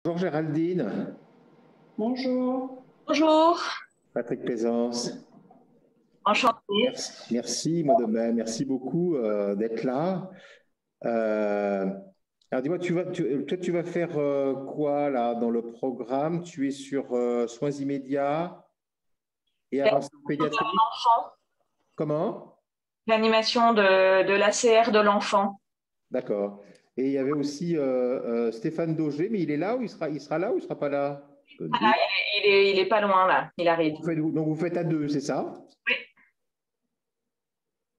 Bonjour Géraldine. Bonjour. Bonjour, Patrick Plaisance. enchantée. Merci, moi de même. Merci beaucoup d'être là. Euh, alors dis-moi, toi, tu vas faire quoi là dans le programme? Tu es sur soins immédiats et avancée en pédiatrie? L'enfant, Comment? l'animation de l'ACR de l'enfant. D'accord. Et il y avait aussi Stéphane Daugé, mais il est là ou il sera là ou il sera pas là? J'ai un doute. Il est pas loin là, il arrive. Donc vous faites à deux, c'est ça? Oui.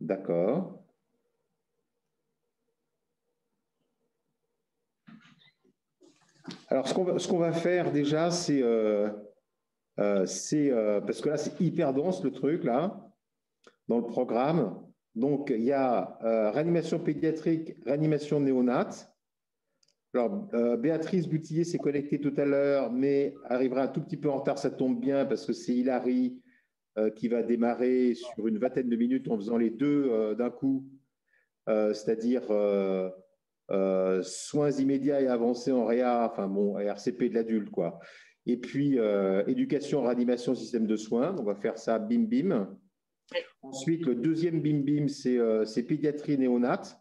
D'accord. Alors, ce qu'on va faire déjà, parce que là, c'est hyper dense le truc, là, dans le programme. Donc, il y a réanimation pédiatrique, réanimation néonate. Alors, Béatrice Boutillier s'est connectée tout à l'heure, mais arrivera un tout petit peu en retard, ça tombe bien, parce que c'est Hilary qui va démarrer sur une vingtaine de minutes en faisant les deux d'un coup, c'est-à-dire soins immédiats et avancés en réa, enfin bon, RCP de l'adulte, quoi. Et puis, éducation, réanimation, système de soins. On va faire ça bim bim. Oui. Ensuite, le deuxième bim bim, c'est pédiatrie néonate.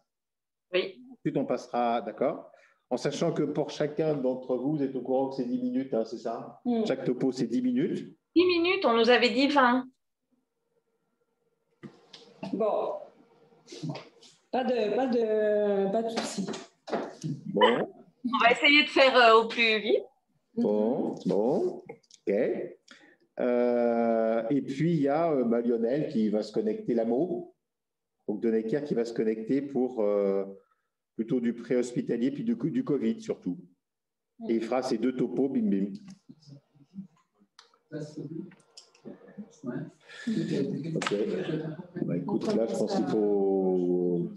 Oui. Ensuite, on passera, d'accord, en sachant que pour chacun d'entre vous, vous êtes au courant que c'est 10 minutes, hein, c'est ça? Chaque topo, c'est 10 minutes. 10 minutes, on nous avait dit 20. Bon, pas de souci. Bon. On va essayer de faire au plus vite. Bon, ok. Et puis, il y a Lionel qui va se connecter, l'AMO, donc de Necker qui va se connecter pour plutôt du pré-hospitalier, puis du Covid surtout. Et il fera ses deux topos, bim bim. Ok. Bah, écoute, là, je pense qu'il faut...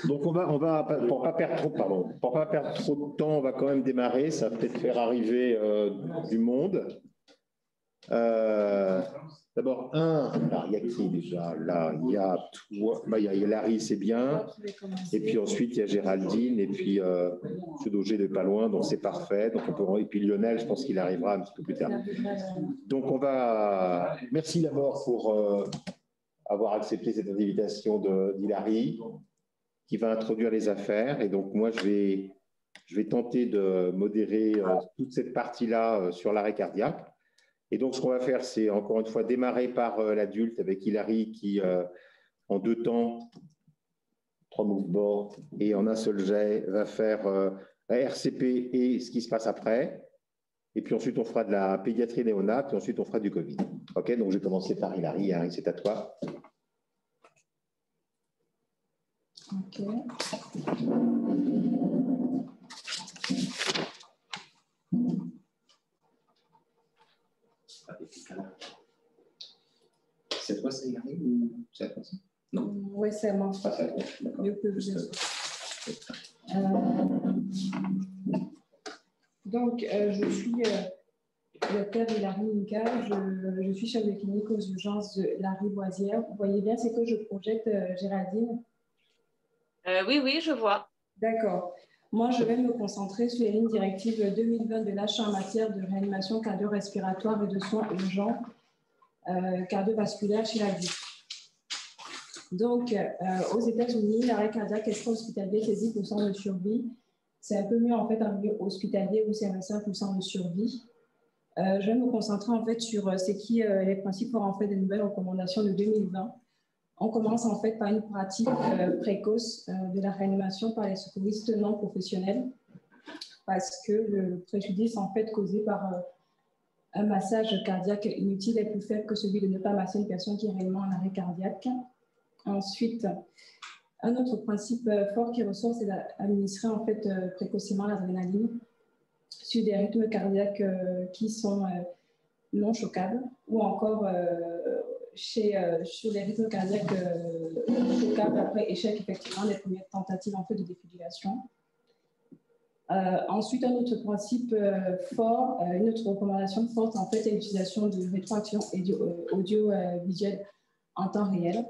Donc, pour pas perdre trop de temps, on va quand même démarrer. Ça va peut-être faire arriver du monde. D'abord, il y a qui déjà? Là, il y a toi, il y a Larry, c'est bien. Et puis ensuite, il y a Géraldine. Et puis, M. Daugé n'est pas loin, donc c'est parfait. Donc et puis Lionel, je pense qu'il arrivera un petit peu plus tard. Donc, merci d'abord pour avoir accepté cette invitation d'Hilary, qui va introduire les affaires. Et donc, moi, je vais tenter de modérer toute cette partie-là sur l'arrêt cardiaque. Et donc, ce qu'on va faire, c'est encore une fois démarrer par l'adulte avec Hilary qui, en 2 temps, 3 mouvements et en un seul jet, va faire la RCP et ce qui se passe après. Et puis ensuite, on fera de la pédiatrie néonate et ensuite, on fera du Covid. OK, donc je vais commencer par Hilary. Hilary, c'est à toi. OK. C'est toi, c'est Hilary ou c'est à toi? Non. Oui, c'est moi. Mieux que vous. Donc, je suis docteur Hilary Minka. Je suis chef de clinique aux urgences de la Rivoisière. Vous voyez bien, c'est que je projette Géraldine. Oui, je vois. D'accord. Moi, je vais me concentrer sur les lignes directives 2020 de l'HA en matière de réanimation cardio-respiratoire et de soins urgents cardiovasculaires chez l'adulte. Donc, aux États-Unis, l'arrêt cardiaque extra-hospitalier, c'est 10% de survie. C'est un peu mieux en fait en milieu hospitalier où c'est 25% de survie. Je vais me concentrer en fait sur les principaux en fait des nouvelles recommandations de 2020. On commence en fait par une pratique précoce de la réanimation par les secouristes non professionnels parce que le préjudice en fait causé par un massage cardiaque inutile est plus faible que celui de ne pas masser une personne qui est réellement en arrêt cardiaque. Ensuite, un autre principe fort qui ressort, c'est d'administrer en fait précocement l'adrénaline sur des rythmes cardiaques qui sont non chocables ou encore sur les rythmes cardiaques chocables après échec effectivement des premières tentatives en fait de défibrillation. Ensuite, un autre principe fort, une autre recommandation forte en fait est l'utilisation de rétroaction audiovisuelle en temps réel.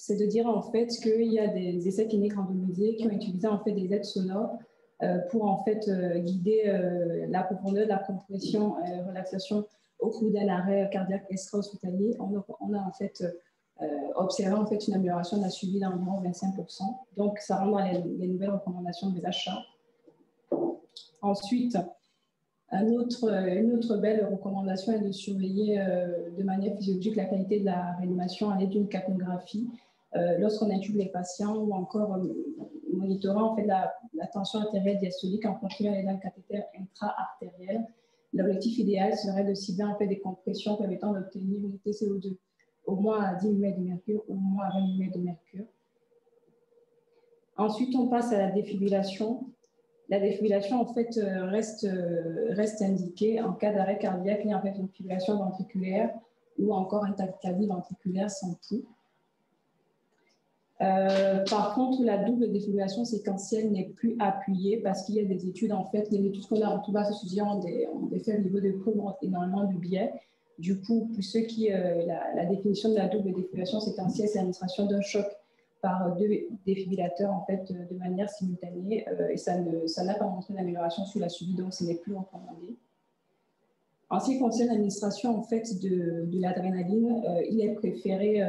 c'est de dire en fait qu'il y a des essais cliniques randomisés qui ont utilisé en fait des aides sonores pour en fait guider la profondeur de la compression et relaxation au cours d'un arrêt cardiaque extra-hospitalier. On a en fait observé en fait une amélioration de la suivi d'environ 25%. Donc, ça rentre dans les nouvelles recommandations des achats. Ensuite, une autre belle recommandation est de surveiller de manière physiologique la qualité de la réanimation à l'aide d'une capnographie lorsqu'on intube les patients ou encore monitorant en fait, la tension artérielle diastolique en continuant à l'aide d'un cathéter intra-artériel. L'objectif idéal serait de cibler en fait, des compressions permettant d'obtenir une TCO2 au moins à 10 mm de mercure ou au moins à 20 mm de mercure. Ensuite, on passe à la défibrillation. La défibrillation, en fait, reste indiquée en cas d'arrêt cardiaque et en fait une fibrillation ventriculaire ou encore un tachycardie ventriculaire sans pouls. Par contre, la double défibrillation séquentielle n'est plus appuyée parce qu'il y a des études, en fait, les études qu'on a retrouvées à ce sujet ont des faits au niveau de pouls énormément de biais. Du coup, pour ceux qui, la définition de la double défibrillation séquentielle, c'est l'administration d'un choc par deux défibrillateurs en fait, de manière simultanée et ça n'a pas montré d'amélioration sur la suivi, donc ce n'est plus recommandé. En ce qui concerne l'administration en fait, de l'adrénaline, il est préféré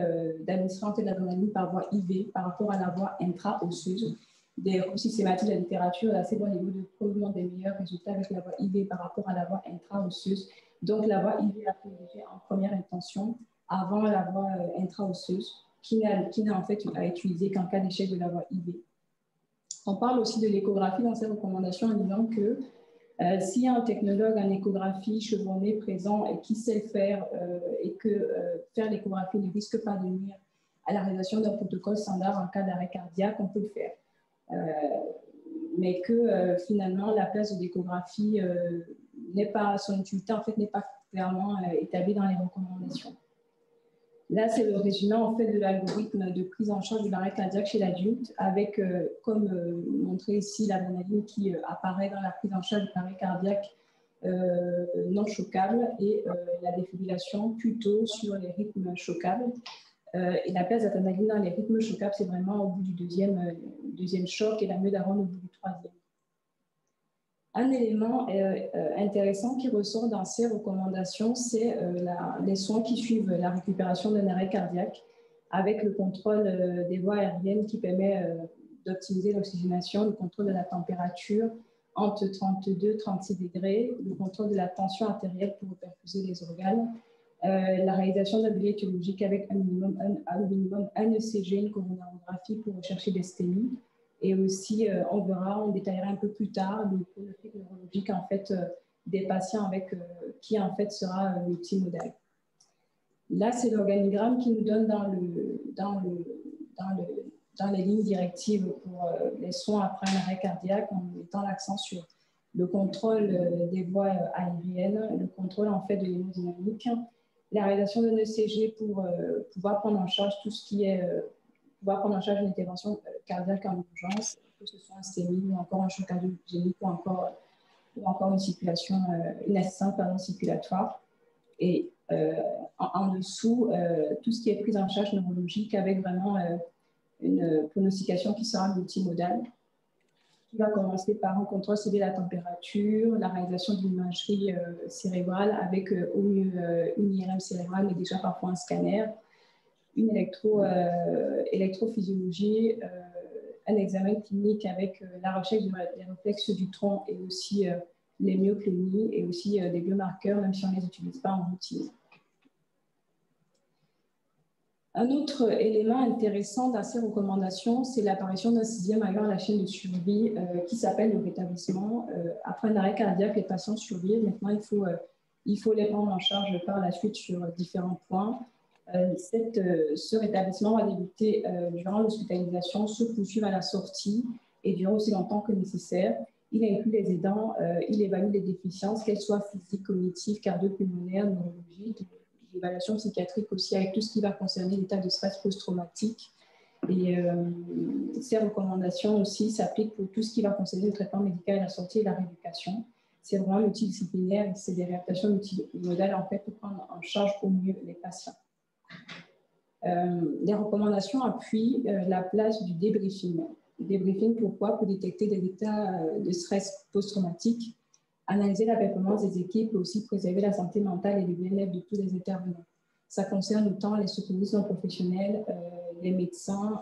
d'administrer en fait, l'adrénaline par voie IV par rapport à la voie intra-osseuse. Des recours systématiques de la littérature assez bon niveau de probablement des meilleurs résultats avec la voie IV par rapport à la voie intra-osseuse. Donc la voie IV a privilégié en première intention avant la voie intra-osseuse, qui n'a en fait à utiliser qu'en cas d'échec de la voie IV. On parle aussi de l'échographie dans ces recommandations en disant que s'il y a un technologue en échographie chevronné présent et qui sait le faire et que faire l'échographie ne risque pas de nuire à la réalisation d'un protocole standard en cas d'arrêt cardiaque, on peut le faire. Mais que finalement la place de l'échographie n'est pas, son utilité en fait n'est pas clairement établie dans les recommandations. Là, c'est le résumé en fait, de l'algorithme de prise en charge de l'arrêt cardiaque chez l'adulte avec, comme montré ici, l'adrénaline qui apparaît dans la prise en charge de l'arrêt cardiaque non choquable et la défibrillation plutôt sur les rythmes choquables. Et la place d'adrénaline dans les rythmes choquables, c'est vraiment au bout du deuxième choc et la myodarone au bout du troisième. Un élément intéressant qui ressort dans ces recommandations, c'est les soins qui suivent la récupération d'un arrêt cardiaque avec le contrôle des voies aériennes qui permet d'optimiser l'oxygénation, le contrôle de la température entre 32 et 36 degrés, le contrôle de la tension artérielle pour perfuser les organes, la réalisation d'un bilan étiologique avec un minimum un ECG, une coronarographie pour rechercher des stémies. Et aussi, on détaillera un peu plus tard le pronostic neurologique en fait, des patients avec, qui en fait sera multimodal. Là, c'est l'organigramme qui nous donne dans les lignes directives pour les soins après un arrêt cardiaque en mettant l'accent sur le contrôle des voies aériennes, le contrôle en fait de l'hémodynamique, la réalisation d'un ECG pour pouvoir prendre en charge tout ce qui est pouvoir prendre en charge une intervention cardiaque en urgence, que ce soit un STEMI ou encore un choc cardiogénique ou encore une circulation, une assistance circulatoire. Et en dessous, tout ce qui est prise en charge neurologique avec vraiment une pronostication qui sera multimodale, qui va commencer par un contrôle ciblé de la température, la réalisation d'une imagerie cérébrale avec au mieux une IRM cérébrale, mais déjà parfois un scanner, une électrophysiologie, un examen clinique avec la recherche des réflexes du tronc et aussi les myoclonies et aussi des biomarqueurs, même si on ne les utilise pas en routine. Un autre élément intéressant dans ces recommandations, c'est l'apparition d'un sixième maillon à la chaîne de survie qui s'appelle le rétablissement. Après un arrêt cardiaque, les patients survivent. Maintenant, il faut les prendre en charge par la suite sur différents points. Ce rétablissement va débuter durant l'hospitalisation, se poursuivre à la sortie et durer aussi longtemps que nécessaire. Il inclut les aidants, il évalue les déficiences, qu'elles soient physiques, cognitives, cardio-pulmonaires, neurologiques, l'évaluation psychiatrique aussi avec tout ce qui va concerner l'état de stress post-traumatique. Et ces recommandations aussi s'appliquent pour tout ce qui va concerner le traitement médical à la sortie et la rééducation. C'est vraiment multidisciplinaire et c'est des réadaptations multimodales en fait pour prendre en charge au mieux les patients. Les recommandations appuient la place du débriefing. Débriefing, pourquoi? Pour détecter des états de stress post-traumatique, analyser la performance des équipes et aussi préserver la santé mentale et le bien-être de tous les intervenants. Ça concerne autant les secouristes non professionnels, les médecins,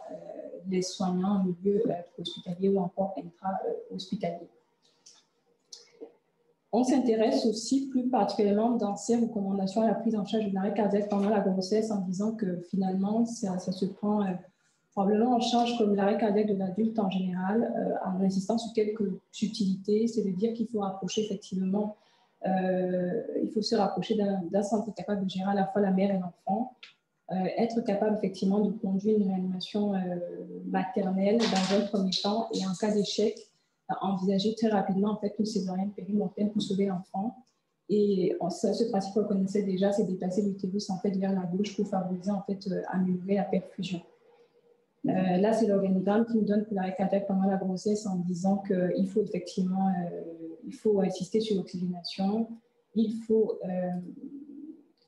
les soignants en milieu hospitalier ou encore intra-hospitalier. On s'intéresse aussi plus particulièrement dans ces recommandations à la prise en charge de l'arrêt cardiaque pendant la grossesse en disant que finalement, ça se prend probablement en charge comme l'arrêt cardiaque de l'adulte en général, en insistant sur quelques subtilités, c'est de dire qu'il faut rapprocher effectivement, il faut se rapprocher d'un centre capable de gérer à la fois la mère et l'enfant, être capable effectivement de conduire une réanimation maternelle dans un premier temps et en cas d'échec, envisager très rapidement en fait une césarienne périmortelle pour sauver l'enfant. Et ce pratique qu'on connaissait déjà, c'est déplacer l'utérus en fait vers la gauche pour favoriser en fait améliorer la perfusion. Là, c'est l'organigramme qui nous donne pour l'arrêt cardiaque pendant la grossesse en disant qu'il faut effectivement il faut insister sur l'oxygénation. Il faut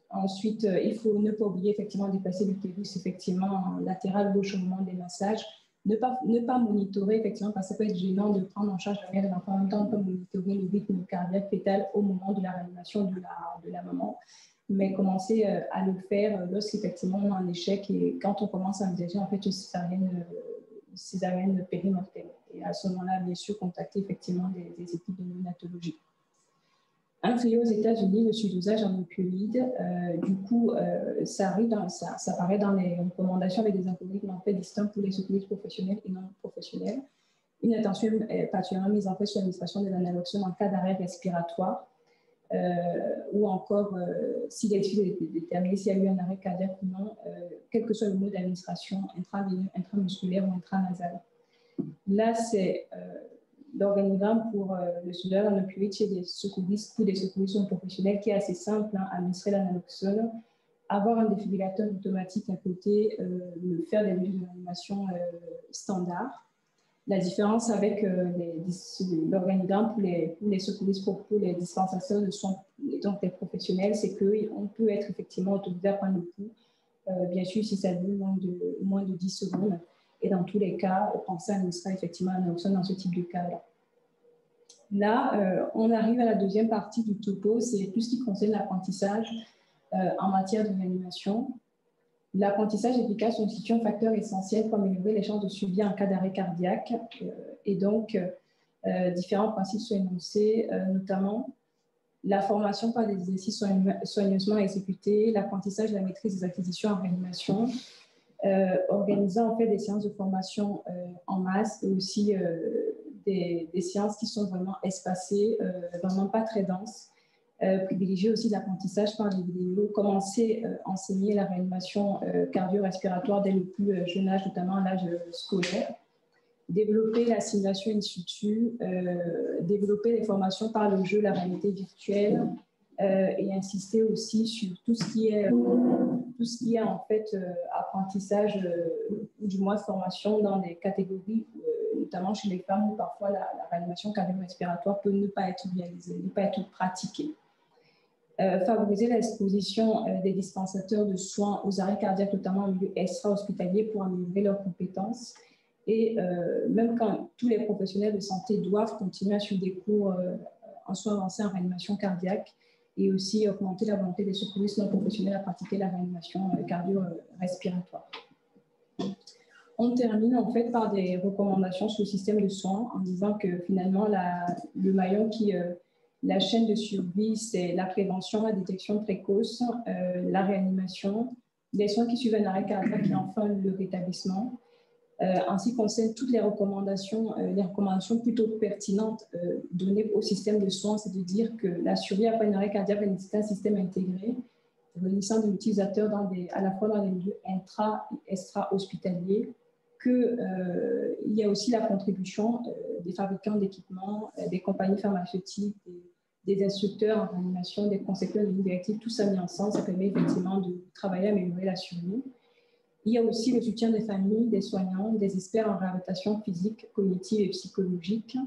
ensuite, il faut ne pas oublier effectivement de déplacer l'utérus effectivement en latéral gauche au moment des massages. Ne pas monitorer effectivement parce que ça peut être gênant de prendre en charge la mère et l'enfant en même temps, on peut monitorer le rythme cardiaque fœtal au moment de la réanimation de la maman. Mais commencer à le faire lorsqu'effectivement on a un échec et quand on commence à envisager en fait une césarienne périmortelle. Et à ce moment-là, bien sûr, contacter effectivement des équipes de néonatologie. Un fléau aux États-Unis, le surdosage en opioïdes. Du coup, ça apparaît dans les recommandations avec des algorithmes en fait distincts pour les secouristes professionnels et non professionnels. Une attention est particulièrement mise en fait sur l'administration de l'analoxone en cas d'arrêt respiratoire. Ou encore s'il est difficile de déterminer s'il y a eu un arrêt cardiaque ou non, quel que soit le mode d'administration intraveineux, intramusculaire ou intranasal. Là, c'est l'organigramme pour le surdosage en opioïdes chez des secouristes ou des secouristes non professionnels qui est assez simple, hein, administrer l'analoxone, avoir un défibrillateur automatique à côté, faire des mesures de réanimation standard. La différence avec l'organigramme pour les secouristes, pour les dispensateurs de soins, donc les professionnels, c'est qu'on peut être effectivement autorisé à prendre le pouls, bien sûr si ça dure moins de 10 secondes. Et dans tous les cas, penser à administrer effectivement l'analoxone dans ce type de cas-là. Là, on arrive à la deuxième partie du topo, c'est tout ce qui concerne l'apprentissage en matière de réanimation. L'apprentissage efficace constitue un facteur essentiel pour améliorer les chances de suivi en cas d'arrêt cardiaque. Et donc, différents principes sont énoncés, notamment la formation par des exercices soigneusement exécutés, l'apprentissage de la maîtrise des acquisitions en réanimation, organisant en fait des séances de formation en masse et aussi des séances qui sont vraiment espacées, vraiment pas très denses. Privilégier aussi l'apprentissage par les vidéos, commencer à enseigner la réanimation cardio-respiratoire dès le plus jeune âge, notamment à l'âge scolaire, développer la simulation in situ, développer les formations par le jeu, la réalité virtuelle et insister aussi sur tout ce qui est en fait apprentissage ou du moins formation dans des catégories, notamment chez les femmes où parfois la réanimation cardio-respiratoire peut ne pas être réalisée, ne pas être pratiquée. Favoriser l'exposition des dispensateurs de soins aux arrêts cardiaques, notamment en milieu extra-hospitalier, pour améliorer leurs compétences. Et même quand tous les professionnels de santé doivent continuer à suivre des cours en soins avancés en réanimation cardiaque et aussi augmenter la volonté des secouristes non professionnels à pratiquer la réanimation cardio-respiratoire. On termine en fait par des recommandations sur le système de soins en disant que finalement le maillon qui... la chaîne de survie, c'est la prévention, la détection précoce, la réanimation, les soins qui suivent un arrêt cardiaque et enfin le rétablissement. En ce qui concerne toutes les recommandations plutôt pertinentes données au système de soins, c'est de dire que la survie après un arrêt cardiaque nécessite un système intégré, réunissant de l'utilisateur à la fois dans les milieux intra- et extra-hospitaliers, qu'il y a aussi la contribution des fabricants d'équipements, des compagnies pharmaceutiques, des instructeurs en réanimation, des concepteurs de lignes directives, tout ça mis ensemble, ça permet effectivement de travailler à améliorer la survie. Il y a aussi le soutien des familles, des soignants, des experts en réhabilitation physique, cognitive et psychologique.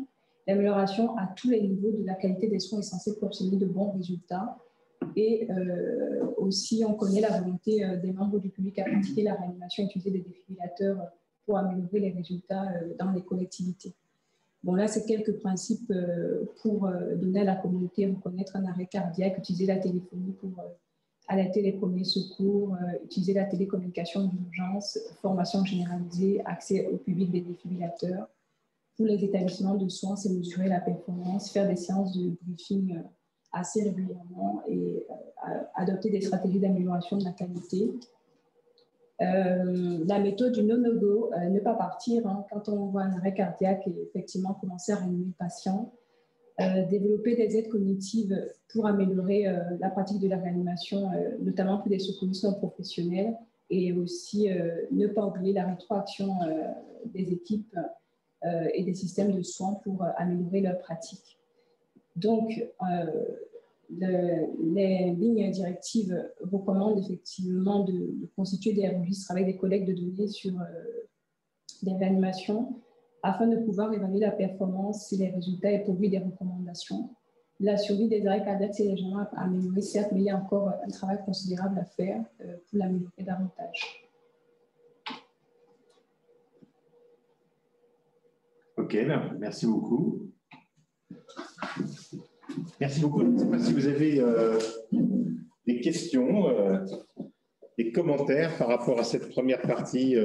L'amélioration à tous les niveaux de la qualité des soins est censée pour obtenir de bons résultats. Et aussi, on connaît la volonté des membres du public à pratiquer la réanimation et utiliser des défibrillateurs pour améliorer les résultats dans les collectivités. Bon, là, c'est quelques principes pour donner à la communauté, reconnaître un arrêt cardiaque, utiliser la téléphonie pour alerter les premiers secours, utiliser la télécommunication d'urgence, formation généralisée, accès au public des défibrillateurs. Pour les établissements de soins, c'est mesurer la performance, faire des séances de briefing assez régulièrement et adopter des stratégies d'amélioration de la qualité. La méthode du no-no-go, ne pas partir hein, quand on voit un arrêt cardiaque et effectivement commencer à réanimer le patient. Développer des aides cognitives pour améliorer la pratique de la réanimation, notamment pour des secouristes non professionnels, et aussi ne pas oublier la rétroaction des équipes et des systèmes de soins pour améliorer leur pratique. Donc, les lignes directives recommandent effectivement de constituer des registres avec des collectes de données sur des réanimations afin de pouvoir évaluer la performance si les résultats et produire des recommandations. La survie des arrêts cardiaques, c'est légèrement amélioré, certes, mais il y a encore un travail considérable à faire pour l'améliorer davantage. Ok, merci beaucoup. Merci beaucoup. Je ne sais pas si vous avez des questions, des commentaires par rapport à cette première partie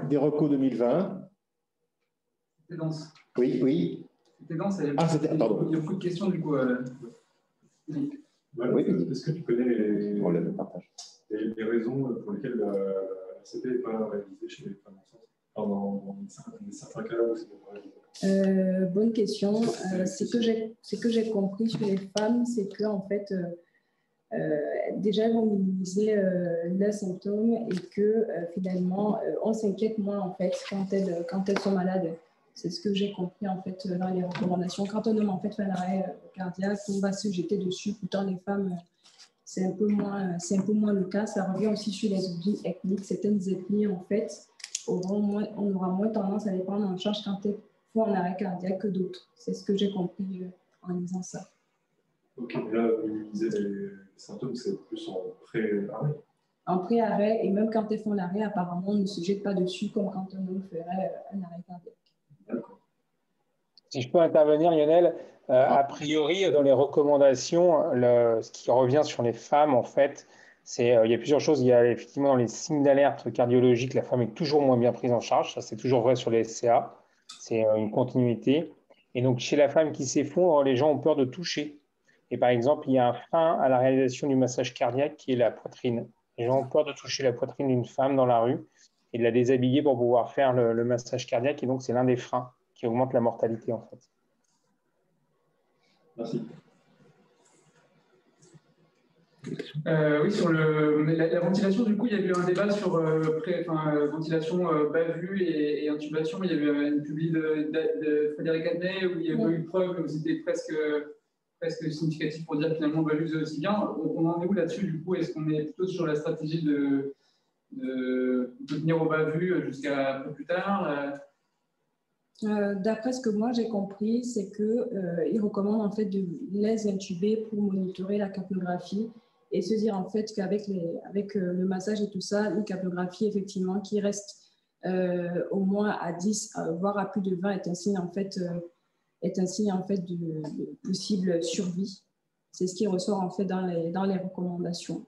des recos 2020. C'était dense. Oui, oui. C'était dense. Pardon. Il y a beaucoup de questions du coup. Oui. Est-ce que tu connais les raisons pour lesquelles la RCP n'est pas réalisée chez les femmes enceintes? Dans certains cas où c'est pas réalisé. Bonne question. Ce que j'ai compris sur les femmes, c'est qu'en fait, déjà, elles vont minimiser leurs symptômes et que finalement, on s'inquiète moins en fait quand elles sont malades. C'est ce que j'ai compris en fait dans les recommandations. Quand un homme en fait fait un arrêt cardiaque, on va se jeter dessus. Pourtant, les femmes, c'est un peu moins le cas. Ça revient aussi sur les origines ethniques. Certaines ethnies en fait, on aura moins tendance à les prendre en charge quand elles font un arrêt cardiaque que d'autres. C'est ce que j'ai compris en lisant ça. Ok, mais là, minimiser les symptômes, c'est plus en pré-arrêt. En pré-arrêt, et même quand elles font l'arrêt, apparemment, on ne se jette pas dessus comme quand un homme ferait un arrêt cardiaque. D'accord. Si je peux intervenir, Lionel, a priori, dans les recommandations, ce qui revient sur les femmes, en fait, il y a plusieurs choses. Il y a effectivement dans les signes d'alerte cardiologique, la femme est toujours moins bien prise en charge. Ça, c'est toujours vrai sur les SCA. C'est une continuité. Et donc, chez la femme qui s'effondre, les gens ont peur de toucher. Et par exemple, il y a un frein à la réalisation du massage cardiaque qui est la poitrine. Les gens ont peur de toucher la poitrine d'une femme dans la rue et de la déshabiller pour pouvoir faire le massage cardiaque. Et donc, c'est l'un des freins qui augmente la mortalité, en fait. Merci. Oui, sur la ventilation, du coup, il y a eu un débat sur ventilation bas-vue et intubation. Il y a eu une publi de Frédéric Adnet où il y a eu une preuve où c'était presque significatif pour dire finalement bas-vue c'est aussi bien. On en est où là-dessus, du coup? Est-ce qu'on est plutôt sur la stratégie de tenir au bas-vue jusqu'à un peu plus tard? D'après ce que moi j'ai compris, c'est qu'ils recommandent en fait de les intuber pour monitorer la capnographie et se dire en fait qu'avec le massage et tout ça, une capnographie effectivement qui reste au moins à 10, voire à plus de 20 est un signe en fait de possible survie. C'est ce qui ressort en fait dans les recommandations.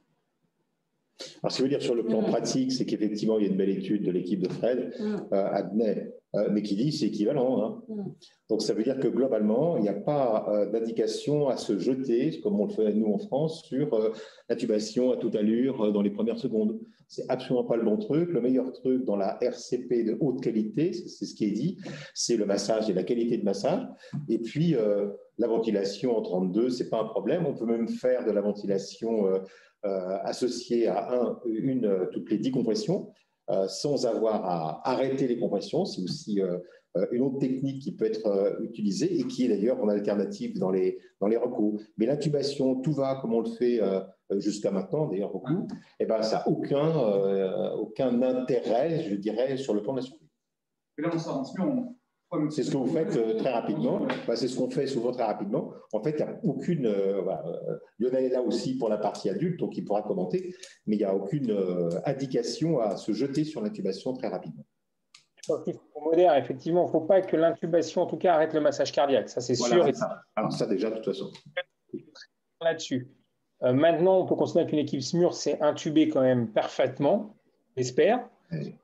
Alors, ce que je veux dire sur le plan pratique, c'est qu'effectivement, il y a une belle étude de l'équipe de Fred, Adnet, mais qui dit que c'est équivalent. Hein. Donc, ça veut dire que globalement, il n'y a pas d'indication à se jeter, comme on le fait nous en France, sur l'intubation à toute allure dans les premières secondes. C'est absolument pas le bon truc. Le meilleur truc dans la RCP de haute qualité, c'est ce qui est dit, c'est le massage et la qualité de massage. Et puis, la ventilation en 32, c'est pas un problème. On peut même faire de la ventilation associée à toutes les 10 compressions. Sans avoir à arrêter les compressions. C'est aussi une autre technique qui peut être utilisée et qui est d'ailleurs en alternative dans les recours. Mais l'intubation, tout va comme on le fait jusqu'à maintenant, d'ailleurs beaucoup, et ben, ça n'a aucun intérêt, je dirais, sur le plan de la survie. Et là, on sort en C'est ce que vous faites très rapidement. Enfin, c'est ce qu'on fait souvent très rapidement. En fait, il n'y a aucune. Voilà. Lionel est là aussi pour la partie adulte, donc il pourra commenter, mais il n'y a aucune indication à se jeter sur l'intubation très rapidement. Je pense qu'il faut modérer. Effectivement, il ne faut pas que l'intubation, en tout cas, arrête le massage cardiaque. Ça, c'est Voilà, sûr. c'est ça. Alors, ça, déjà, de toute façon. Là-dessus. Maintenant, on peut considérer qu'une équipe SMUR s'est intubée quand même parfaitement, j'espère. Oui.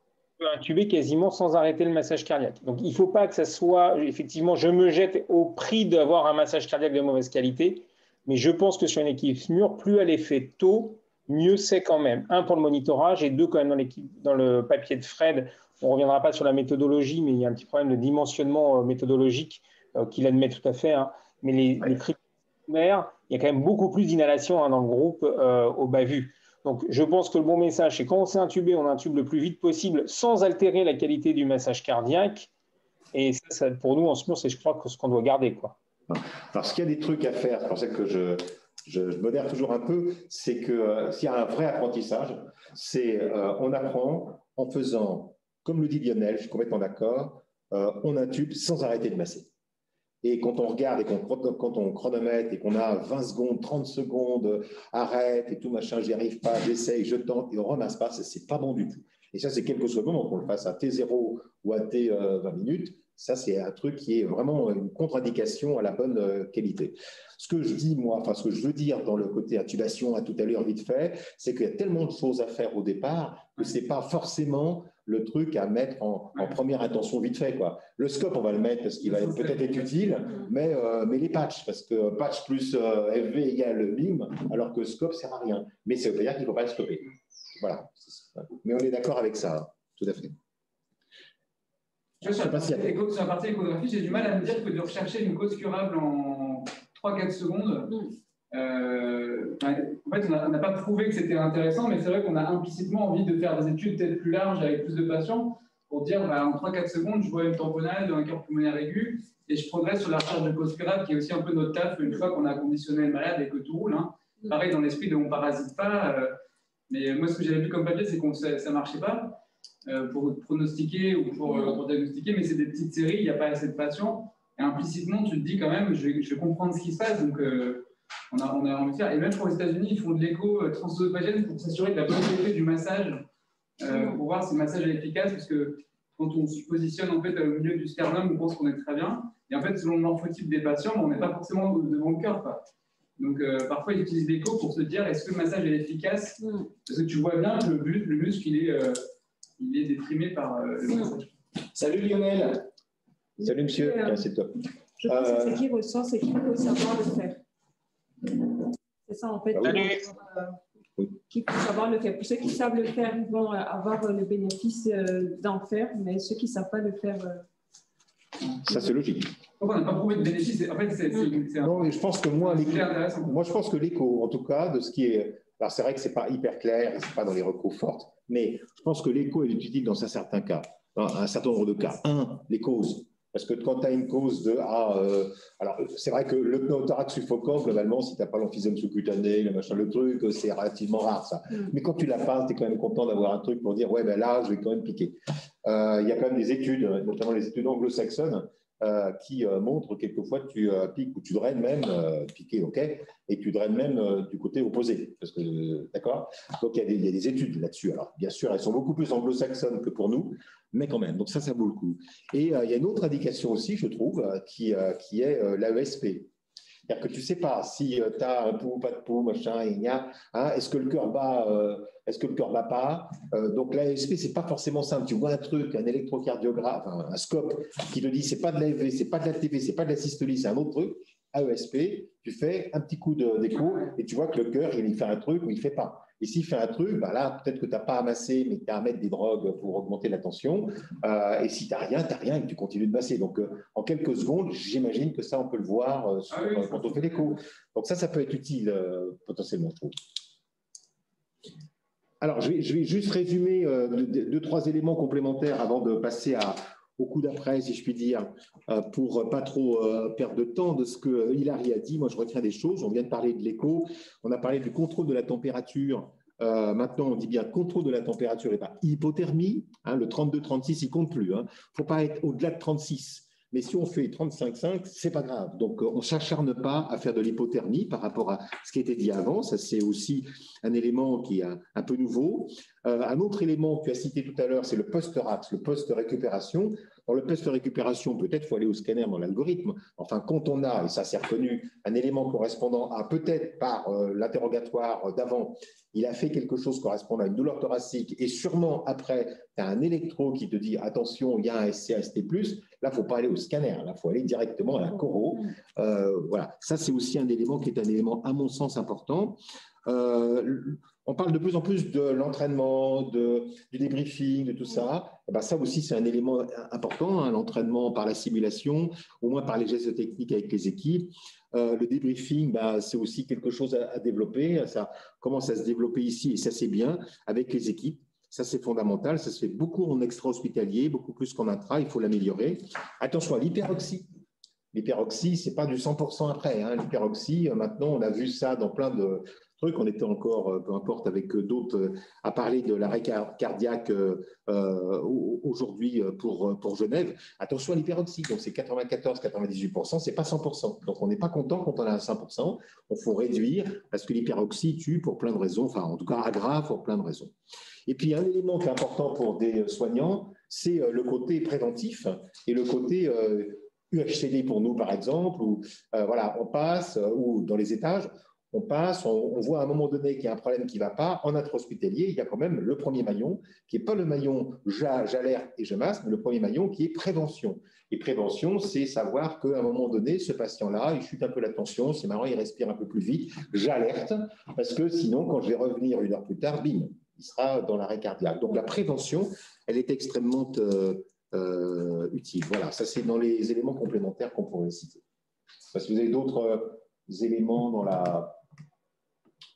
On peut intuber quasiment sans arrêter le massage cardiaque. Donc, il ne faut pas que ça soit, effectivement, je me jette au prix d'avoir un massage cardiaque de mauvaise qualité, mais je pense que sur une équipe SMUR, plus elle est faite tôt, mieux c'est quand même. Un, pour le monitorage, et deux, quand même, dans le papier de Fred, on ne reviendra pas sur la méthodologie, mais il y a un petit problème de dimensionnement méthodologique qu'il admet tout à fait. Hein. Mais les critères, il y a quand même beaucoup plus d'inhalation dans le groupe au bas vu. Donc, je pense que le bon message, c'est quand on s'est intubé, on intube le plus vite possible sans altérer la qualité du massage cardiaque. Et ça pour nous, en SMUR, c'est, je crois, ce qu'on doit garder, quoi. Parce qu'il y a des trucs à faire, c'est pour ça que je modère toujours un peu, c'est que s'il y a un vrai apprentissage, c'est on apprend en faisant, comme le dit Lionel, je suis complètement d'accord, on intube sans arrêter de masser. Et quand on regarde et quand on chronomètre et qu'on a 20 secondes, 30 secondes, arrête et tout machin, j'y arrive pas, j'essaye, je tente et on ramasse pas, c'est pas bon du tout. Et ça, c'est quel que soit le moment, qu'on le fasse à T0 ou à T 20 minutes, ça, c'est un truc qui est vraiment une contre-indication à la bonne qualité. Ce que je dis, moi, enfin, ce que je veux dire dans le côté intubation, à tout à l'heure, vite fait, c'est qu'il y a tellement de choses à faire au départ que c'est pas forcément le truc à mettre en première intention vite fait, quoi. Le scope, on va le mettre parce qu'il va peut-être être utile, mais les patchs, parce que patch plus FV égale BIM, alors que scope sert à rien. Mais ça veut dire qu'il ne faut pas le stopper. Voilà. Mais on est d'accord avec ça, tout à fait. Sur la partie échographie, j'ai du mal à me dire que de rechercher une cause curable en 3-4 secondes, en fait, on n'a pas prouvé que c'était intéressant, mais c'est vrai qu'on a implicitement envie de faire des études peut-être plus larges avec plus de patients pour dire en 3-4 secondes, je vois une tamponade, un cœur pulmonaire aigu, et je progresse sur la recherche de cause curable, qui est aussi un peu notre taf une fois qu'on a conditionné le malade et que tout roule. Hein. Pareil, dans l'esprit de on ne parasite pas, mais moi, ce que j'avais vu comme papier, c'est que ça ne marchait pas pour pronostiquer ou pour diagnostiquer, mais c'est des petites séries, il n'y a pas assez de patients, et implicitement, tu te dis quand même, je vais comprendre ce qui se passe, donc on a envie de faire. Et même pour les États-Unis, ils font de l'écho transœsophagène pour s'assurer de la bonne qualité du massage, pour voir si le massage est efficace, parce que quand on se positionne en fait, au milieu du sternum, on pense qu'on est très bien, et en fait, selon le morphotype des patients, on n'est pas forcément devant le cœur, quoi. Donc, parfois, ils utilisent l'écho pour se dire, est-ce que le massage est efficace? Parce que tu vois bien que le muscle, il est déprimé par le massage. Salut Lionel. Salut monsieur, c'est top. Je pense que ce qui ressort, c'est qu'il faut savoir le faire. C'est ça en fait. Qu'il faut savoir le faire. Pour ceux qui savent le faire, ils vont avoir le bénéfice d'en faire, mais ceux qui ne savent pas le faire. Ça, c'est logique. Donc, on n'a pas prouvé de bénéfice. En fait, c'est non, mais je pense que moi, je pense que l'écho, en tout cas, de ce qui est. Alors, c'est vrai que ce n'est pas hyper clair, ce n'est pas dans les recours fortes, mais je pense que l'écho est utile dans un certain cas, dans un certain nombre de cas. Un, les causes. Parce que quand tu as une cause de alors c'est vrai que le pneumothorax suffocant, globalement, si tu n'as pas l'emphysème sous-cutané, le truc, c'est relativement rare ça. Mais quand tu l'as pas, tu es quand même content d'avoir un truc pour dire ouais, ben là, je vais quand même piquer. Il y a quand même des études, notamment les études anglo-saxonnes, qui montrent quelquefois que tu piques ou tu draines même, piquer, ok, et tu draines même du côté opposé. Parce que, d'accord. Donc il y a des études là-dessus. Alors bien sûr, elles sont beaucoup plus anglo-saxonnes que pour nous, mais quand même. Donc ça vaut le coup. Et il y a une autre indication aussi, je trouve, qui est l'AESP. C'est-à-dire que tu ne sais pas si tu as un pouls, pas de pouls, machin, est-ce que le cœur bat, est-ce que le cœur bat pas. Donc l'AESP, ce n'est pas forcément simple. Tu vois un truc, un électrocardiographe, un scope qui te dit c'est pas de l'AFV, c'est pas de la TV, c'est pas de la systolie, c'est un autre truc. AESP, tu fais un petit coup d'écho et tu vois que le cœur, il fait un truc ou il ne fait pas. Et s'il fait un truc, bah là, peut-être que tu n'as pas à masser, mais tu as à mettre des drogues pour augmenter la tension. Et si tu n'as rien et que tu continues de masser. Donc, en quelques secondes, j'imagine que ça, on peut le voir quand on fait l'écho. Donc ça peut être utile potentiellement, je trouve. Alors, je vais juste résumer 2-3 éléments complémentaires avant de passer au coup d'après, si je puis dire, pour pas trop perdre de temps de ce que Hilary a dit. Moi, je retiens des choses. On vient de parler de l'écho. On a parlé du contrôle de la température. Maintenant, on dit bien contrôle de la température et pas hypothermie. Hein, le 32-36, il ne compte plus. Il ne faut pas être au-delà de 36. Mais si on fait 35,5, c'est pas grave. Donc, on ne s'acharne pas à faire de l'hypothermie par rapport à ce qui a été dit avant. Ça, c'est aussi un élément qui est un peu nouveau. Un autre élément que tu as cité tout à l'heure, c'est le post-RAX, le post-récupération. Dans le post-récupération, peut-être il faut aller au scanner dans l'algorithme. Enfin, quand on a, et ça c'est reconnu, un élément correspondant à peut-être par l'interrogatoire d'avant, il a fait quelque chose correspondant à une douleur thoracique et sûrement après, tu as un électro qui te dit attention, il y a un SCAST+, là, il ne faut pas aller au scanner, là, il faut aller directement à la choro. Voilà, ça c'est aussi un élément qui est un élément à mon sens important. On parle de plus en plus de l'entraînement, du débriefing, de tout ça. Et ben ça aussi, c'est un élément important, hein, l'entraînement par la simulation, au moins par les gestes techniques avec les équipes. Le débriefing, ben, c'est aussi quelque chose à développer. Ça commence à se développer ici, et ça, c'est bien, avec les équipes. Ça, c'est fondamental. Ça se fait beaucoup en extra-hospitalier, beaucoup plus qu'en intra. Il faut l'améliorer. Attention à l'hyperoxie. L'hyperoxie, ce n'est pas du 100% après. Hein. L'hyperoxie, maintenant, on a vu ça dans plein de trucs. On était encore, peu importe, avec d'autres, à parler de l'arrêt cardiaque aujourd'hui pour Genève. Attention à l'hyperoxie. Donc, c'est 94-98%, ce n'est pas 100%. Donc, on n'est pas content quand on est à 100%. Il faut réduire parce que l'hyperoxie tue pour plein de raisons, enfin, en tout cas, aggrave pour plein de raisons. Et puis, un élément qui est important pour des soignants, c'est le côté préventif et le côté UHCD pour nous, par exemple, où voilà, on passe, ou dans les étages, on passe, on voit à un moment donné qu'il y a un problème qui ne va pas. En intra-hospitalier, il y a quand même le premier maillon, qui n'est pas le maillon j'alerte et je masque, mais le premier maillon qui est prévention. Et prévention, c'est savoir qu'à un moment donné, ce patient-là, il chute un peu la tension, c'est marrant, il respire un peu plus vite, j'alerte, parce que sinon, quand je vais revenir 1 heure plus tard, bim, il sera dans l'arrêt cardiaque. Donc la prévention, elle est extrêmement utile. Voilà, ça c'est dans les éléments complémentaires qu'on pourrait citer. Parce que vous avez d'autres éléments dans la...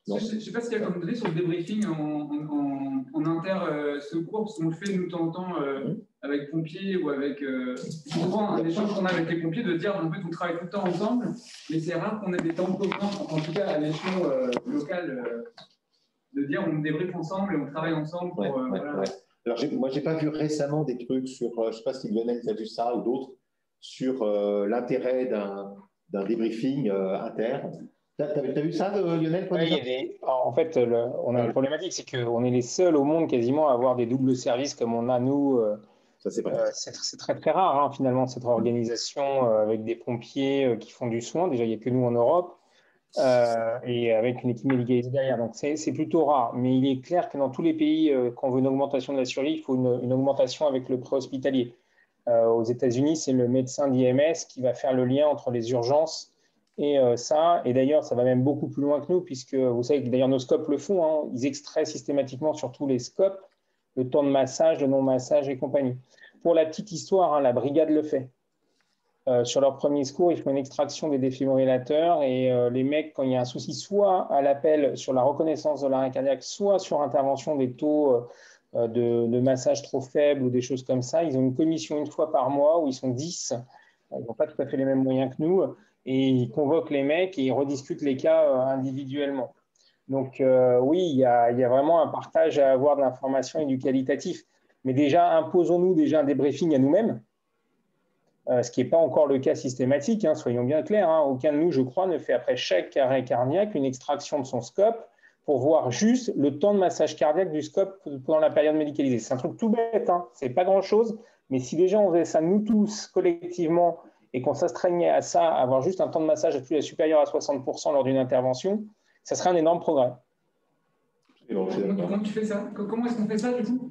Je ne sais pas s'il y a comme donné sur le débriefing en inter-secours, parce qu'on le fait nous de temps en temps avec pompiers ou avec souvent un échange qu'on a avec les pompiers de dire en fait on travaille tout le temps ensemble, mais c'est rare qu'on ait des temps communs, en tout cas à l'échelon local, de dire on débriefe ensemble et on travaille ensemble pour... voilà. Alors, moi, je n'ai pas vu récemment des trucs sur, je ne sais pas si Lionel a vu ça ou d'autres, sur l'intérêt d'un débriefing inter. Tu as vu ça, Lionel? En fait, on a une problématique, c'est qu'on est les seuls au monde quasiment à avoir des doubles services comme on a, nous. C'est très, très rare, hein, finalement, cette organisation avec des pompiers qui font du soin. Déjà, il n'y a que nous en Europe. Et avec une équipe médicalisée derrière. Donc, c'est plutôt rare. Mais il est clair que dans tous les pays, quand on veut une augmentation de la survie, il faut une augmentation avec le préhospitalier. Aux États-Unis, c'est le médecin d'IMS qui va faire le lien entre les urgences et ça. Et d'ailleurs, ça va même beaucoup plus loin que nous, puisque vous savez que d'ailleurs nos scopes le font. Hein, ils extraient systématiquement sur tous les scopes le temps de massage, le non-massage et compagnie. Pour la petite histoire, hein, la brigade le fait. Sur leur premier secours, ils font une extraction des défibrillateurs et les mecs, quand il y a un souci, soit à l'appel sur la reconnaissance de l'arrêt cardiaque, soit sur intervention des taux de massage trop faibles ou des choses comme ça, ils ont une commission une fois par mois où ils sont 10, ils n'ont pas tout à fait les mêmes moyens que nous, et ils convoquent les mecs et ils rediscutent les cas individuellement. Donc oui, il y a vraiment un partage à avoir de l'information et du qualitatif. Mais déjà, imposons-nous déjà un débriefing à nous-mêmes. Ce qui n'est pas encore le cas systématique, hein, soyons bien clairs. Hein. Aucun de nous, je crois, ne fait après chaque arrêt cardiaque une extraction de son scope pour voir juste le temps de massage cardiaque du scope pendant la période médicalisée. C'est un truc tout bête, hein. Ce n'est pas grand-chose, mais si déjà on faisait ça nous tous collectivement et qu'on s'astreignait à ça, à avoir juste un temps de massage supérieur à 60% lors d'une intervention, ça serait un énorme progrès. Comment tu fais ça? Comment est-ce qu'on fait ça du coup?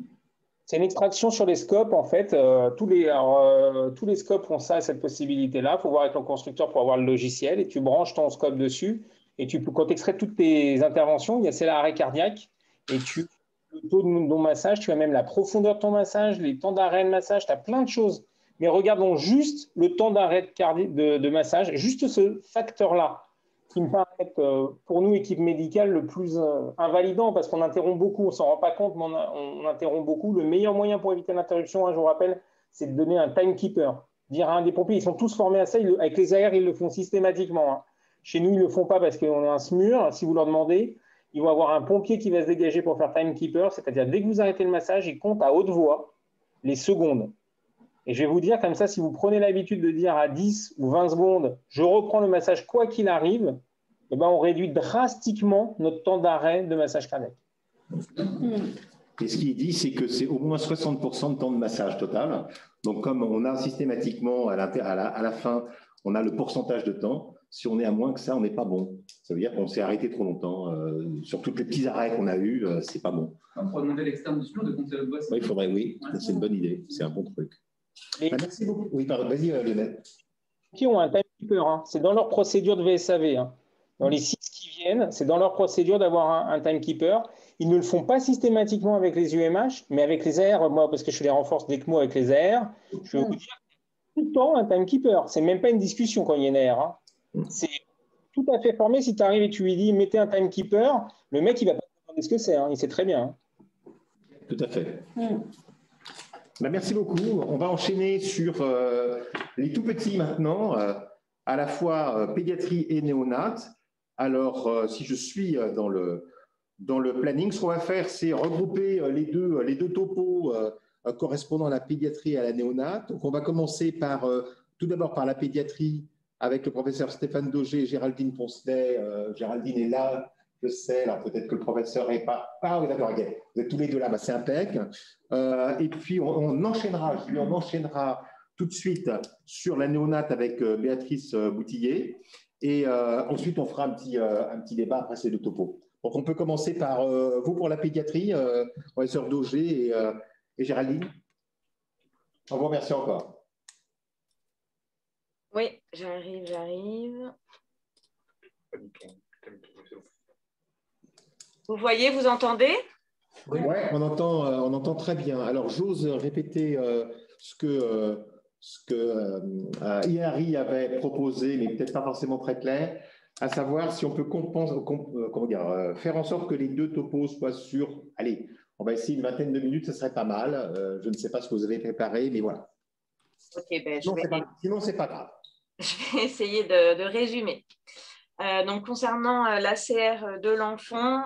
C'est une extraction sur les scopes, en fait. Tous les scopes ont ça, cette possibilité-là. Il faut voir avec le constructeur pour avoir le logiciel et tu branches ton scope dessus. Et quand tu extrais toutes tes interventions, il y a celle à arrêt cardiaque et le taux de non-massage, tu as même la profondeur de ton massage, les temps d'arrêt de massage, tu as plein de choses. Mais regardons juste le temps d'arrêt de massage, juste ce facteur-là qui me paraît être, pour nous, équipe médicale, le plus invalidant parce qu'on interrompt beaucoup, on ne s'en rend pas compte, mais on interrompt beaucoup. Le meilleur moyen pour éviter l'interruption, hein, je vous rappelle, c'est de donner un timekeeper. Dire à un des pompiers, ils sont tous formés à ça, avec les AR, ils le font systématiquement. Hein. Chez nous, ils ne le font pas parce qu'on est un SMUR. Si vous leur demandez, ils vont avoir un pompier qui va se dégager pour faire timekeeper, c'est-à-dire dès que vous arrêtez le massage, il compte à haute voix les secondes. Et je vais vous dire comme ça, si vous prenez l'habitude de dire à 10 ou 20 secondes, je reprends le massage quoi qu'il arrive, eh ben, on réduit drastiquement notre temps d'arrêt de massage cardiaque. Et ce qu'il dit, c'est que c'est au moins 60% de temps de massage total. Donc, comme on a systématiquement à la fin, on a le pourcentage de temps. Si on est à moins que ça, on n'est pas bon. Ça veut dire qu'on s'est arrêté trop longtemps. Sur tous les petits arrêts qu'on a eus, c'est pas bon. On pourrait demander à l'externe du studio de compter le bois. Oui, il faudrait, oui. C'est une bonne idée. C'est un bon truc. Merci beaucoup. Oui, vas-y, Lionel. Qui ont un timekeeper, hein. C'est dans leur procédure de VSAV. Hein. Dans les 6 qui viennent, c'est dans leur procédure d'avoir un timekeeper. Ils ne le font pas systématiquement avec les UMH, mais avec les AR, moi, parce que je fais les renforts d'ECMO avec les AR, je vais vous dire tout le temps un timekeeper. C'est même pas une discussion quand il y a une AR. Hein. C'est tout à fait formé. Si tu arrives et tu lui dis mettez un timekeeper, le mec, il va pas te demander ce que c'est. Hein. Il sait très bien. Hein. Tout à fait. Merci beaucoup. On va enchaîner sur les tout petits maintenant, à la fois pédiatrie et néonat. Alors, si je suis dans le planning, ce qu'on va faire, c'est regrouper les deux topos correspondant à la pédiatrie et à la néonat. Donc, on va commencer tout d'abord par la pédiatrie avec le professeur Stéphane Dauger et Géraldine Poncelet. Géraldine est là. Je sais, alors peut-être que le professeur n'est pas… Ah oui, d'accord, okay. Vous êtes tous les deux là, bah, c'est impec. Et puis, on enchaînera tout de suite sur la néonate avec Béatrice Boutillier. Et ensuite, on fera un petit débat après ces deux topos. Donc, on peut commencer par vous pour la pédiatrie, professeur Dauger et Géraldine. On vous remercie encore. Oui, j'arrive. Vous voyez, vous entendez? Oui, on entend très bien. Alors, j'ose répéter ce que IARI avait proposé, mais peut-être pas forcément très clair, à savoir si on peut faire en sorte que les deux topos soient sur… Allez, on va essayer une vingtaine de minutes, ce serait pas mal. Je ne sais pas ce que vous avez préparé, mais voilà. Ok, ben, sinon, c'est pas grave. Je vais essayer de résumer. Donc, concernant l'ACR de l'enfant,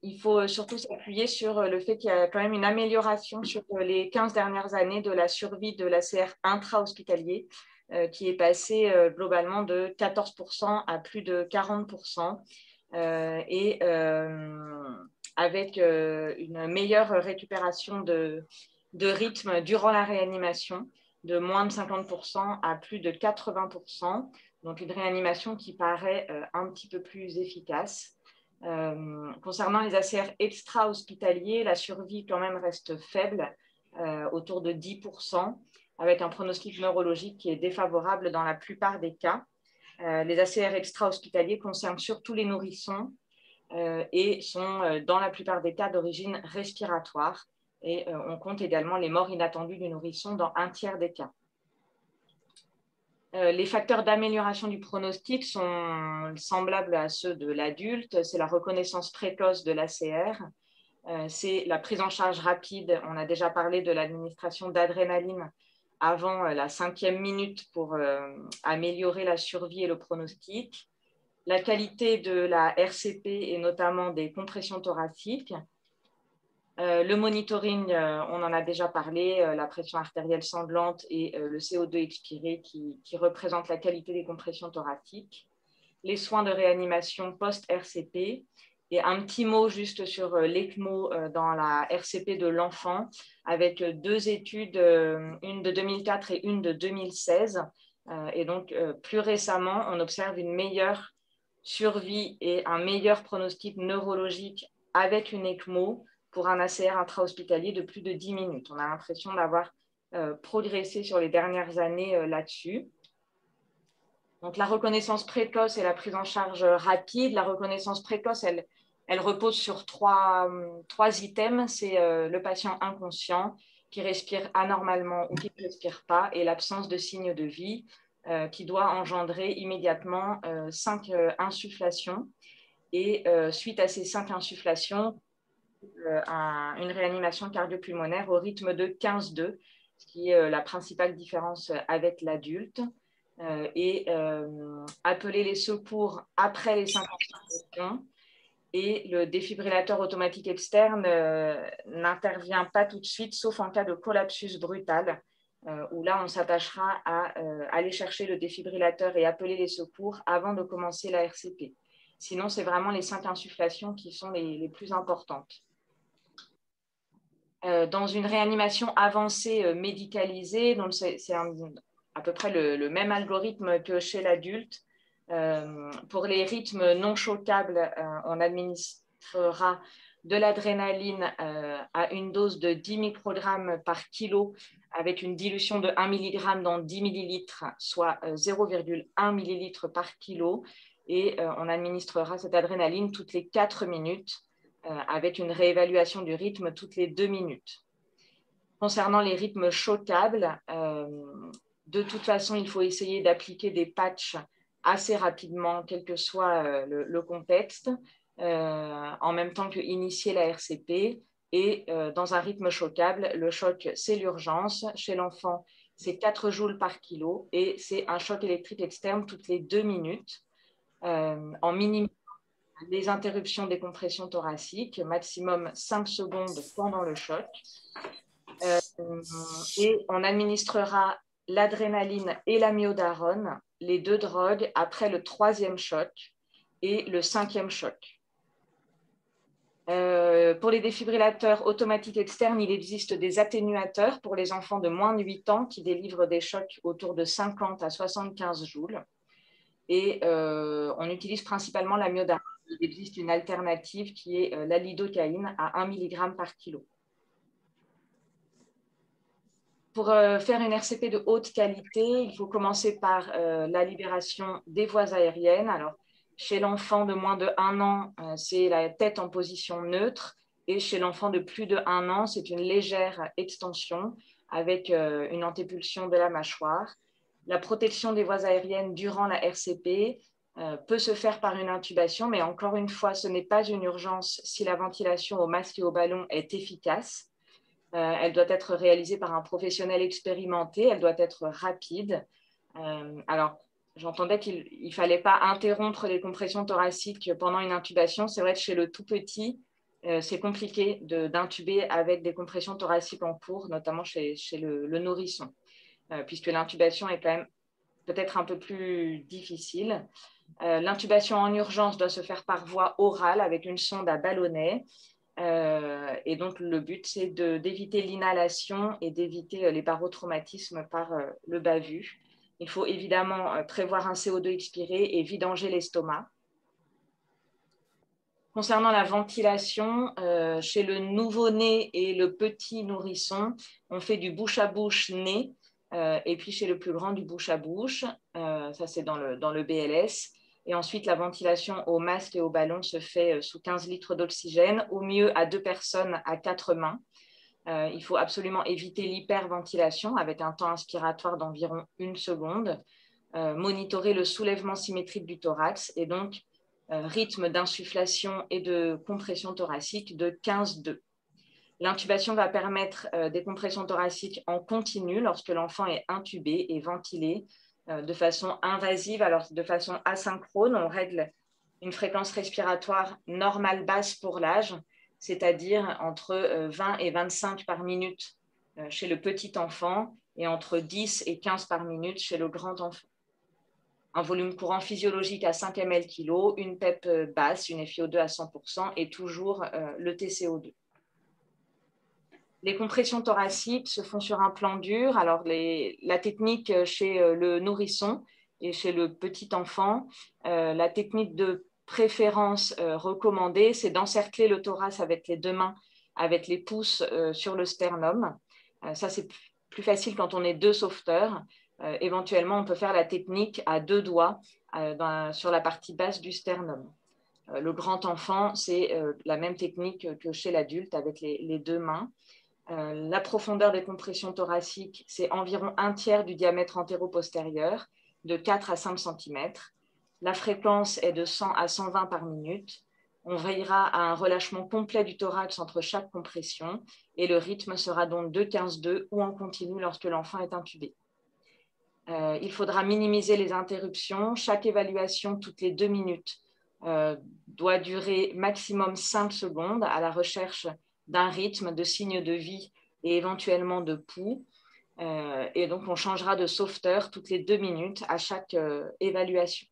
il faut surtout s'appuyer sur le fait qu'il y a quand même une amélioration sur les 15 dernières années de la survie de l'ACR intra-hospitalier, qui est passée globalement de 14% à plus de 40%, et avec une meilleure récupération de rythme durant la réanimation, de moins de 50% à plus de 80%. Donc, une réanimation qui paraît un petit peu plus efficace. Concernant les ACR extra-hospitaliers, la survie quand même reste faible, autour de 10%, avec un pronostic neurologique qui est défavorable dans la plupart des cas. Les ACR extra-hospitaliers concernent surtout les nourrissons et sont dans la plupart des cas d'origine respiratoire. Et on compte également les morts inattendues du nourrisson dans un tiers des cas. Les facteurs d'amélioration du pronostic sont semblables à ceux de l'adulte. C'est la reconnaissance précoce de l'ACR, c'est la prise en charge rapide. On a déjà parlé de l'administration d'adrénaline avant la 5e minute pour améliorer la survie et le pronostic. La qualité de la RCP et notamment des compressions thoraciques. Le monitoring, on en a déjà parlé, la pression artérielle sanglante et le CO2 expiré qui représentent la qualité des compressions thoraciques. Les soins de réanimation post-RCP. Et un petit mot juste sur l'ECMO dans la RCP de l'enfant, avec 2 études, une de 2004 et une de 2016. Et donc, plus récemment, on observe une meilleure survie et un meilleur pronostic neurologique avec une ECMO pour un ACR intra-hospitalier de plus de 10 minutes. On a l'impression d'avoir progressé sur les dernières années là-dessus. Donc, la reconnaissance précoce et la prise en charge rapide. La reconnaissance précoce, elle repose sur trois items. C'est le patient inconscient qui respire anormalement ou qui ne respire pas et l'absence de signes de vie qui doit engendrer immédiatement 5 insufflations. Et suite à ces 5 insufflations, une réanimation cardio-pulmonaire au rythme de 15-2, ce qui est la principale différence avec l'adulte. Et appeler les secours après les 5 insufflations. Et le défibrillateur automatique externe n'intervient pas tout de suite, sauf en cas de collapsus brutal. où là, on s'attachera à aller chercher le défibrillateur et appeler les secours avant de commencer la RCP. Sinon, c'est vraiment les 5 insufflations qui sont les plus importantes. Dans une réanimation avancée médicalisée, donc c'est à peu près le même algorithme que chez l'adulte. Pour les rythmes non choquables, on administrera de l'adrénaline à une dose de 10 microgrammes par kilo avec une dilution de 1 mg dans 10 millilitres, soit 0,1 millilitre par kilo. Et on administrera cette adrénaline toutes les 4 minutes avec une réévaluation du rythme toutes les 2 minutes. Concernant les rythmes choquables, de toute façon, il faut essayer d'appliquer des patchs assez rapidement, quel que soit le contexte, en même temps que initier la RCP. Et dans un rythme choquable, le choc, c'est l'urgence. Chez l'enfant, c'est 4 joules par kilo et c'est un choc électrique externe toutes les 2 minutes, en minimisant les interruptions des compressions thoraciques, maximum 5 secondes pendant le choc. Et on administrera l'adrénaline et l'amiodarone, les 2 drogues, après le 3e choc et le 5e choc. Pour les défibrillateurs automatiques externes, il existe des atténuateurs pour les enfants de moins de 8 ans qui délivrent des chocs autour de 50 à 75 joules. Et on utilise principalement l'amiodarone. Il existe une alternative qui est la lidocaïne à 1 mg par kilo. Pour faire une RCP de haute qualité, il faut commencer par la libération des voies aériennes. Alors, chez l'enfant de moins de 1 an, c'est la tête en position neutre. Et chez l'enfant de plus de 1 an, c'est une légère extension avec une antépulsion de la mâchoire. La protection des voies aériennes durant la RCP peut se faire par une intubation, mais encore une fois, ce n'est pas une urgence si la ventilation au masque et au ballon est efficace. Elle doit être réalisée par un professionnel expérimenté, elle doit être rapide. Alors, j'entendais qu'il ne fallait pas interrompre les compressions thoraciques pendant une intubation. C'est vrai que chez le tout petit, c'est compliqué d'intuber avec des compressions thoraciques en cours, notamment chez le nourrisson, puisque l'intubation est quand même peut-être un peu plus difficile. L'intubation en urgence doit se faire par voie orale avec une sonde à ballonnet. Et donc, le but, c'est d'éviter l'inhalation et d'éviter les barotraumatismes par le bas-vu. Il faut évidemment prévoir un CO2 expiré et vidanger l'estomac. Concernant la ventilation, chez le nouveau-né et le petit nourrisson, on fait du bouche-à-bouche-nez, et puis chez le plus grand, du bouche-à-bouche. Ça, c'est dans le BLS. Et ensuite, la ventilation au masque et au ballon se fait sous 15 litres d'oxygène, au mieux à 2 personnes à 4 mains. Il faut absolument éviter l'hyperventilation avec un temps inspiratoire d'environ 1 seconde. Monitorer le soulèvement symétrique du thorax et donc rythme d'insufflation et de compression thoracique de 15-2. L'intubation va permettre des compressions thoraciques en continu lorsque l'enfant est intubé et ventilé de façon invasive, alors de façon asynchrone. On règle une fréquence respiratoire normale basse pour l'âge, c'est-à-dire entre 20 et 25 par minute chez le petit enfant et entre 10 et 15 par minute chez le grand enfant. Un volume courant physiologique à 5 ml/kg, une PEP basse, une FiO2 à 100% et toujours le TCO2. Les compressions thoraciques se font sur un plan dur. Alors, la technique chez le nourrisson et chez le petit enfant, la technique de préférence recommandée, c'est d'encercler le thorax avec les 2 mains, avec les pouces sur le sternum. Ça, c'est plus facile quand on est 2 sauveteurs. Éventuellement, on peut faire la technique à 2 doigts sur la partie basse du sternum. Le grand enfant, c'est la même technique que chez l'adulte avec les 2 mains. La profondeur des compressions thoraciques, c'est environ 1/3 du diamètre antéro-postérieur, de 4 à 5 cm. La fréquence est de 100 à 120 par minute. On veillera à un relâchement complet du thorax entre chaque compression et le rythme sera donc de 15-2 ou en continu lorsque l'enfant est intubé. Il faudra minimiser les interruptions. Chaque évaluation toutes les 2 minutes doit durer maximum 5 secondes à la recherche d'un rythme, de signes de vie et éventuellement de pouls. Et donc, on changera de sauveteur toutes les 2 minutes à chaque évaluation.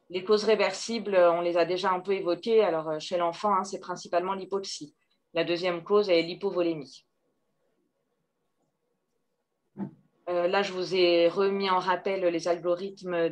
Les causes réversibles, on les a déjà un peu évoquées. Alors, chez l'enfant, hein, c'est principalement l'hypoxie. La deuxième cause est l'hypovolémie. Là, je vous ai remis en rappel les algorithmes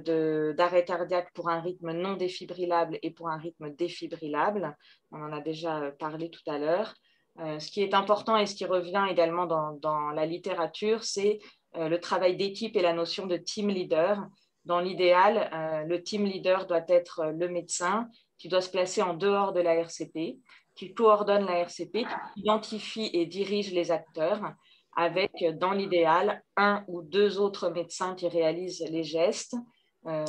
d'arrêt cardiaque pour un rythme non défibrillable et pour un rythme défibrillable. On en a déjà parlé tout à l'heure. Ce qui est important et ce qui revient également dans la littérature, c'est le travail d'équipe et la notion de team leader. Dans l'idéal, le team leader doit être le médecin qui doit se placer en dehors de la RCP, qui coordonne la RCP, qui identifie et dirige les acteurs, avec, dans l'idéal, 1 ou 2 autres médecins qui réalisent les gestes, 1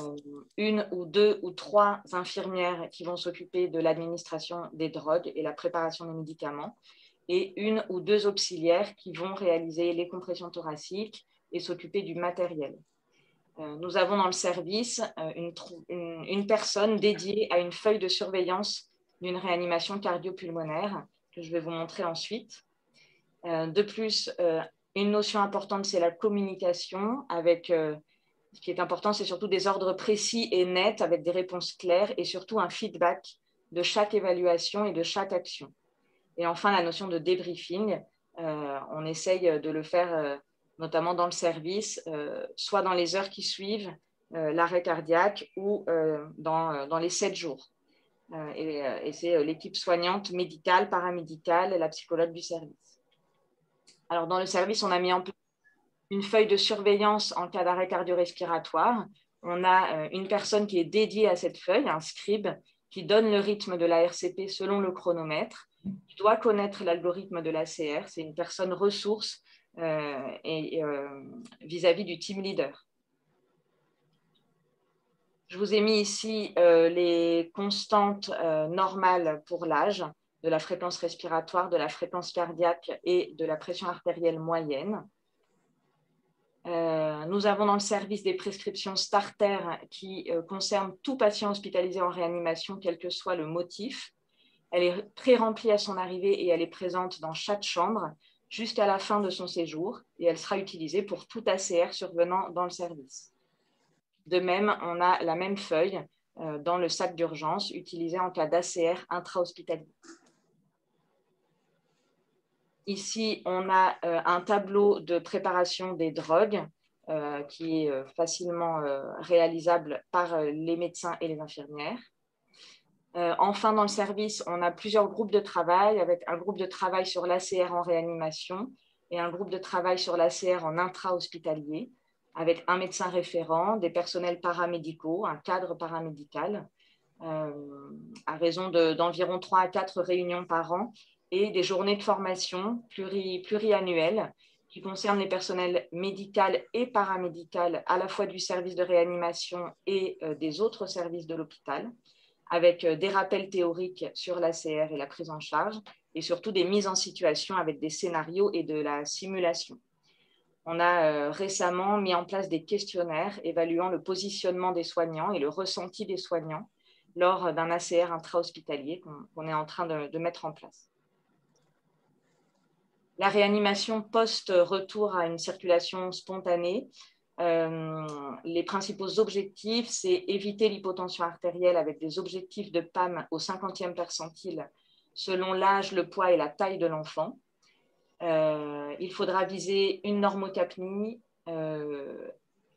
ou 2 ou 3 infirmières qui vont s'occuper de l'administration des drogues et la préparation des médicaments, et 1 ou 2 auxiliaires qui vont réaliser les compressions thoraciques et s'occuper du matériel. Nous avons dans le service une personne dédiée à une feuille de surveillance d'une réanimation cardio-pulmonaire que je vais vous montrer ensuite. De plus, une notion importante, c'est la communication. Ce qui est important, c'est surtout des ordres précis et nets avec des réponses claires et surtout un feedback de chaque évaluation et de chaque action. Et enfin, la notion de débriefing. On essaye de le faire notamment dans le service, soit dans les heures qui suivent l'arrêt cardiaque ou dans les 7 jours. Et c'est l'équipe soignante, médicale, paramédicale et la psychologue du service. Alors, dans le service, on a mis en place une feuille de surveillance en cas d'arrêt cardio-respiratoire. On a une personne qui est dédiée à cette feuille, un scribe, qui donne le rythme de la RCP selon le chronomètre, qui doit connaître l'algorithme de l'ACR. C'est une personne ressource vis-à-vis du team leader. Je vous ai mis ici les constantes normales pour l'âge, de la fréquence respiratoire, de la fréquence cardiaque et de la pression artérielle moyenne. Nous avons dans le service des prescriptions starter qui concernent tout patient hospitalisé en réanimation, quel que soit le motif. Elle est pré-remplie à son arrivée et elle est présente dans chaque chambre jusqu'à la fin de son séjour et elle sera utilisée pour tout ACR survenant dans le service. De même, on a la même feuille dans le sac d'urgence utilisée en cas d'ACR intra-hospitalier. Ici, on a un tableau de préparation des drogues qui est facilement réalisable par les médecins et les infirmières. Enfin, dans le service, on a plusieurs groupes de travail, avec un groupe de travail sur l'ACR en réanimation et un groupe de travail sur l'ACR en intra-hospitalier, avec un médecin référent, des personnels paramédicaux, un cadre paramédical, à raison d'environ 3 à 4 réunions par an, et des journées de formation pluriannuelles qui concernent les personnels médicaux et paramédicaux à la fois du service de réanimation et des autres services de l'hôpital, avec des rappels théoriques sur l'ACR et la prise en charge, et surtout des mises en situation avec des scénarios et de la simulation. On a récemment mis en place des questionnaires évaluant le positionnement des soignants et le ressenti des soignants lors d'un ACR intra-hospitalier qu'on est en train de mettre en place. La réanimation post-retour à une circulation spontanée, les principaux objectifs, c'est éviter l'hypotension artérielle avec des objectifs de PAM au 50e percentile selon l'âge, le poids et la taille de l'enfant. Il faudra viser une normocapnie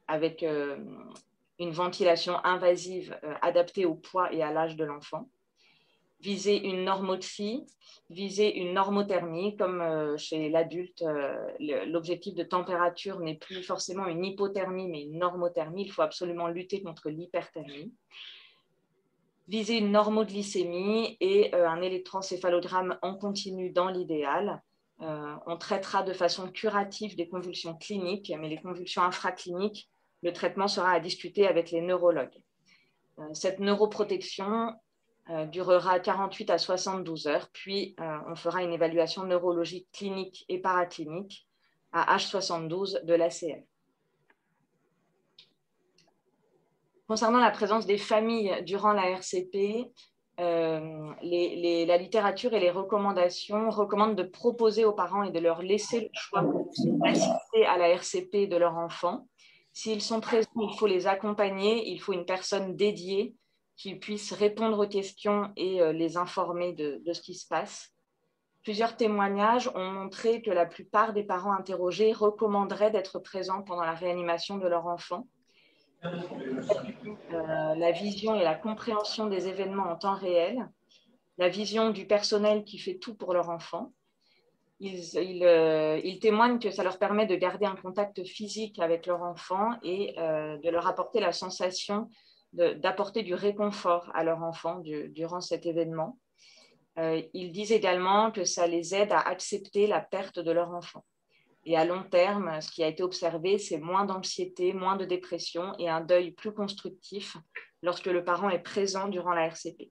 avec une ventilation invasive adaptée au poids et à l'âge de l'enfant. Viser une normotrie, viser une normothermie, comme chez l'adulte, l'objectif de température n'est plus forcément une hypothermie, mais une normothermie. Il faut absolument lutter contre l'hyperthermie. Viser une normoglycémie et un électroencéphalogramme en continu dans l'idéal. On traitera de façon curative des convulsions cliniques, mais les convulsions infracliniques, le traitement sera à discuter avec les neurologues. Cette neuroprotection durera 48 à 72 heures, puis on fera une évaluation neurologique clinique et paraclinique à H72 de l'ACR. Concernant la présence des familles durant la RCP, la littérature et les recommandations recommandent de proposer aux parents et de leur laisser le choix d'assister à la RCP de leur enfant. S'ils sont présents, il faut les accompagner, il faut une personne dédiée qui puisse répondre aux questions et les informer de ce qui se passe. Plusieurs témoignages ont montré que la plupart des parents interrogés recommanderaient d'être présents pendant la réanimation de leur enfant. La vision et la compréhension des événements en temps réel, la vision du personnel qui fait tout pour leur enfant. Ils témoignent que ça leur permet de garder un contact physique avec leur enfant et de leur apporter la sensation d'apporter du réconfort à leur enfant durant cet événement. Ils disent également que ça les aide à accepter la perte de leur enfant. Et à long terme, ce qui a été observé, c'est moins d'anxiété, moins de dépression et un deuil plus constructif lorsque le parent est présent durant la RCP.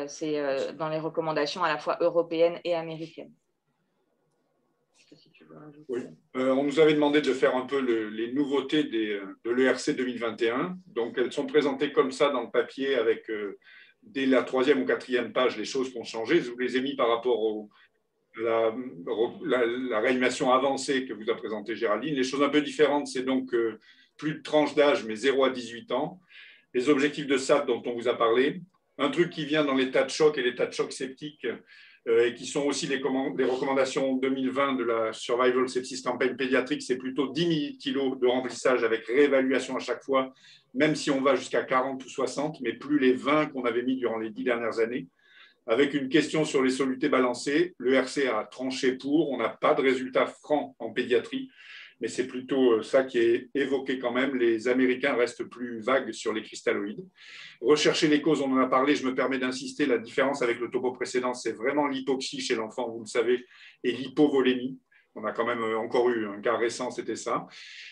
C'est dans les recommandations à la fois européennes et américaines. Oui. On nous avait demandé de faire un peu les nouveautés de l'ERC 2021. Donc, elles sont présentées comme ça dans le papier avec, dès la 3e ou 4e page, les choses qui ont changé. Je vous les ai mis par rapport la réanimation avancée que vous a présentée Géraldine. Les choses un peu différentes, c'est donc plus de tranche d'âge, mais 0 à 18 ans. Les objectifs de SAT dont on vous a parlé. Un truc qui vient dans l'état de choc et l'état de choc septique, et qui sont aussi les recommandations 2020 de la Survival Sepsis Campaign pédiatrique, c'est plutôt 10 000 kg de remplissage avec réévaluation à chaque fois, même si on va jusqu'à 40 ou 60, mais plus les 20 qu'on avait mis durant les 10 dernières années. Avec une question sur les solutés balancées, l'ERC a tranché pour, on n'a pas de résultat franc en pédiatrie, mais c'est plutôt ça qui est évoqué quand même. Les Américains restent plus vagues sur les cristalloïdes. Rechercher les causes, on en a parlé, je me permets d'insister, la différence avec le topo précédent, c'est vraiment l'hypoxie chez l'enfant, vous le savez, et l'hypovolémie. On a quand même encore eu un cas récent, c'était ça.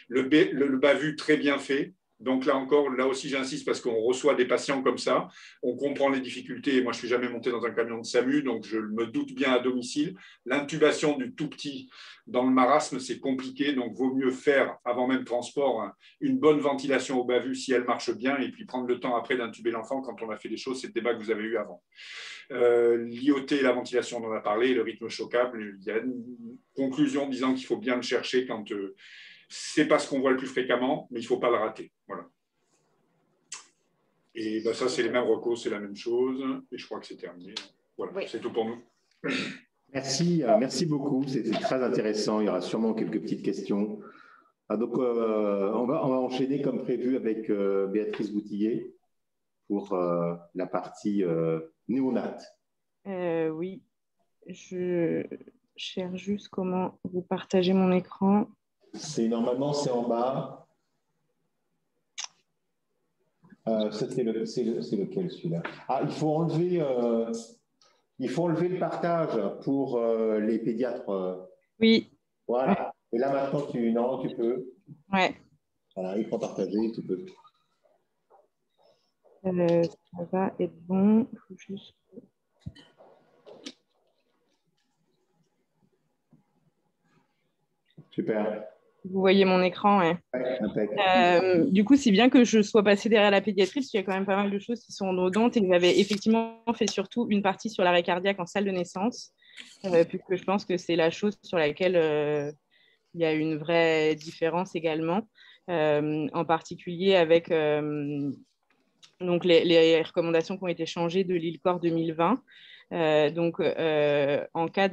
Le BAVU, très bien fait. Donc là encore, là aussi j'insiste parce qu'on reçoit des patients comme ça, on comprend les difficultés. Moi, je ne suis jamais monté dans un camion de SAMU, donc je me doute bien à domicile. L'intubation du tout petit dans le marasme, c'est compliqué, donc vaut mieux faire, avant même transport, une bonne ventilation au BAVU si elle marche bien, et puis prendre le temps après d'intuber l'enfant quand on a fait les choses. C'est le débat que vous avez eu avant. L'IOT et la ventilation, on en a parlé, le rythme choquable. Il y a une conclusion disant qu'il faut bien le chercher quand... c'est pas ce qu'on voit le plus fréquemment, mais il ne faut pas le rater. Voilà. Et ben ça, c'est les mêmes recos, c'est la même chose. Et je crois que c'est terminé. Voilà, oui. C'est tout pour nous. Merci beaucoup. C'était très intéressant. Il y aura sûrement quelques petites questions. Donc, on va enchaîner comme prévu avec Béatrice Boutillier pour la partie néonat. Oui, je cherche juste comment vous partagez mon écran. Normalement, c'est en bas. C'est lequel celui-là? Ah, il faut enlever le partage pour les pédiatres. Oui. Voilà. Et là maintenant, tu peux. Ouais. Voilà, il faut partager, tu peux. Ça va être bon. Il faut juste... Super. Vous voyez mon écran, ouais. Du coup, c'est bien que je sois passée derrière la pédiatrie, parce qu'il y a quand même pas mal de choses qui sont redondantes. Et j'avais effectivement fait surtout une partie sur l'arrêt cardiaque en salle de naissance, puisque je pense que c'est la chose sur laquelle il y a une vraie différence également, en particulier avec donc les recommandations qui ont été changées de l'ILCOR 2020. En cas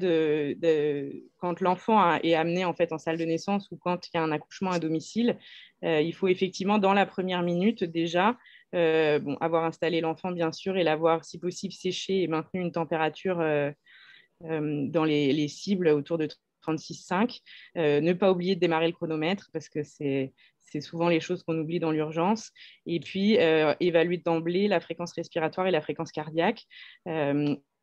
quand l'enfant est amené en fait en salle de naissance ou quand il y a un accouchement à domicile, il faut effectivement dans la première minute déjà avoir installé l'enfant bien sûr et l'avoir si possible séché et maintenu une température dans les cibles autour de 36,5. Ne pas oublier de démarrer le chronomètre parce que c'est souvent les choses qu'on oublie dans l'urgence. Et puis, évaluer d'emblée la fréquence respiratoire et la fréquence cardiaque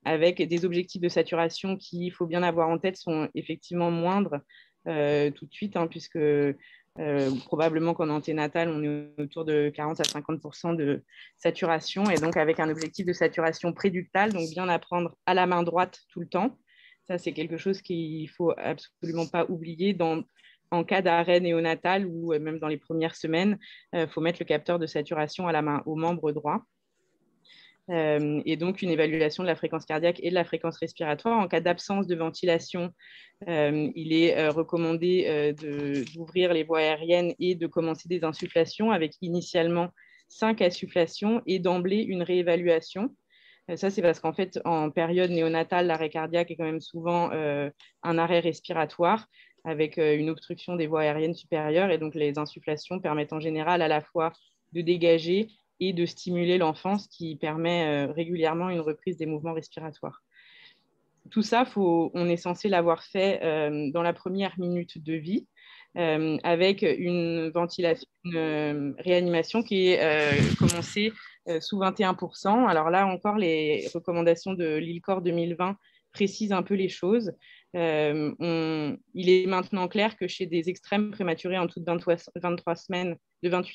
avec des objectifs de saturation qui, il faut bien avoir en tête, sont effectivement moindres tout de suite, puisque probablement qu'en anténatal, on est autour de 40 à 50% de saturation. Et donc, avec un objectif de saturation préductale, donc bien à prendre à la main droite tout le temps. Ça, c'est quelque chose qu'il ne faut absolument pas oublier en cas d'arrêt néonatal ou même dans les premières semaines. Il faut mettre le capteur de saturation à la main, au membre droit. et donc une évaluation de la fréquence cardiaque et de la fréquence respiratoire. En cas d'absence de ventilation, il est recommandé d'ouvrir les voies aériennes et de commencer des insufflations avec initialement 5 insufflations et d'emblée une réévaluation. Ça, c'est parce qu'en fait, en période néonatale, l'arrêt cardiaque est quand même souvent un arrêt respiratoire avec une obstruction des voies aériennes supérieures. Et donc, les insufflations permettent en général à la fois de dégager et de stimuler l'enfant, ce qui permet régulièrement une reprise des mouvements respiratoires. Tout ça, on est censé l'avoir fait dans la première minute de vie, avec une réanimation qui est commencée sous 21%. Alors là encore, les recommandations de l'ILCOR 2020 précisent un peu les choses. Il est maintenant clair que chez des extrêmes prématurés en dessous de 28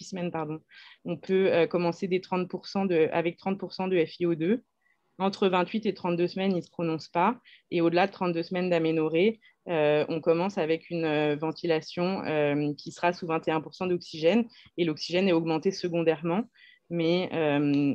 semaines, on peut commencer avec 30% de FiO2. Entre 28 et 32 semaines, il ne se prononce pas. Et au-delà de 32 semaines d'aménorrhée, on commence avec une ventilation qui sera sous 21% d'oxygène. Et l'oxygène est augmenté secondairement. Mais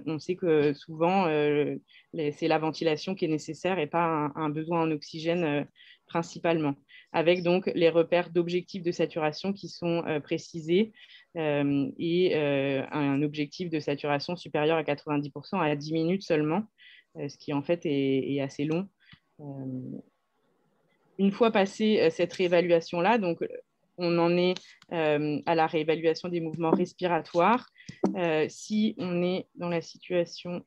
on sait que souvent, c'est la ventilation qui est nécessaire et pas un besoin en oxygène principalement. Avec donc les repères d'objectifs de saturation qui sont précisés et un objectif de saturation supérieur à 90% à 10 minutes seulement, ce qui en fait est assez long. Une fois passée cette réévaluation-là, donc on en est à la réévaluation des mouvements respiratoires. Si on est dans la situation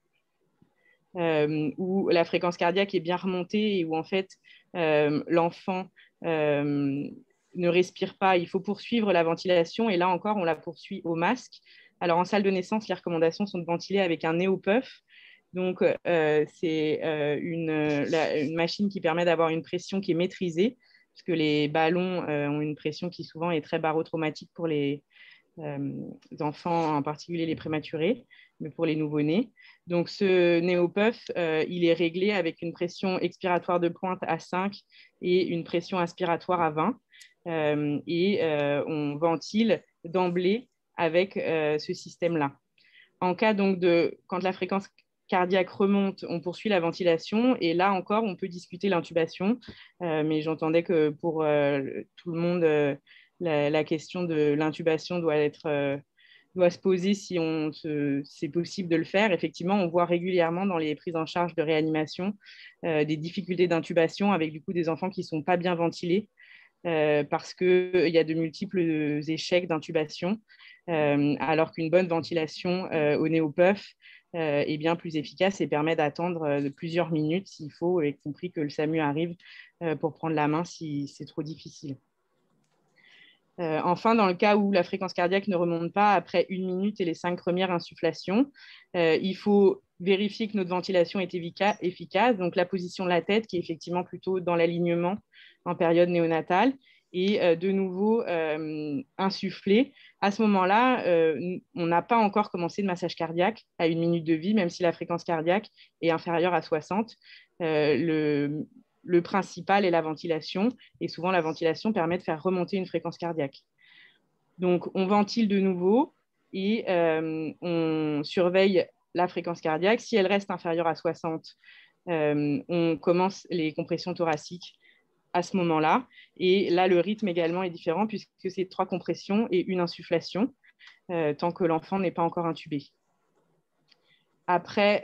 où la fréquence cardiaque est bien remontée et où en fait l'enfant ne respire pas, il faut poursuivre la ventilation et là encore on la poursuit au masque. Alors en salle de naissance, les recommandations sont de ventiler avec un néo-puff. Donc c'est une machine qui permet d'avoir une pression qui est maîtrisée, parce que les ballons ont une pression qui souvent est très barotraumatique pour les enfants, en particulier les prématurés, mais pour les nouveau-nés. Donc ce néo-puff, il est réglé avec une pression expiratoire de pointe à 5 et une pression inspiratoire à 20. On ventile d'emblée avec ce système-là. En cas donc quand la fréquence cardiaque remonte, on poursuit la ventilation et là encore, on peut discuter l'intubation. Mais j'entendais que pour tout le monde, la question de l'intubation doit se poser si c'est possible de le faire. Effectivement, on voit régulièrement dans les prises en charge de réanimation des difficultés d'intubation avec du coup des enfants qui ne sont pas bien ventilés parce qu'il y a de multiples échecs d'intubation, alors qu'une bonne ventilation au néo-puff est bien plus efficace et permet d'attendre plusieurs minutes s'il faut, y compris que le SAMU arrive pour prendre la main si c'est trop difficile. Enfin, dans le cas où la fréquence cardiaque ne remonte pas après 1 minute et les 5 premières insufflations, il faut vérifier que notre ventilation est efficace. Donc, la position de la tête qui est effectivement plutôt dans l'alignement en période néonatale et de nouveau insuffler. À ce moment-là, on n'a pas encore commencé de massage cardiaque à 1 minute de vie, même si la fréquence cardiaque est inférieure à 60. Le principal est la ventilation et souvent la ventilation permet de faire remonter une fréquence cardiaque. Donc on ventile de nouveau et on surveille la fréquence cardiaque. Si elle reste inférieure à 60, on commence les compressions thoraciques à ce moment-là. Et là, le rythme également est différent puisque c'est 3 compressions et 1 insufflation tant que l'enfant n'est pas encore intubé. Après,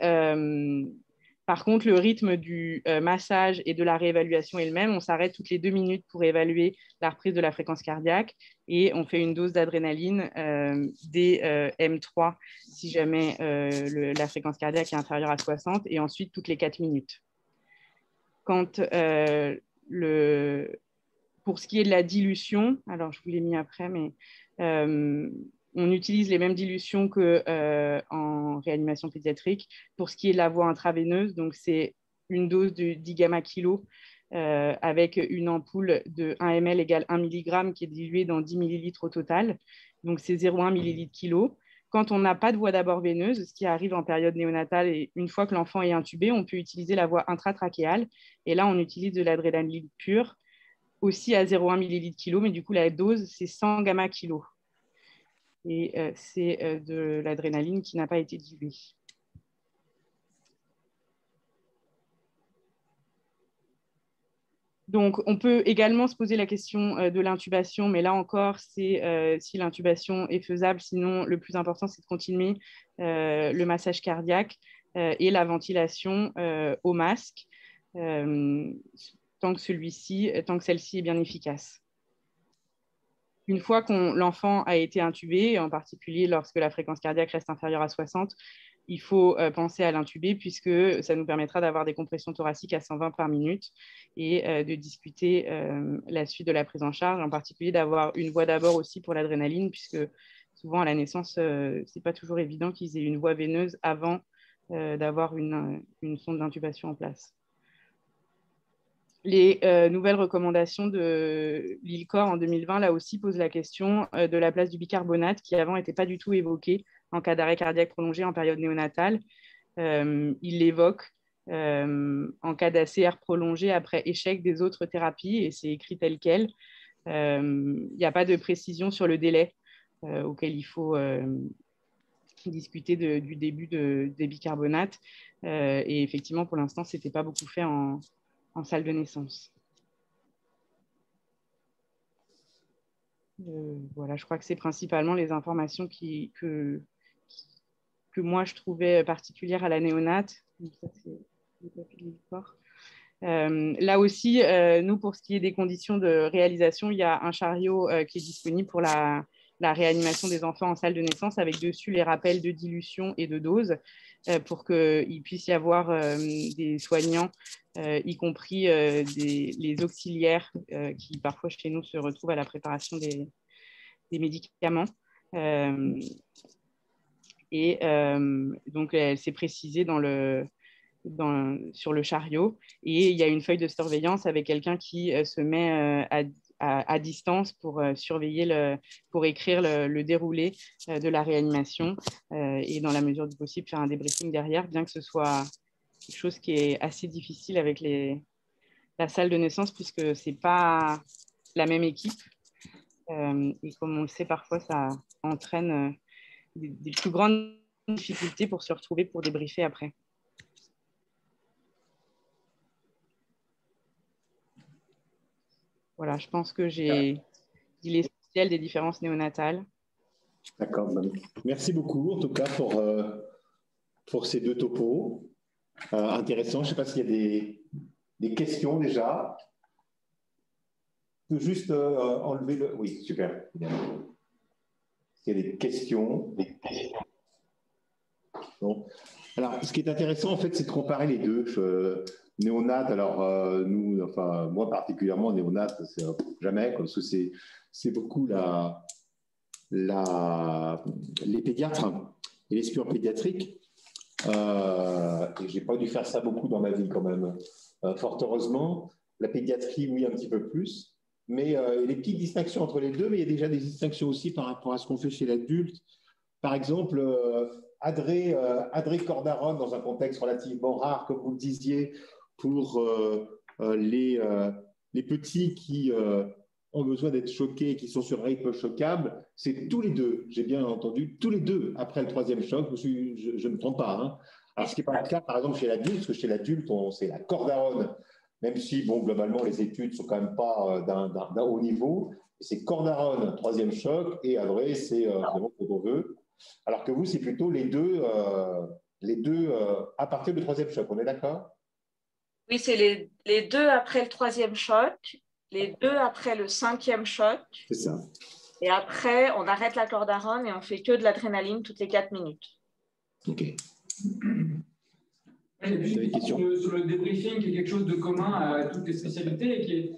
par contre, le rythme du massage et de la réévaluation est le même. On s'arrête toutes les 2 minutes pour évaluer la reprise de la fréquence cardiaque et on fait une dose d'adrénaline dès M3 si jamais la fréquence cardiaque est inférieure à 60 et ensuite toutes les 4 minutes. Quand pour ce qui est de la dilution, alors je vous l'ai mis après, mais on utilise les mêmes dilutions qu'en réanimation pédiatrique. Pour ce qui est de la voie intraveineuse, donc c'est une dose de 10 gamma kilo avec une ampoule de 1 ml égale 1 mg qui est diluée dans 10 ml au total. Donc c'est 0,1 ml kilo. Quand on n'a pas de voie d'abord veineuse, ce qui arrive en période néonatale et une fois que l'enfant est intubé, on peut utiliser la voie intratrachéale. Et là, on utilise de l'adrénaline pure, aussi à 0,1 ml kilo, mais du coup, la dose, c'est 100 gamma kilo. Et c'est de l'adrénaline qui n'a pas été diluée. Donc, on peut également se poser la question de l'intubation, mais là encore, c'est si l'intubation est faisable. Sinon, le plus important, c'est de continuer le massage cardiaque et la ventilation au masque, tant que celle-ci est bien efficace. Une fois que l'enfant a été intubé, en particulier lorsque la fréquence cardiaque reste inférieure à 60, il faut penser à l'intuber puisque ça nous permettra d'avoir des compressions thoraciques à 120 par minute et de discuter la suite de la prise en charge, en particulier d'avoir une voie d'abord aussi pour l'adrénaline puisque souvent à la naissance, ce n'est pas toujours évident qu'ils aient une voie veineuse avant d'avoir une sonde d'intubation en place. Les nouvelles recommandations de l'ILCOR en 2020, là aussi, posent la question de la place du bicarbonate qui avant n'était pas du tout évoquée en cas d'arrêt cardiaque prolongé en période néonatale. Il l'évoque en cas d'ACR prolongé après échec des autres thérapies et c'est écrit tel quel. Il n'y a pas de précision sur le délai auquel il faut discuter du début des bicarbonates. Et effectivement, pour l'instant, ce n'était pas beaucoup fait en salle de naissance. Voilà, je crois que c'est principalement les informations que moi je trouvais particulières à la néonate. Là aussi, nous, pour ce qui est des conditions de réalisation, il y a un chariot qui est disponible pour la réanimation des enfants en salle de naissance avec dessus les rappels de dilution et de dose pour qu'il puisse y avoir des soignants, y compris les auxiliaires qui parfois chez nous se retrouvent à la préparation des médicaments. Donc, elle s'est précisée sur le chariot et il y a une feuille de surveillance avec quelqu'un qui se met à distance pour surveiller, pour écrire le déroulé de la réanimation et dans la mesure du possible faire un débriefing derrière, bien que ce soit quelque chose qui est assez difficile avec la salle de naissance puisque ce n'est pas la même équipe et comme on le sait parfois ça entraîne des plus grandes difficultés pour se retrouver pour débriefer après. Voilà, je pense que j'ai dit l'essentiel des différences néonatales. D'accord. Merci beaucoup, en tout cas, pour ces deux topos. Intéressant. Je ne sais pas s'il y a des questions déjà. Je peux juste enlever le... Oui, super. S'il y a des questions. Bon. Alors, ce qui est intéressant, en fait, c'est de comparer les deux. Néonate, alors nous, enfin moi particulièrement, néonate, c'est jamais, parce que c'est beaucoup les pédiatres et les espions pédiatriques. Et j'ai pas dû faire ça beaucoup dans ma vie quand même. Fort heureusement, la pédiatrie, oui, un petit peu plus. Mais il y a des petites distinctions entre les deux, mais il y a déjà des distinctions aussi par rapport à ce qu'on fait chez l'adulte. Par exemple, Adré Cordaron, dans un contexte relativement rare, comme vous le disiez, pour les petits qui ont besoin d'être choqués, qui sont sur rythme choquable, c'est tous les deux, j'ai bien entendu, tous les deux après le troisième choc, je ne me trompe pas. Hein. Alors, ce qui n'est pas le cas, par exemple, chez l'adulte, parce que chez l'adulte, c'est la Cordaron, même si, bon, globalement, les études ne sont quand même pas d'un haut niveau. C'est Cordaron, troisième choc, et Adré, c'est vraiment ce qu'on veut. Alors que vous, c'est plutôt les deux à partir du troisième choc, on est d'accord? Oui, c'est les deux après le troisième choc, les deux après le cinquième choc. C'est ça. Et après, on arrête la Cordaron et on fait que de l'adrénaline toutes les 4 minutes. OK. Et puis, sur le débriefing, qui est quelque chose de commun à toutes les spécialités, et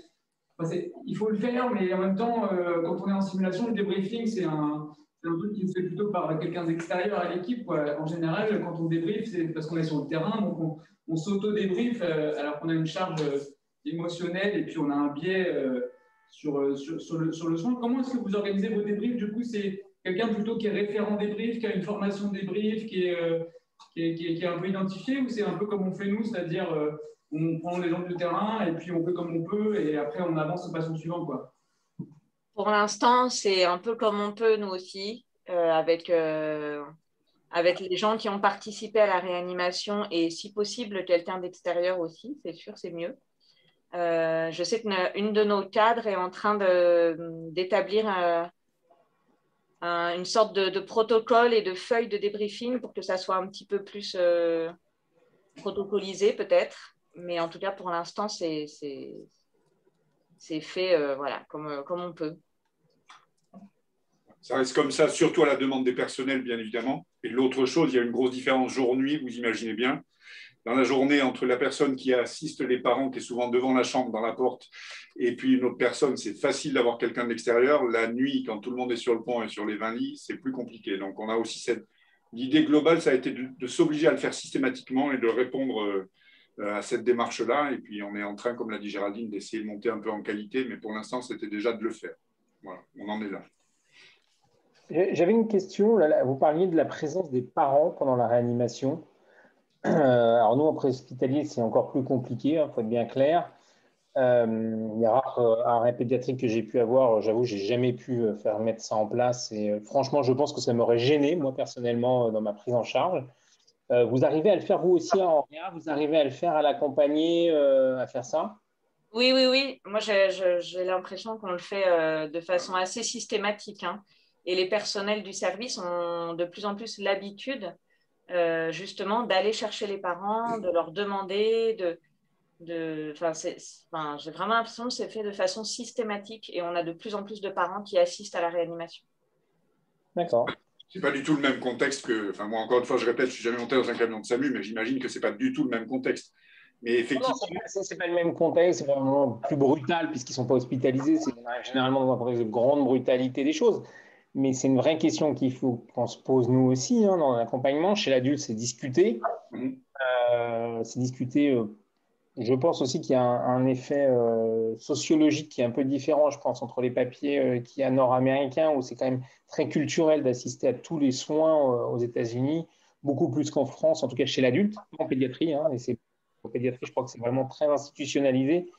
il faut le faire, mais en même temps, quand on est en simulation, le débriefing, c'est un truc qui se fait plutôt par quelqu'un d'extérieur à l'équipe. En général, quand on débrief, c'est parce qu'on est sur le terrain, donc on s'auto-débrief alors qu'on a une charge émotionnelle et puis on a un biais sur le soin. Comment est-ce que vous organisez vos débriefs? Du coup, c'est quelqu'un plutôt qui est référent débrief, qui a une formation débrief, qui est un peu identifié, ou c'est un peu comme on fait nous, c'est-à-dire on prend les gens du terrain et puis on fait comme on peut et après on avance au patient suivant, quoi. Pour l'instant, c'est un peu comme on peut, nous aussi, avec les gens qui ont participé à la réanimation et si possible quelqu'un d'extérieur aussi, c'est sûr, c'est mieux. Je sais qu'une de nos cadres est en train d'établir une sorte de protocole et de feuille de débriefing pour que ça soit un petit peu plus protocolisé peut-être. Mais en tout cas, pour l'instant, c'est fait voilà, comme on peut. Ça reste comme ça, surtout à la demande des personnels, bien évidemment. Et l'autre chose, il y a une grosse différence jour-nuit, vous imaginez bien. Dans la journée, entre la personne qui assiste les parents, qui est souvent devant la chambre, dans la porte, et puis une autre personne, c'est facile d'avoir quelqu'un de l'extérieur. La nuit, quand tout le monde est sur le pont et sur les 20 lits, c'est plus compliqué. Donc, on a aussi l'idée globale, ça a été de s'obliger à le faire systématiquement et de répondre à cette démarche-là. Et puis, on est en train, comme l'a dit Géraldine, d'essayer de monter un peu en qualité, mais pour l'instant, c'était déjà de le faire. Voilà, on en est là. J'avais une question. Là, vous parliez de la présence des parents pendant la réanimation. Alors nous, en préhospitalier, c'est encore plus compliqué, il faut être bien clair. Les rares arrêts pédiatriques que j'ai pu avoir, j'avoue, j'ai jamais pu faire mettre ça en place. Et franchement, je pense que ça m'aurait gêné, moi, personnellement, dans ma prise en charge. Vous arrivez à le faire, vous aussi, en réa? Vous arrivez à le faire, à l'accompagner, à faire ça? Oui, oui, oui. Moi, j'ai l'impression qu'on le fait de façon assez systématique, hein. Et les personnels du service ont de plus en plus l'habitude, justement, d'aller chercher les parents, de leur demander, j'ai vraiment l'impression que c'est fait de façon systématique et on a de plus en plus de parents qui assistent à la réanimation. D'accord. C'est pas du tout le même contexte que. Enfin, moi, encore une fois, je répète, je suis jamais monté dans un camion de SAMU, mais j'imagine que c'est pas du tout le même contexte. Mais effectivement. C'est pas le même contexte, c'est vraiment plus brutal puisqu'ils ne sont pas hospitalisés. C'est généralement dans un contexte de grande brutalité des choses. Mais c'est une vraie question qu'il faut qu'on se pose nous aussi, hein, dans l'accompagnement. Chez l'adulte, c'est discuté. Je pense aussi qu'il y a un effet sociologique qui est un peu différent, je pense, entre les papiers qu'il y a nord-américains, où c'est quand même très culturel d'assister à tous les soins aux États-Unis, beaucoup plus qu'en France, en tout cas chez l'adulte, en pédiatrie. Hein, en pédiatrie, je crois que c'est vraiment très institutionnalisé.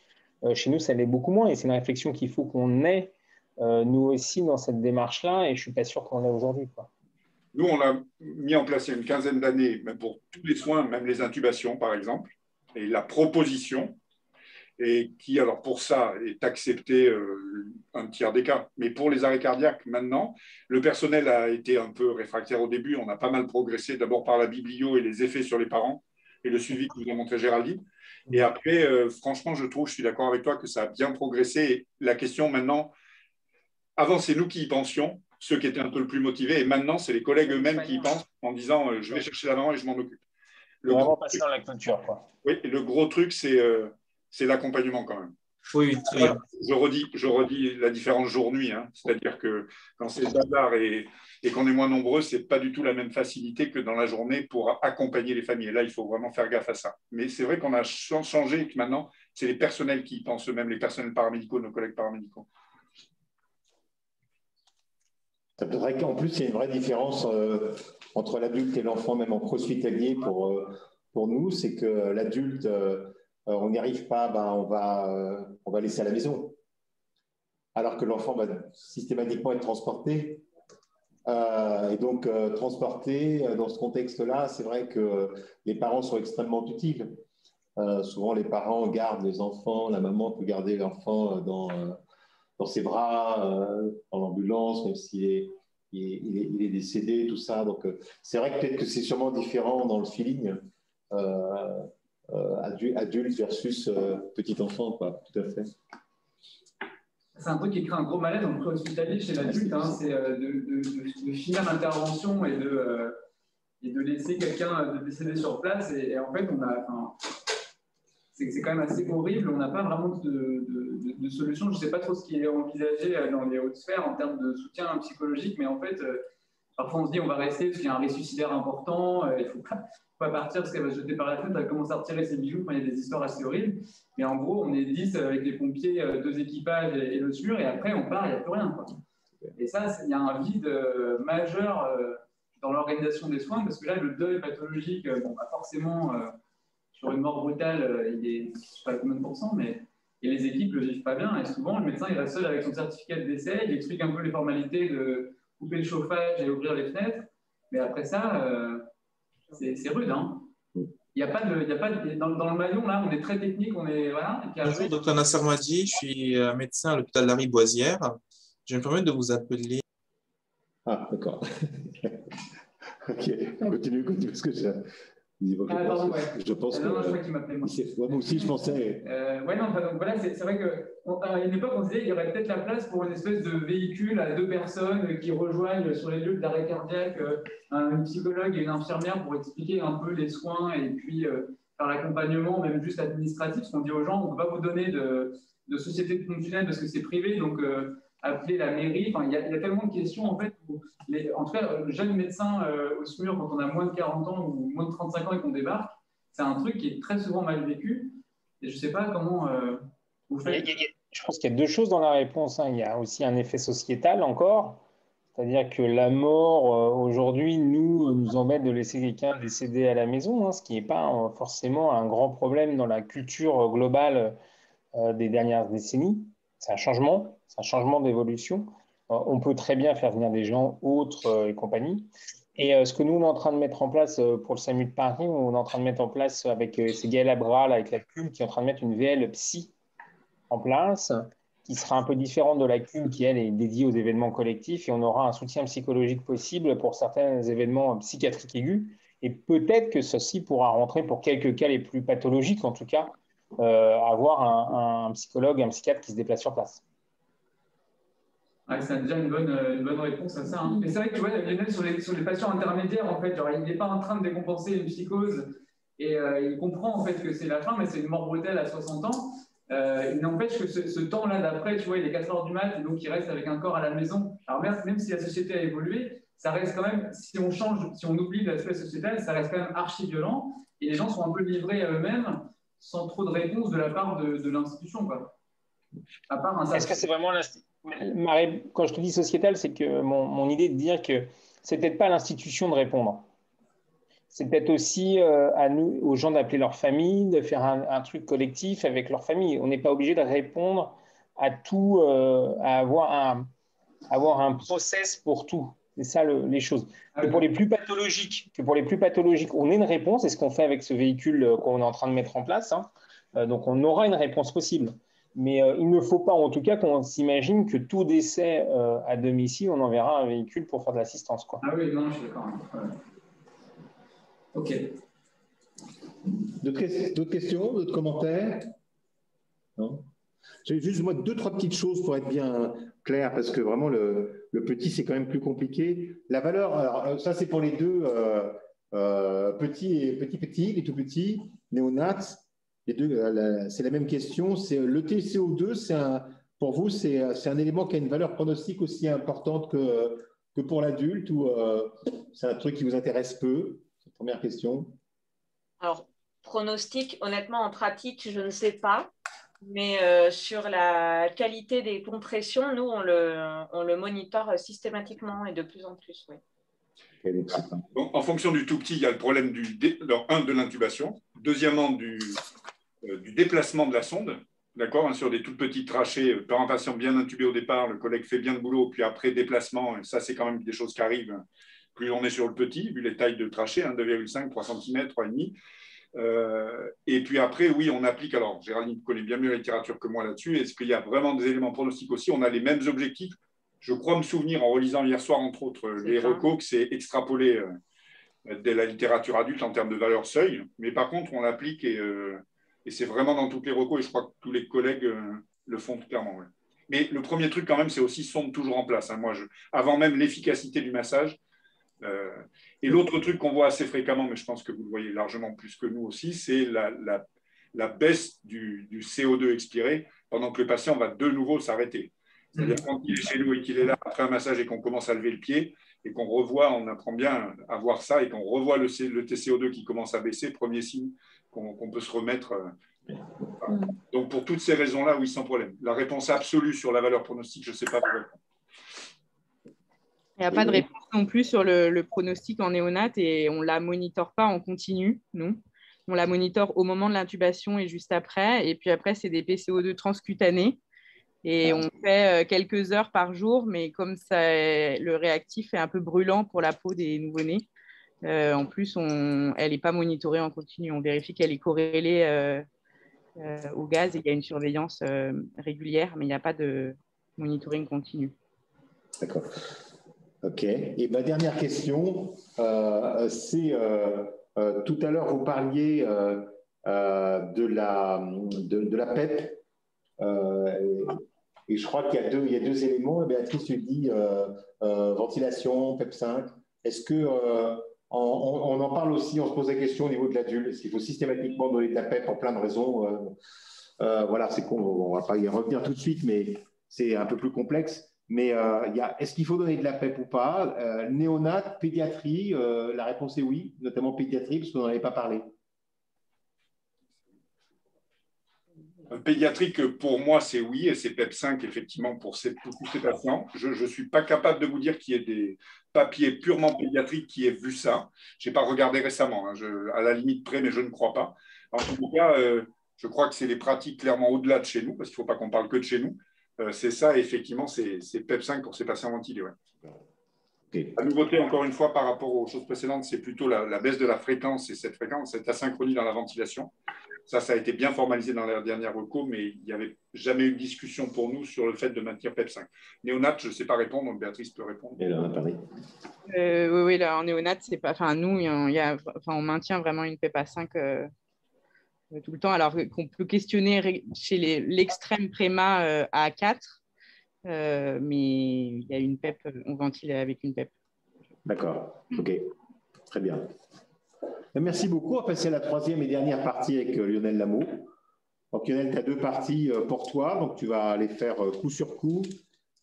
Chez nous, ça l'est beaucoup moins, et c'est une réflexion qu'il faut qu'on ait, nous aussi, dans cette démarche-là, et je ne suis pas sûr qu'on l'ait aujourd'hui, quoi. Nous, on a mis en place il y a une quinzaine d'années, même pour tous les soins, même les intubations, par exemple, et la proposition, et qui, alors pour ça, est acceptée un tiers des cas. Mais pour les arrêts cardiaques, maintenant, le personnel a été un peu réfractaire au début. On a pas mal progressé, d'abord par la biblio et les effets sur les parents, et le suivi que nous a montré Géraldine. Et après, franchement, je suis d'accord avec toi que ça a bien progressé. Et la question maintenant, avant, c'est nous qui y pensions, ceux qui étaient un peu le plus motivés, et maintenant, c'est les collègues eux-mêmes qui y pensent en disant je vais chercher la maman et je m'en occupe. Vraiment passer dans la culture, quoi. Oui, et le gros truc, c'est l'accompagnement quand même. Oui, très bien. Je redis la différence jour-nuit, hein. C'est-à-dire que quand c'est bazar et qu'on est moins nombreux, ce n'est pas du tout la même facilité que dans la journée pour accompagner les familles. Et là, il faut vraiment faire gaffe à ça. Mais c'est vrai qu'on a changé et que maintenant, c'est les personnels qui y pensent eux-mêmes, les personnels paramédicaux, nos collègues paramédicaux. C'est vrai qu'en plus, il y a une vraie différence entre l'adulte et l'enfant, même en hospitalier pour nous, c'est que l'adulte, on n'y arrive pas, on va laisser à la maison. Alors que l'enfant va systématiquement être transporté. Et donc, transporté dans ce contexte-là, c'est vrai que les parents sont extrêmement utiles. Souvent, les parents gardent les enfants, la maman peut garder l'enfant dans ses bras, en ambulance, même s'il est décédé, tout ça. Donc, c'est vrai que peut-être que c'est sûrement différent dans le feeling adulte versus petit enfant, quoi. Tout à fait. C'est un truc qui crée un gros malaise dans le préhospitalier chez l'adulte, hein, c'est de finir l'intervention et de laisser quelqu'un décéder sur place. Et en fait, c'est quand même assez horrible. On n'a pas vraiment de solution. Je ne sais pas trop ce qui est envisagé dans les hautes sphères en termes de soutien psychologique, mais en fait, parfois on se dit on va rester parce qu'il y a un ressuscitaire important, il ne faut pas partir parce qu'elle va se jeter par la fenêtre, elle va commencer à retirer ses bijoux. Enfin, il y a des histoires assez horribles. Mais en gros, on est 10 avec les pompiers, 2 équipages et le SMUR, et après on part, il n'y a plus rien, quoi. Et ça, il y a un vide majeur dans l'organisation des soins, parce que là, le deuil pathologique, pas forcément sur une mort brutale, il est, je ne sais pas combien de pourcents, mais et les équipes ne le vivent pas bien. Et souvent, le médecin il reste seul avec son certificat de décès, il explique un peu les formalités de couper le chauffage et ouvrir les fenêtres. Mais après ça, c'est rude, hein. il n'y a pas dans le maillon, là, on est très technique, on est, voilà. Et puis après, Bonjour, docteur Nasser Madi, je suis médecin à l'hôpital Lariboisière. Je me permets de vous appeler. Ah, d'accord. Ok, continue, parce que pardon, ouais. je pense que. Non, je crois qu'il m'appelait moi. Ouais, moi aussi, je pensais. Ouais, non, donc voilà, c'est vrai qu'à une époque, on se disait qu'il y aurait peut-être la place pour une espèce de véhicule à 2 personnes qui rejoignent sur les lieux d'arrêt cardiaque un psychologue et une infirmière pour expliquer un peu les soins et puis faire l'accompagnement, même juste administratif, parce qu'on dit aux gens, on ne peut pas vous donner de société de fonctionnel parce que c'est privé, donc appeler la mairie. Enfin, il y a tellement de questions, en fait, où en tout cas, jeunes médecins au SMUR, quand on a moins de 40 ans ou moins de 35 ans et qu'on débarque, c'est un truc qui est très souvent mal vécu. Et je ne sais pas comment vous faites. Je pense qu'il y a 2 choses dans la réponse, hein. Il y a aussi un effet sociétal encore. C'est-à-dire que la mort, aujourd'hui, nous embête de laisser quelqu'un décéder à la maison, hein, ce qui n'est pas forcément un grand problème dans la culture globale des dernières décennies. C'est un changement d'évolution. On peut très bien faire venir des gens autres et compagnie. Et ce que nous, on est en train de mettre en place pour le SAMU de Paris, on est en train de mettre en place avec c'est Gaël Abral, avec la CUM, qui est en train de mettre une VL psy en place, qui sera un peu différente de la CUM, qui, elle, est dédiée aux événements collectifs. Et on aura un soutien psychologique possible pour certains événements psychiatriques aigus. Et peut-être que ceci pourra rentrer pour quelques cas les plus pathologiques, en tout cas, avoir un psychologue, un psychiatre qui se déplace sur place. Ouais, c'est déjà une bonne réponse à ça. Hein. Mais c'est vrai que tu vois, Lionel, sur les patients intermédiaires, en fait, genre, il n'est pas en train de décompenser une psychose et il comprend en fait que c'est la fin, mais c'est une mort brutale à 60 ans. Il n'empêche que ce temps-là d'après, tu vois, il est 4 heures du mat, et donc il reste avec un corps à la maison. Alors même si la société a évolué, ça reste quand même, si on oublie l'aspect sociétal, ça reste quand même archi violent et les gens sont un peu livrés à eux-mêmes sans trop de réponse de la part de l'institution, quoi. À part un. Est-ce que c'est vraiment l'institution? Quand je te dis sociétal, c'est que mon idée de dire que c'est peut-être pas l'institution de répondre. C'est peut-être aussi à nous, aux gens, d'appeler leur famille, de faire un truc collectif avec leur famille. On n'est pas obligé de répondre à tout, à avoir un process pour tout. C'est ça les choses. Que pour les plus pathologiques, on ait une réponse. C'est ce qu'on fait avec ce véhicule qu'on est en train de mettre en place. Hein. Donc, on aura une réponse possible. Mais il ne faut pas, en tout cas, qu'on s'imagine que tout décès à domicile, on enverra un véhicule pour faire de l'assistance, quoi. Ah oui, non, je suis d'accord. Ok. D'autres questions, d'autres commentaires? Non? J'ai juste, moi, 2-3 petites choses pour être bien clair, parce que vraiment, le petit, c'est quand même plus compliqué. La valeur, alors ça, c'est pour les deux petits, les tout petits, néonates. Les deux, c'est la même question. C'est le TCO2, pour vous, c'est un élément qui a une valeur pronostique aussi importante que pour l'adulte, ou c'est un truc qui vous intéresse peu? C'est la première question. Alors, pronostic, honnêtement, en pratique, je ne sais pas. Mais sur la qualité des compressions, nous, on le monitore systématiquement et de plus en plus, oui. Donc, en fonction du tout petit, il y a le problème de l'intubation. Deuxièmement, du déplacement de la sonde. D'accord, hein, sur des toutes petites trachées, par un patient bien intubé au départ, le collègue fait bien le boulot, puis après, déplacement, et ça, c'est quand même des choses qui arrivent. Plus on est sur le petit, vu les tailles de trachée, hein, 2,5, 3 cm, 3,5. Et puis après, oui, on applique, alors Géraldine connaît bien mieux la littérature que moi là-dessus, est-ce qu'il y a vraiment des éléments pronostiques aussi? On a les mêmes objectifs. Je crois me souvenir, en relisant hier soir, entre autres, les recos, que c'est extrapolé de la littérature adulte en termes de valeur seuil. Mais par contre, on l'applique et c'est vraiment dans toutes les recos, et je crois que tous les collègues le font clairement. Ouais. Mais le premier truc, quand même, c'est aussi sonde toujours en place. Hein. Moi, avant même l'efficacité du massage. Et l'autre truc qu'on voit assez fréquemment, mais je pense que vous le voyez largement plus que nous aussi, c'est la baisse du CO2 expiré pendant que le patient va de nouveau s'arrêter. C'est-à-dire quand il est chez nous et qu'il est là après un massage et qu'on commence à lever le pied et qu'on revoit, on apprend bien à voir ça et qu'on revoit le TCO2 qui commence à baisser, premier signe qu'on peut se remettre. Donc pour toutes ces raisons-là, oui, sans problème. La réponse absolue sur la valeur pronostique, je ne sais pas vous répondre. Il n'y a pas de réponse non plus sur le pronostic en néonat et on ne la monitore pas en continu, non. On la monitore au moment de l'intubation et juste après. Et puis après, c'est des PCO2 transcutanés. Et on fait quelques heures par jour, mais comme ça, le réactif est un peu brûlant pour la peau des nouveau-nés, En plus, elle n'est pas monitorée en continu. On vérifie qu'elle est corrélée au gaz et il y a une surveillance régulière, mais il n'y a pas de monitoring continu. D'accord. OK. Et ma dernière question, c'est tout à l'heure, vous parliez de la PEP. Et je crois qu'il y a deux éléments. Béatrice, tu dis ventilation, PEP 5. Est-ce que on en parle aussi, on se pose la question au niveau de l'adulte. Est-ce qu'il faut systématiquement donner de la PEP en plein de raisons voilà, c'est con, on ne va pas y revenir tout de suite, mais c'est un peu plus complexe. Mais est-ce qu'il faut donner de la PEP ou pas néonat, pédiatrie, la réponse est oui, notamment pédiatrie, parce qu'on n'en avait pas parlé. Pédiatrique, pour moi, c'est oui, et c'est PEP 5, effectivement, pour tous ces patients. Je ne suis pas capable de vous dire qu'il y ait des papiers purement pédiatriques qui aient vu ça. Je n'ai pas regardé récemment, hein, à la limite près, mais je ne crois pas. En tout cas, je crois que c'est les pratiques clairement au-delà de chez nous, parce qu'il ne faut pas qu'on parle que de chez nous. C'est ça, effectivement, c'est PEP 5 pour ces patients ventilés. Ouais. Okay. La nouveauté, encore une fois, par rapport aux choses précédentes, c'est plutôt la baisse de la fréquence et cette asynchronie dans la ventilation. Ça a été bien formalisé dans la dernière reco, mais il n'y avait jamais eu de discussion pour nous sur le fait de maintenir PEP 5. Néonat, je ne sais pas répondre, donc Béatrice peut répondre. Et là, on a parlé. Oui, là, en néonat, c'est pas. Enfin, nous, on maintient vraiment une PEP à 5 tout le temps, alors qu'on peut questionner chez l'extrême préma à 4, mais il y a une PEP, on ventile avec une PEP. D'accord, ok, très bien. Merci beaucoup. On va passer à la troisième et dernière partie avec Lionel Lameau. Donc Lionel, tu as deux parties pour toi, donc tu vas les faire coup sur coup.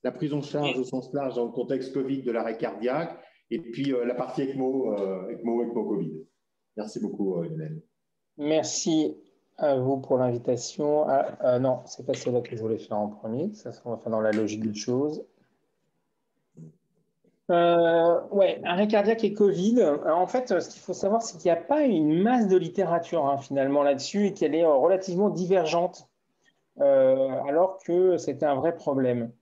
La prise en charge au sens large dans le contexte Covid de l'arrêt cardiaque, et puis la partie ECMO Covid. Merci beaucoup Lionel. Merci à vous pour l'invitation. Non, c'est pas celle-là que je voulais faire en premier. Ça, on va faire dans la logique des choses. Ouais, arrêt cardiaque et Covid. Alors, en fait, ce qu'il faut savoir, c'est qu'il n'y a pas une masse de littérature finalement là-dessus et qu'elle est relativement divergente, alors que c'était un vrai problème.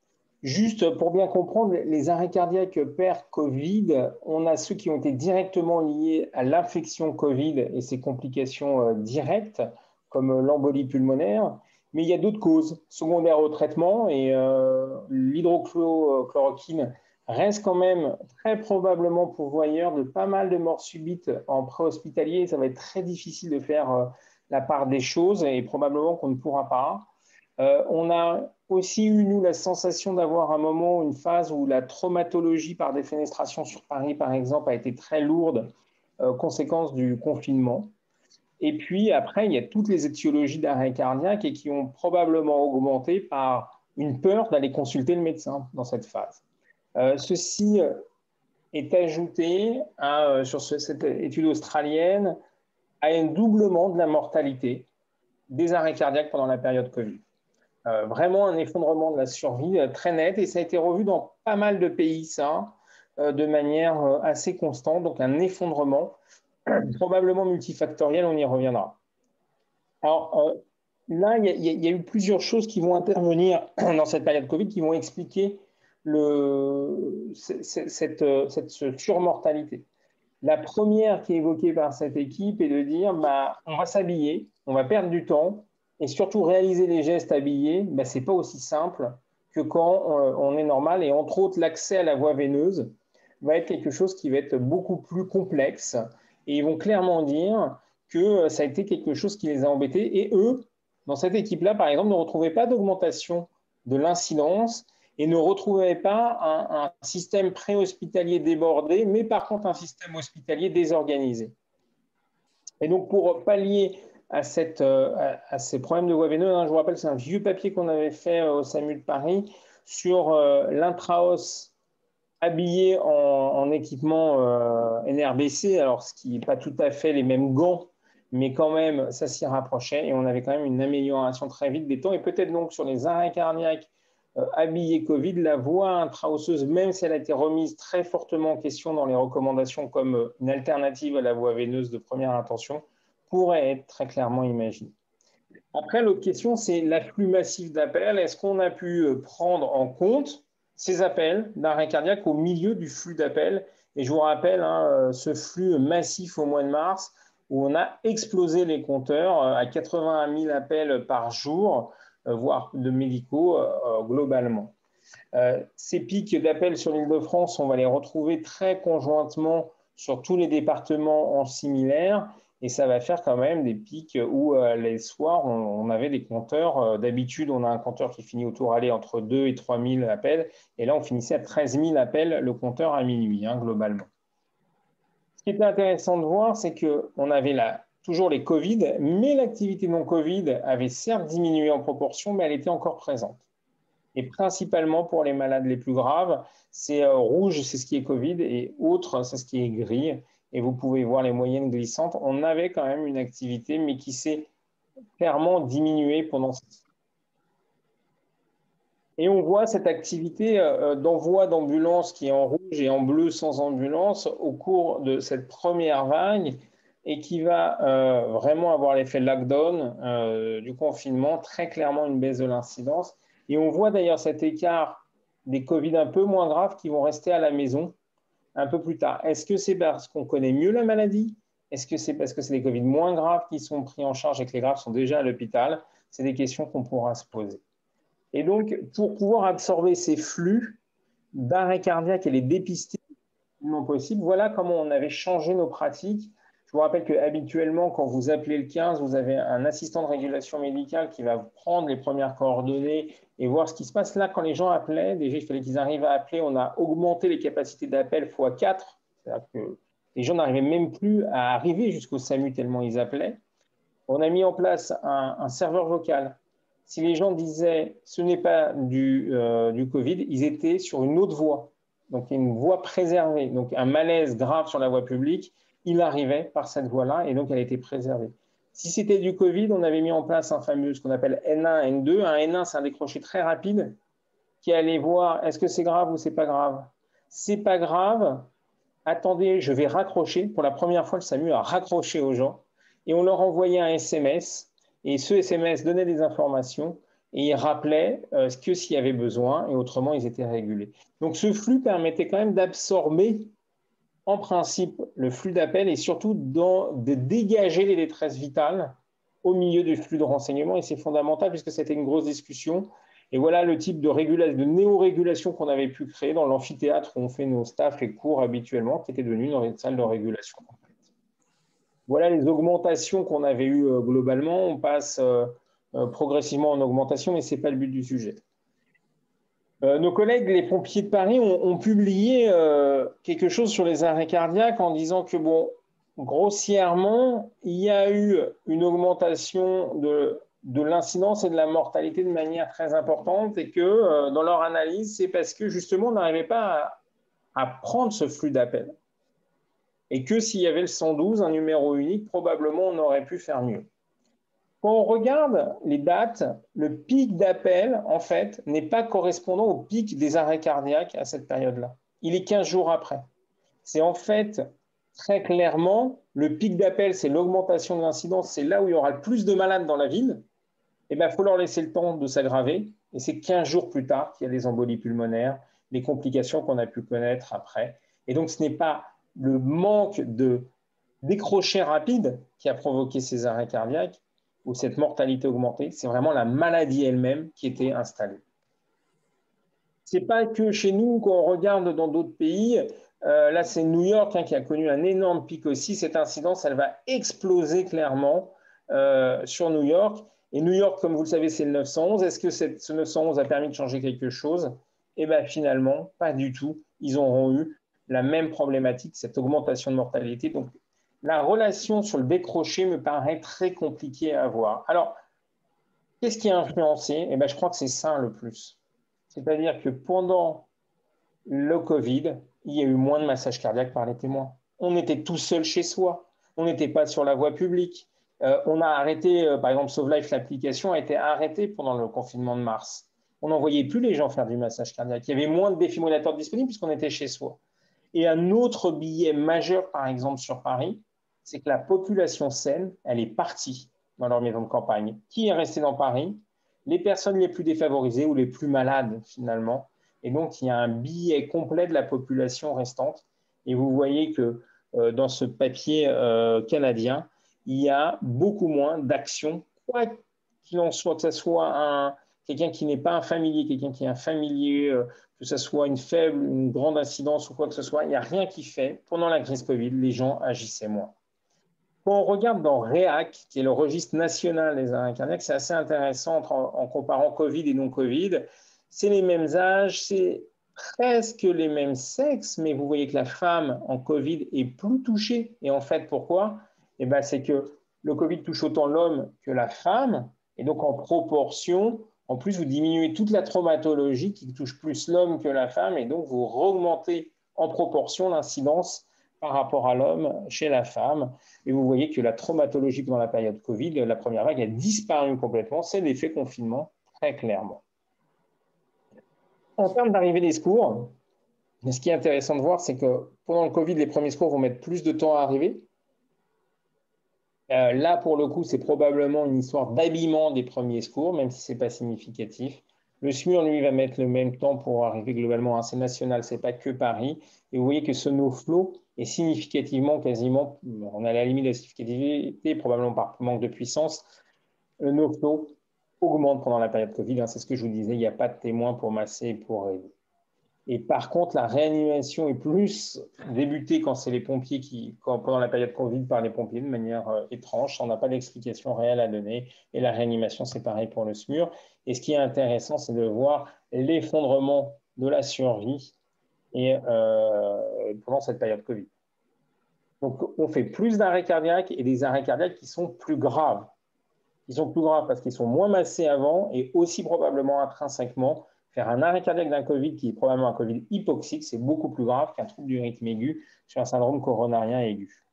Juste pour bien comprendre, les arrêts cardiaques per-Covid, on a ceux qui ont été directement liés à l'infection Covid et ses complications directes, comme l'embolie pulmonaire, mais il y a d'autres causes secondaires au traitement et l'hydroxychloroquine reste quand même très probablement pourvoyeur de pas mal de morts subites en préhospitalier. Ça va être très difficile de faire la part des choses et probablement qu'on ne pourra pas. On a aussi eu, nous, la sensation d'avoir un moment, une phase où la traumatologie par défenestration sur Paris, par exemple, a été très lourde, conséquence du confinement. Et puis après, il y a toutes les étiologies d'arrêt cardiaque et qui ont probablement augmenté par une peur d'aller consulter le médecin dans cette phase. Ceci est ajouté sur cette étude australienne à un doublement de la mortalité des arrêts cardiaques pendant la période Covid. Vraiment un effondrement de la survie très net et ça a été revu dans pas mal de pays, ça, de manière assez constante, donc un effondrement probablement multifactoriel, on y reviendra. Alors là, il y a eu plusieurs choses qui vont intervenir dans cette période Covid qui vont expliquer cette surmortalité. La première qui est évoquée par cette équipe est de dire on va s'habiller, on va perdre du temps et surtout réaliser les gestes habillés, ce n'est pas aussi simple que quand on est normal et entre autres l'accès à la voie veineuse va être quelque chose qui va être beaucoup plus complexe et ils vont clairement dire que ça a été quelque chose qui les a embêtés et eux, dans cette équipe-là par exemple, ne retrouvaient pas d'augmentation de l'incidence et ne retrouvaient pas un système préhospitalier débordé, mais par contre un système hospitalier désorganisé. Et donc pour pallier à ces problèmes de voie veineuse, je vous rappelle, c'est un vieux papier qu'on avait fait au SAMU de Paris sur l'intraos habillé en équipement NRBC, alors ce qui n'est pas tout à fait les mêmes gants, mais quand même ça s'y rapprochait et on avait quand même une amélioration très vite des temps et peut-être donc sur les arrêts cardiaques habillés Covid, la voie intra-osseuse, même si elle a été remise très fortement en question dans les recommandations comme une alternative à la voie veineuse de première intention, pourrait être très clairement imaginée. Après, l'autre question, c'est l'afflux massif d'appels. Est-ce qu'on a pu prendre en compte ces appels d'arrêt cardiaque au milieu du flux d'appels. Et je vous rappelle ce flux massif au mois de mars où on a explosé les compteurs à 81 000 appels par jour, voire de médicaux globalement. Ces pics d'appels sur l'Île-de-France, on va les retrouver très conjointement sur tous les départements en similaire. Et ça va faire quand même des pics où les soirs, on avait des compteurs. D'habitude, on a un compteur qui finit autour entre 2 et 3 000 appels. Et là, on finissait à 13 000 appels, le compteur à minuit, globalement. Ce qui était intéressant de voir, c'est qu'on avait là toujours les Covid, mais l'activité non Covid avait certes diminué en proportion, mais elle était encore présente. Et principalement pour les malades les plus graves, c'est rouge, c'est ce qui est Covid, et autre, c'est ce qui est gris. Et vous pouvez voir les moyennes glissantes. On avait quand même une activité, mais qui s'est clairement diminuée pendant cette semaine. Et on voit cette activité d'envoi d'ambulance qui est en rouge et en bleu sans ambulance au cours de cette première vague et qui va vraiment avoir l'effet lockdown du confinement, très clairement une baisse de l'incidence. Et on voit d'ailleurs cet écart des Covid un peu moins graves qui vont rester à la maison un peu plus tard. Est-ce que c'est parce qu'on connaît mieux la maladie? Est-ce que c'est parce que c'est des Covid moins graves qui sont pris en charge et que les graves sont déjà à l'hôpital? C'est des questions qu'on pourra se poser. Et donc, pour pouvoir absorber ces flux d'arrêt cardiaque et les dépister le moins possible, voilà comment on avait changé nos pratiques. Je vous rappelle qu'habituellement, quand vous appelez le 15, vous avez un assistant de régulation médicale qui va prendre les premières coordonnées et voir ce qui se passe. Là, quand les gens appelaient, déjà, il fallait qu'ils arrivent à appeler. On a augmenté les capacités d'appel x4. C'est-à-dire que les gens n'arrivaient même plus à arriver jusqu'au SAMU tellement ils appelaient. On a mis en place un serveur vocal. Si les gens disaient « ce n'est pas du Covid », ils étaient sur une autre voie. Donc, il y a une voie préservée. Donc, un malaise grave sur la voie publique, il arrivait par cette voie-là et donc elle était préservée. Si c'était du Covid, on avait mis en place un fameux, ce qu'on appelle N1, N2. Un N1, c'est un décroché très rapide qui allait voir est-ce que c'est grave ou c'est pas grave. C'est pas grave, attendez, je vais raccrocher. Pour la première fois, le SAMU a raccroché aux gens et on leur envoyait un SMS et ce SMS donnait des informations et il rappelait que s'il y avait besoin et autrement, ils étaient régulés. Donc, ce flux permettait quand même d'absorber en principe le flux d'appels et surtout de dégager les détresses vitales au milieu du flux de renseignement. Et c'est fondamental puisque c'était une grosse discussion. Et voilà le type de néo-régulation qu'on avait pu créer dans l'amphithéâtre où on fait nos staffs et cours habituellement, qui était devenu une salle de régulation. Voilà les augmentations qu'on avait eues globalement. On passe progressivement en augmentation, mais ce n'est pas le but du sujet. Nos collègues, les pompiers de Paris, ont publié quelque chose sur les arrêts cardiaques en disant que, bon, grossièrement, il y a eu une augmentation de l'incidence et de la mortalité de manière très importante et que, dans leur analyse, c'est parce que, justement, on n'arrivait pas à prendre ce flux d'appels. Et que s'il y avait le 112, un numéro unique, probablement, on aurait pu faire mieux. Quand on regarde les dates, le pic d'appel, en fait, n'est pas correspondant au pic des arrêts cardiaques à cette période-là. Il est 15 jours après. C'est en fait, très clairement, le pic d'appel, c'est l'augmentation de l'incidence, c'est là où il y aura le plus de malades dans la ville. Eh bien, il faut leur laisser le temps de s'aggraver. Et c'est 15 jours plus tard qu'il y a les embolies pulmonaires, les complications qu'on a pu connaître après. Et donc, ce n'est pas le manque de décroché rapide qui a provoqué ces arrêts cardiaques, ou cette mortalité augmentée, c'est vraiment la maladie elle-même qui était installée. Ce n'est pas que chez nous, quand on regarde dans d'autres pays, là c'est New York qui a connu un énorme pic aussi, cette incidence, elle va exploser clairement sur New York. Et New York, comme vous le savez, c'est le 911. Est-ce que ce 911 a permis de changer quelque chose? Eh bien finalement, pas du tout. Ils auront eu la même problématique, cette augmentation de mortalité. Donc, la relation sur le décroché me paraît très compliquée à voir. Alors, qu'est-ce qui a influencé? Eh bien, je crois que c'est ça le plus. C'est-à-dire que pendant le Covid, il y a eu moins de massage cardiaque par les témoins. On était tout seul chez soi. On n'était pas sur la voie publique. On a arrêté, par exemple, Sauve Life, l'application a été arrêtée pendant le confinement de mars. On n'envoyait plus les gens faire du massage cardiaque. Il y avait moins de défibrillateurs disponibles puisqu'on était chez soi. Et un autre billet majeur, par exemple, sur Paris, c'est que la population saine, elle est partie dans leur maison de campagne. Qui est resté dans Paris? Les personnes les plus défavorisées ou les plus malades, finalement. Et donc, il y a un biais complet de la population restante. Et vous voyez que dans ce papier canadien, il y a beaucoup moins d'actions, quoi qu'il en soit, que ce soit quelqu'un qui n'est pas un familier, quelqu'un qui est un familier, que ce soit une faible, une grande incidence ou quoi que ce soit, il n'y a rien qui fait. Pendant la crise Covid, les gens agissaient moins. Quand on regarde dans REAC, qui est le registre national des arrêts cardiaques, c'est assez intéressant en comparant Covid et non-Covid. C'est les mêmes âges, c'est presque les mêmes sexes, mais vous voyez que la femme en Covid est plus touchée. Et en fait, pourquoi? Eh ben, c'est que le Covid touche autant l'homme que la femme, et donc en proportion, en plus, vous diminuez toute la traumatologie qui touche plus l'homme que la femme, et donc vous augmentez en proportion l'incidence par rapport à l'homme chez la femme. Et vous voyez que la traumatologie pendant la période Covid, la première vague, a disparu complètement. C'est l'effet confinement, très clairement. En termes d'arrivée des secours, ce qui est intéressant de voir, c'est que pendant le Covid, les premiers secours vont mettre plus de temps à arriver. Là, pour le coup, c'est probablement une histoire d'habillement des premiers secours, même si ce n'est pas significatif. Le SMUR, lui, va mettre le même temps pour arriver globalement. C'est national, ce n'est pas que Paris. Et vous voyez que ce no-flow est significativement, quasiment, on est à la limite de la significativité, probablement par manque de puissance. Le no-flow augmente pendant la période Covid. C'est ce que je vous disais, il n'y a pas de témoins pour masser et pour aider. Et par contre, la réanimation est plus débutée quand c'est les pompiers pendant la période Covid par les pompiers de manière étrange. On n'a pas d'explication réelle à donner. Et la réanimation, c'est pareil pour le SMUR. Et ce qui est intéressant, c'est de voir l'effondrement de la survie pendant cette période Covid. Donc, on fait plus d'arrêts cardiaques et des arrêts cardiaques qui sont plus graves. Ils sont plus graves parce qu'ils sont moins massés avant et aussi probablement intrinsèquement. Faire un arrêt cardiaque d'un Covid qui est probablement un Covid hypoxique, c'est beaucoup plus grave qu'un trouble du rythme aigu sur un syndrome coronarien aigu.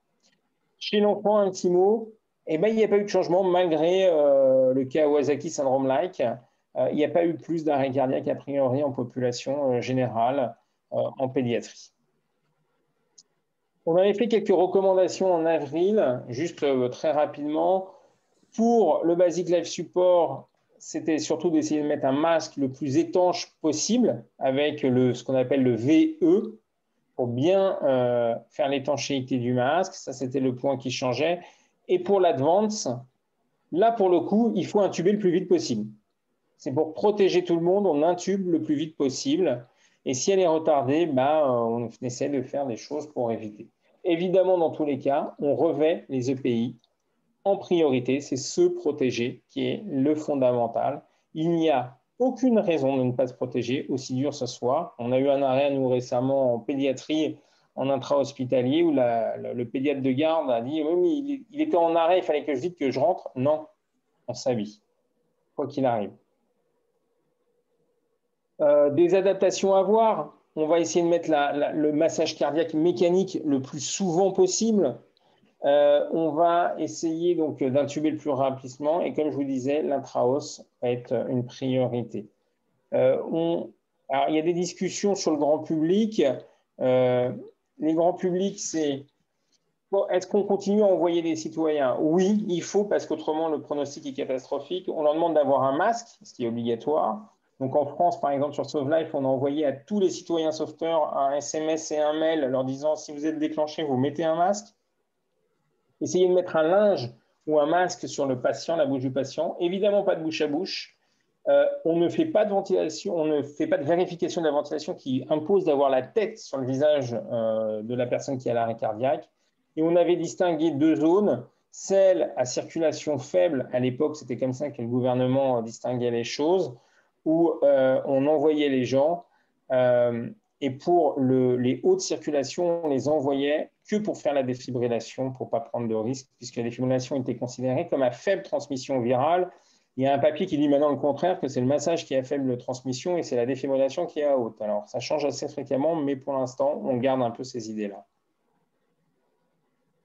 Chez l'enfant, un petit mot, il n'y a pas eu de changement malgré le Kawasaki syndrome-like. Il n'y a pas eu plus d'arrêt cardiaque a priori en population générale en pédiatrie. On avait fait quelques recommandations en avril, juste très rapidement. Pour le Basic Life Support, c'était surtout d'essayer de mettre un masque le plus étanche possible avec ce qu'on appelle le VE pour bien faire l'étanchéité du masque. Ça, c'était le point qui changeait. Et pour l'Advance, là, pour le coup, il faut intuber le plus vite possible. C'est pour protéger tout le monde, on intube le plus vite possible. Et si elle est retardée, on essaie de faire des choses pour éviter. Évidemment, dans tous les cas, on revêt les EPI. En priorité, c'est se protéger qui est le fondamental. Il n'y a aucune raison de ne pas se protéger, aussi dur ce soit. On a eu un arrêt, nous, récemment en pédiatrie, en intra-hospitalier, où le pédiatre de garde a dit « Oui, mais il était en arrêt, il fallait que je dise que je rentre. » Non, on s'habille, quoi qu'il arrive. Des adaptations à voir. On va essayer de mettre le massage cardiaque mécanique le plus souvent possible. On va essayer donc d'intuber le plus rapidement et comme je vous disais, l'intraos va être une priorité. Alors, il y a des discussions sur le grand public. Les grands publics, c'est est-ce qu'on continue à envoyer des citoyens? Oui, il faut parce qu'autrement le pronostic est catastrophique. On leur demande d'avoir un masque, ce qui est obligatoire. Donc en France, par exemple, sur Sauve Life, on a envoyé à tous les citoyens sauveteurs un SMS et un mail leur disant si vous êtes déclenché, vous mettez un masque. Essayez de mettre un linge ou un masque sur le patient, la bouche du patient. Évidemment, pas de bouche à bouche. On ne fait pas de ventilation, on ne fait pas de vérification de la ventilation qui impose d'avoir la tête sur le visage de la personne qui a l'arrêt cardiaque. Et on avait distingué deux zones. Celle à circulation faible, à l'époque, c'était comme ça que le gouvernement distinguait les choses, où on envoyait les gens. Et pour les hautes circulations, on les envoyait que pour faire la défibrillation, pour ne pas prendre de risque, puisque la défibrillation était considérée comme à faible transmission virale. Il y a un papier qui dit maintenant le contraire, que c'est le massage qui est à faible transmission et c'est la défibrillation qui est à haute. Alors, ça change assez fréquemment, mais pour l'instant, on garde un peu ces idées-là.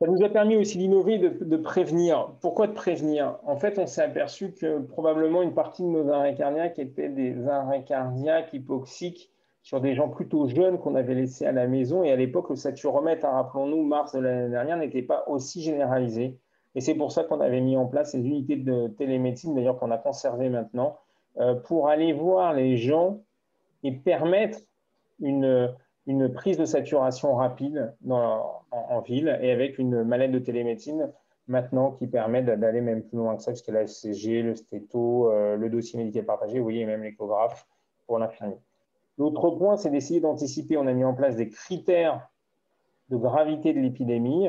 Ça nous a permis aussi d'innover, de prévenir. Pourquoi de prévenir? En fait, on s'est aperçu que probablement une partie de nos arrêts cardiaques étaient des arrêts cardiaques hypoxiques sur des gens plutôt jeunes qu'on avait laissés à la maison. Et à l'époque, le saturomètre, rappelons-nous, mars de l'année dernière, n'était pas aussi généralisé. Et c'est pour ça qu'on avait mis en place ces unités de télémédecine, d'ailleurs qu'on a conservées maintenant, pour aller voir les gens et permettre une prise de saturation rapide en ville et avec une mallette de télémédecine maintenant qui permet d'aller même plus loin que ça, puisque la SCG, le stéto, le dossier médical partagé, vous voyez, et même l'échographe pour l'infirmier. L'autre point, c'est d'essayer d'anticiper. On a mis en place des critères de gravité de l'épidémie.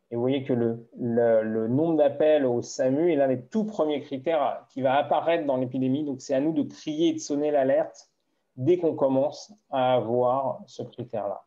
Et vous voyez que le nombre d'appels au SAMU est l'un des tout premiers critères qui va apparaître dans l'épidémie. Donc, c'est à nous de crier et de sonner l'alerte dès qu'on commence à avoir ce critère-là.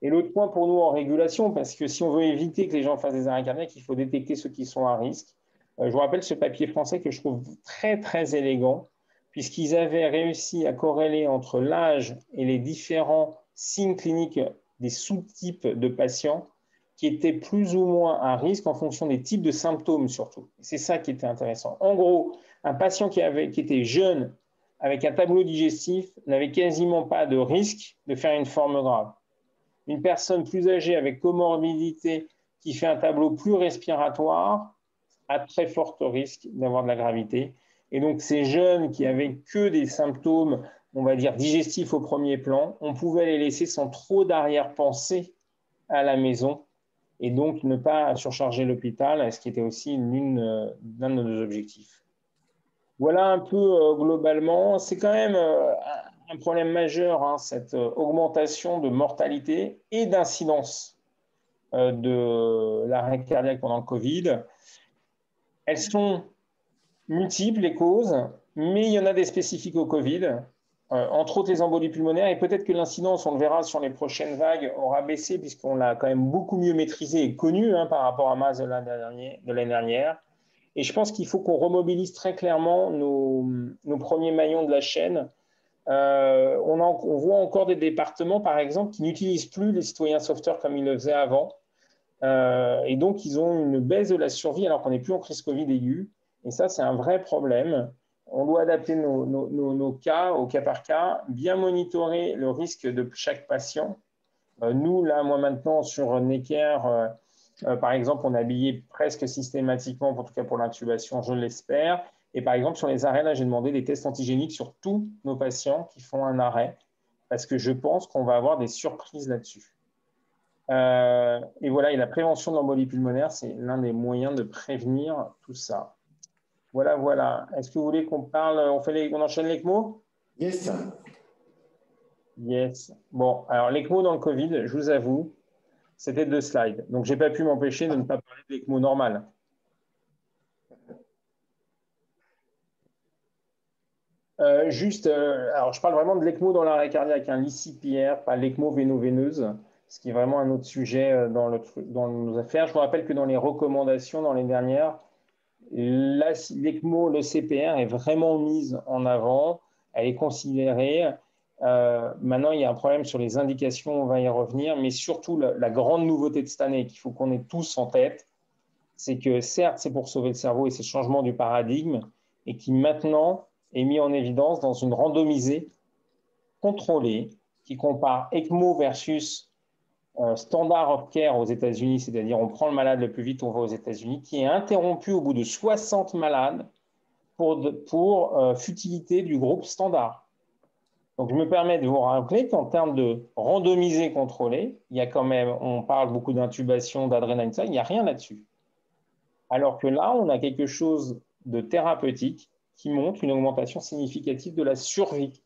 Et l'autre point pour nous en régulation, parce que si on veut éviter que les gens fassent des arrêts cardiaques, il faut détecter ceux qui sont à risque. Je vous rappelle ce papier français que je trouve très, très élégant, puisqu'ils avaient réussi à corréler entre l'âge et les différents signes cliniques des sous-types de patients qui étaient plus ou moins à risque en fonction des types de symptômes surtout. C'est ça qui était intéressant. En gros, un patient qui était jeune avec un tableau digestif n'avait quasiment pas de risque de faire une forme grave. Une personne plus âgée avec comorbidité qui fait un tableau plus respiratoire a très fort risque d'avoir de la gravité. Et donc, ces jeunes qui avaient que des symptômes, on va dire, digestifs au premier plan, on pouvait les laisser sans trop d'arrière-pensée à la maison et donc ne pas surcharger l'hôpital, ce qui était aussi l'un de nos objectifs. Voilà un peu globalement. C'est quand même un problème majeur, hein, cette augmentation de mortalité et d'incidence de l'arrêt cardiaque pendant le Covid. Elles sont multiples, les causes, mais il y en a des spécifiques au Covid, entre autres les embolies pulmonaires, et peut-être que l'incidence, on le verra sur les prochaines vagues, aura baissé puisqu'on l'a quand même beaucoup mieux maîtrisé et connu par rapport à mars de l'année dernière. Et je pense qu'il faut qu'on remobilise très clairement nos premiers maillons de la chaîne. On voit encore des départements, par exemple, qui n'utilisent plus les citoyens sauveteurs comme ils le faisaient avant. Et donc, ils ont une baisse de la survie alors qu'on n'est plus en crise Covid aiguë. Et ça, c'est un vrai problème. On doit adapter nos cas au cas par cas, bien monitorer le risque de chaque patient. Nous, là, moi maintenant, sur Necker, par exemple, on est habillé presque systématiquement, en tout cas pour l'intubation, je l'espère. Et par exemple, sur les arrêts, là, j'ai demandé des tests antigéniques sur tous nos patients qui font un arrêt, parce que je pense qu'on va avoir des surprises là-dessus. Et voilà, et la prévention de l'embolie pulmonaire, c'est l'un des moyens de prévenir tout ça. Voilà, voilà. Est-ce que vous voulez qu'on parle, on enchaîne l'ECMO? Yes. Yes. Bon, alors l'ECMO dans le Covid, je vous avoue, c'était 2 slides. Donc, je n'ai pas pu m'empêcher de ne pas parler de l'ECMO normal. Alors je parle vraiment de l'ECMO dans l'arrêt cardiaque, l'ICPR, pas l'ECMO véno-veineuse, ce qui est vraiment un autre sujet dans nos affaires. Je vous rappelle que dans les recommandations, dans les dernières, l'ECMO, le CPR est vraiment mise en avant, elle est considérée. Maintenant, il y a un problème sur les indications, on va y revenir, mais surtout la grande nouveauté de cette année qu'il faut qu'on ait tous en tête, c'est que certes, c'est pour sauver le cerveau et c'est le changement du paradigme, et qui maintenant est mis en évidence dans une randomisée contrôlée qui compare ECMO versus standard of care aux États-Unis, c'est-à-dire on prend le malade le plus vite, on va aux États-Unis, qui est interrompu au bout de 60 malades pour futilité du groupe standard. Donc, je me permets de vous rappeler qu'en termes de randomisé contrôlé, il y a quand même, on parle beaucoup d'intubation, d'adrénaline, il n'y a rien là-dessus. Alors que là, on a quelque chose de thérapeutique qui montre une augmentation significative de la survie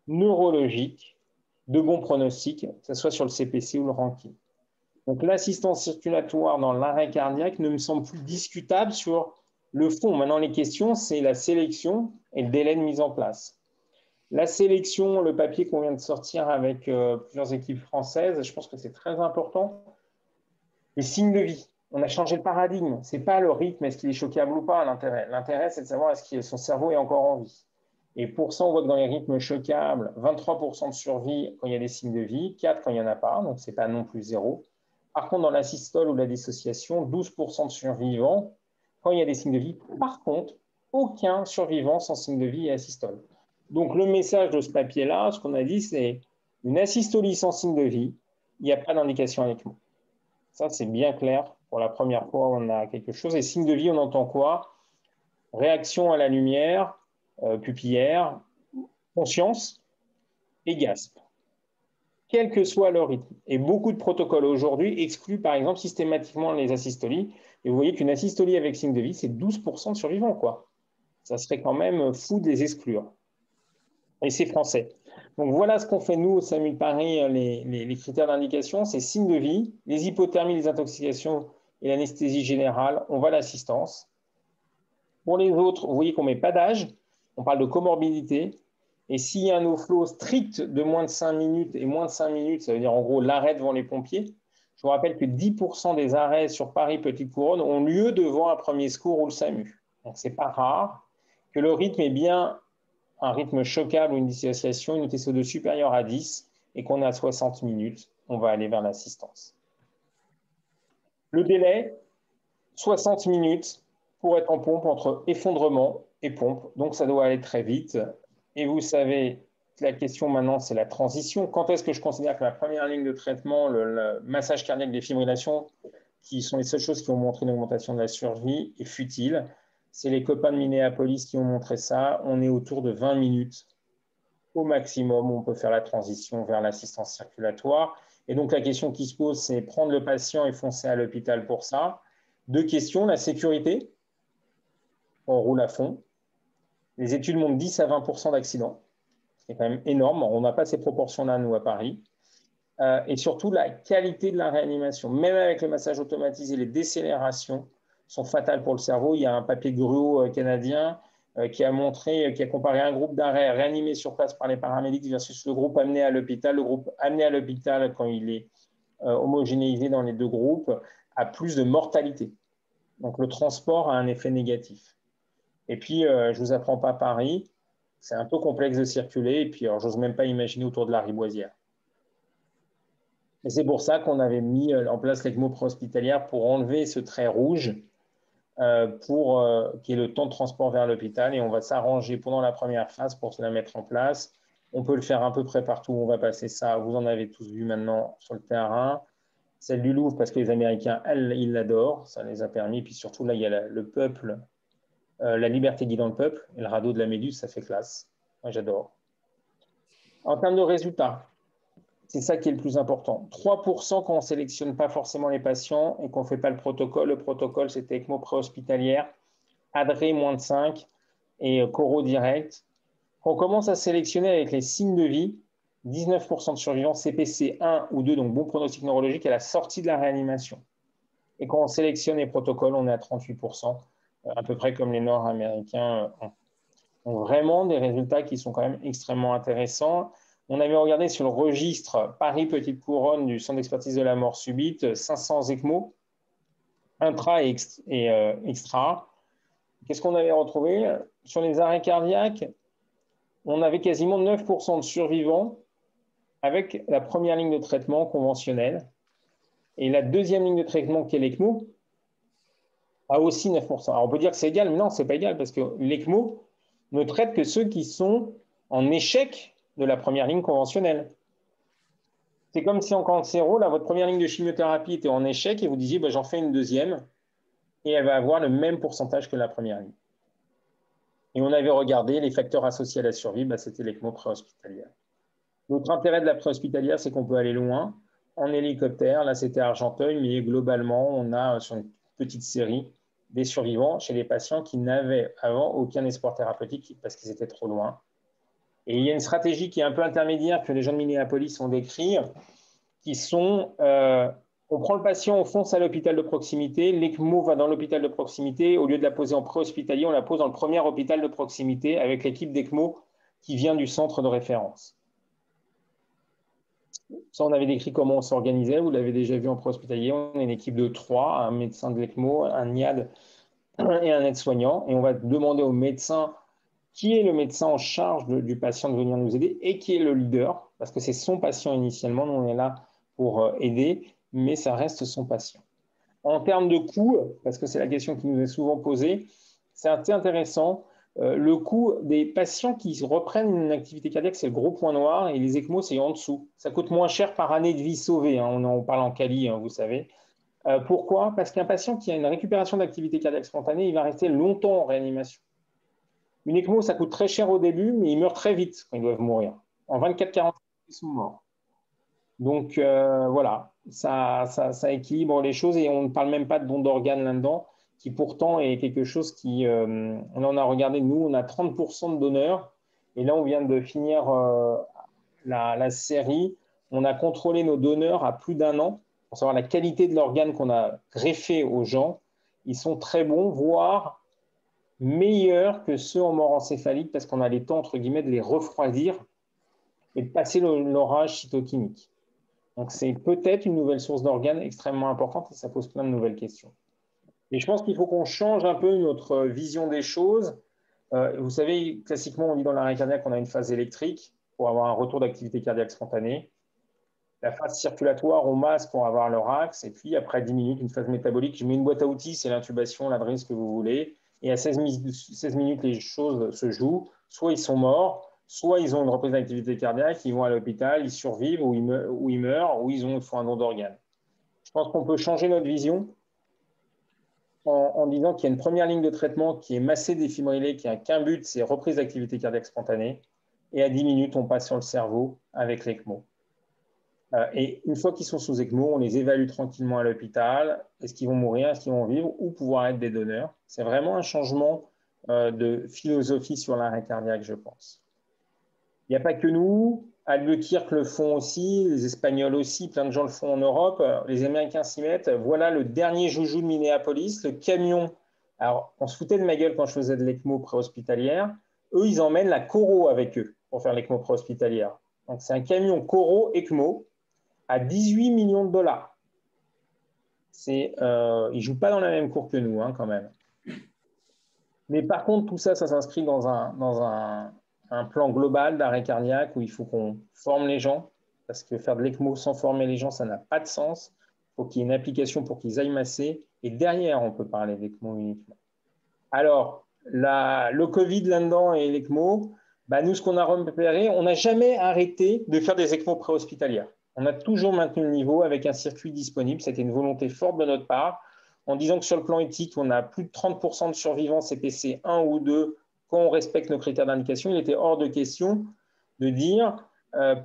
neurologique, de bons pronostics, que ce soit sur le CPC ou le ranking. Donc, l'assistance circulatoire dans l'arrêt cardiaque ne me semble plus discutable sur le fond. Maintenant, les questions, c'est la sélection et le délai de mise en place. La sélection, le papier qu'on vient de sortir avec plusieurs équipes françaises, je pense que c'est très important. Les signes de vie. On a changé le paradigme. Ce n'est pas le rythme, est-ce qu'il est choquable ou pas, l'intérêt. L'intérêt, c'est de savoir est-ce que son cerveau est encore en vie. Et pour ça, on voit que dans les rythmes choquables, 23% de survie quand il y a des signes de vie, 4% quand il n'y en a pas, donc ce n'est pas non plus 0. Par contre, dans la systole ou la dissociation, 12% de survivants quand il y a des signes de vie. Par contre, aucun survivant sans signe de vie et asystole. Donc, le message de ce papier-là, ce qu'on a dit, c'est une asystolie sans signe de vie, il n'y a pas d'indication à l'ECMO. Ça, c'est bien clair. Pour la première fois, on a quelque chose. Et signe de vie, on entend quoi? Réaction à la lumière, pupillaire, conscience, et GASP, quel que soit leur rythme. Et beaucoup de protocoles aujourd'hui excluent par exemple systématiquement les asystolies. Et vous voyez qu'une asystolie avec signe de vie, c'est 12% de survivants, quoi. Ça serait quand même fou de les exclure. Et c'est français. Donc voilà ce qu'on fait nous au SAMU de Paris, les critères d'indication, c'est signe de vie, les hypothermies, les intoxications et l'anesthésie générale, on va à l'assistance. Pour les autres, vous voyez qu'on ne met pas d'âge, on parle de comorbidité. Et s'il y a un no-flow strict de moins de 5 minutes, et moins de 5 minutes, ça veut dire en gros l'arrêt devant les pompiers, je vous rappelle que 10% des arrêts sur Paris Petite Couronne ont lieu devant un premier secours ou le SAMU. Donc ce n'est pas rare que le rythme est bien un rythme choquable ou une dissociation, une TCO2 supérieure à 10 et qu'on est à 60 minutes, on va aller vers l'assistance. Le délai, 60 minutes pour être en pompe entre effondrement et pompe. Donc, ça doit aller très vite. Et vous savez, la question maintenant, c'est la transition. Quand est-ce que je considère que la première ligne de traitement, le massage cardiaque des fibrillations, qui sont les seules choses qui ont montré une augmentation de la survie, est futile? C'est les copains de Minneapolis qui ont montré ça. On est autour de 20 minutes au maximum. On peut faire la transition vers l'assistance circulatoire. Et donc, la question qui se pose, c'est prendre le patient et foncer à l'hôpital pour ça. Deux questions, la sécurité. On roule à fond. Les études montrent 10 à 20% d'accidents. C'est quand même énorme. On n'a pas ces proportions-là, nous, à Paris. Et surtout, la qualité de la réanimation. Même avec le massage automatisé, les décélérations sont fatales pour le cerveau. Il y a un papier de Gruau canadien qui a montré, qui a comparé un groupe d'arrêt réanimé sur place par les paramédics versus le groupe amené à l'hôpital. Le groupe amené à l'hôpital, quand il est homogénéisé dans les deux groupes, a plus de mortalité. Donc, le transport a un effet négatif. Et puis, je ne vous apprends pas Paris, c'est un peu complexe de circuler. Et puis, je n'ose même pas imaginer autour de la Riboisière. Et c'est pour ça qu'on avait mis en place l'ECMO préhospitalière pour enlever ce trait rouge qui est le temps de transport vers l'hôpital. Et on va s'arranger pendant la première phase pour se la mettre en place. On peut le faire à peu près partout où on va passer ça. Vous en avez tous vu maintenant sur le terrain. Celle du Louvre, parce que les Américains, ils l'adorent. Ça les a permis. Puis surtout, là, il y a le peuple. La liberté guidant le peuple. Et le radeau de la Méduse, ça fait classe. Moi, j'adore. En termes de résultats, c'est ça qui est le plus important. 3% quand on ne sélectionne pas forcément les patients et qu'on ne fait pas le protocole. Le protocole, c'était ECMO préhospitalière, ADRE moins de 5 et Coro direct. Quand on commence à sélectionner avec les signes de vie, 19% de survivants CPC 1 ou 2, donc bon pronostic neurologique à la sortie de la réanimation. Et quand on sélectionne les protocoles, on est à 38%, à peu près comme les Nord-Américains ont vraiment des résultats qui sont quand même extrêmement intéressants. On avait regardé sur le registre Paris Petite Couronne du Centre d'expertise de la mort subite, 500 ECMO, intra et extra. Qu'est-ce qu'on avait retrouvé? Sur les arrêts cardiaques, on avait quasiment 9% de survivants avec la première ligne de traitement conventionnelle. Et la deuxième ligne de traitement, qui est l'ECMO, a aussi 9%. Alors on peut dire que c'est égal, mais non, ce n'est pas égal, parce que l'ECMO ne traite que ceux qui sont en échec de la première ligne conventionnelle. C'est comme si en cancéro, là, votre première ligne de chimiothérapie était en échec et vous disiez, j'en fais une deuxième et elle va avoir le même pourcentage que la première ligne. Et on avait regardé les facteurs associés à la survie, c'était l'ECMO préhospitalière. L'autre intérêt de la préhospitalière, c'est qu'on peut aller loin en hélicoptère. Là, c'était Argenteuil, mais globalement, on a sur une petite série des survivants chez les patients qui n'avaient avant aucun espoir thérapeutique parce qu'ils étaient trop loin. Et il y a une stratégie qui est un peu intermédiaire que les gens de Minneapolis ont décrit, qui sont, on prend le patient, on fonce à l'hôpital de proximité, l'ECMO va dans l'hôpital de proximité, au lieu de la poser en préhospitalier, on la pose dans le premier hôpital de proximité avec l'équipe d'ECMO qui vient du centre de référence. Ça, on avait décrit comment on s'organisait, vous l'avez déjà vu en préhospitalier, on est une équipe de 3, un médecin de l'ECMO, un IAD et un aide-soignant, et on va demander au médecin qui est le médecin en charge du patient de venir nous aider et qui est le leader, parce que c'est son patient initialement, nous on est là pour aider, mais ça reste son patient. En termes de coût, parce que c'est la question qui nous est souvent posée, c'est assez intéressant, le coût des patients qui reprennent une activité cardiaque, c'est le gros point noir, et les ECMO, c'est en dessous. Ça coûte moins cher par année de vie sauvée, on en parle en Cali, vous savez. Pourquoi? Parce qu'un patient qui a une récupération d'activité cardiaque spontanée, il va rester longtemps en réanimation. Une ECMO, ça coûte très cher au début, mais ils meurent très vite quand ils doivent mourir. en 24-48, ils sont morts. Donc, voilà, ça équilibre les choses et on ne parle même pas de don d'organes là-dedans, qui pourtant est quelque chose qui… on en a regardé, nous, on a 30% de donneurs et là, on vient de finir la série. On a contrôlé nos donneurs à plus d'1 an pour savoir la qualité de l'organe qu'on a greffé aux gens. Ils sont très bons, voire meilleurs que ceux en mort encéphalique parce qu'on a les temps, entre guillemets, de les refroidir et de passer l'orage cytokinique. Donc, c'est peut-être une nouvelle source d'organes extrêmement importante et ça pose plein de nouvelles questions. Et je pense qu'il faut qu'on change un peu notre vision des choses. Vous savez, classiquement, on dit dans l'arrêt cardiaque qu'on a une phase électrique pour avoir un retour d'activité cardiaque spontanée. La phase circulatoire, on masse pour avoir leur axe. Et puis, après 10 minutes, une phase métabolique. Je mets une boîte à outils, c'est l'intubation, l'adresse que vous voulez. Et à 16 minutes, les choses se jouent. Soit ils sont morts, soit ils ont une reprise d'activité cardiaque, ils vont à l'hôpital, ils survivent ou ils meurent, ou ils font un don d'organes. Je pense qu'on peut changer notre vision en disant qu'il y a une première ligne de traitement qui est massée défibrillée, qui n'a qu'un but, c'est reprise d'activité cardiaque spontanée. Et à 10 minutes, on passe sur le cerveau avec l'ECMO. Et une fois qu'ils sont sous ECMO, on les évalue tranquillement à l'hôpital. Est-ce qu'ils vont mourir, est-ce qu'ils vont vivre ou pouvoir être des donneurs? C'est vraiment un changement de philosophie sur l'arrêt cardiaque, je pense. Il n'y a pas que nous. Albuquerque le font aussi, les Espagnols aussi, plein de gens le font en Europe. Les Américains s'y mettent. Voilà le dernier joujou de Minneapolis, le camion. Alors, on se foutait de ma gueule quand je faisais de l'ECMO préhospitalière. Eux, ils emmènent la Coro avec eux pour faire l'ECMO préhospitalière. Donc, c'est un camion Coro ECMO à 18 millions de dollars. Ils ne jouent pas dans la même cour que nous, hein, quand même. Mais par contre, tout ça, ça s'inscrit dans un plan global d'arrêt cardiaque où il faut qu'on forme les gens, parce que faire de l'ECMO sans former les gens, ça n'a pas de sens. Il faut qu'il y ait une application pour qu'ils aillent masser. Et derrière, on peut parler d'ECMO uniquement. Alors, le Covid là-dedans et l'ECMO, nous, ce qu'on a repéré, on n'a jamais arrêté de faire des ECMO préhospitalières. On a toujours maintenu le niveau avec un circuit disponible. C'était une volonté forte de notre part, en disant que sur le plan éthique, on a plus de 30% de survivants CPC 1 ou 2 quand on respecte nos critères d'indication. Il était hors de question de dire quel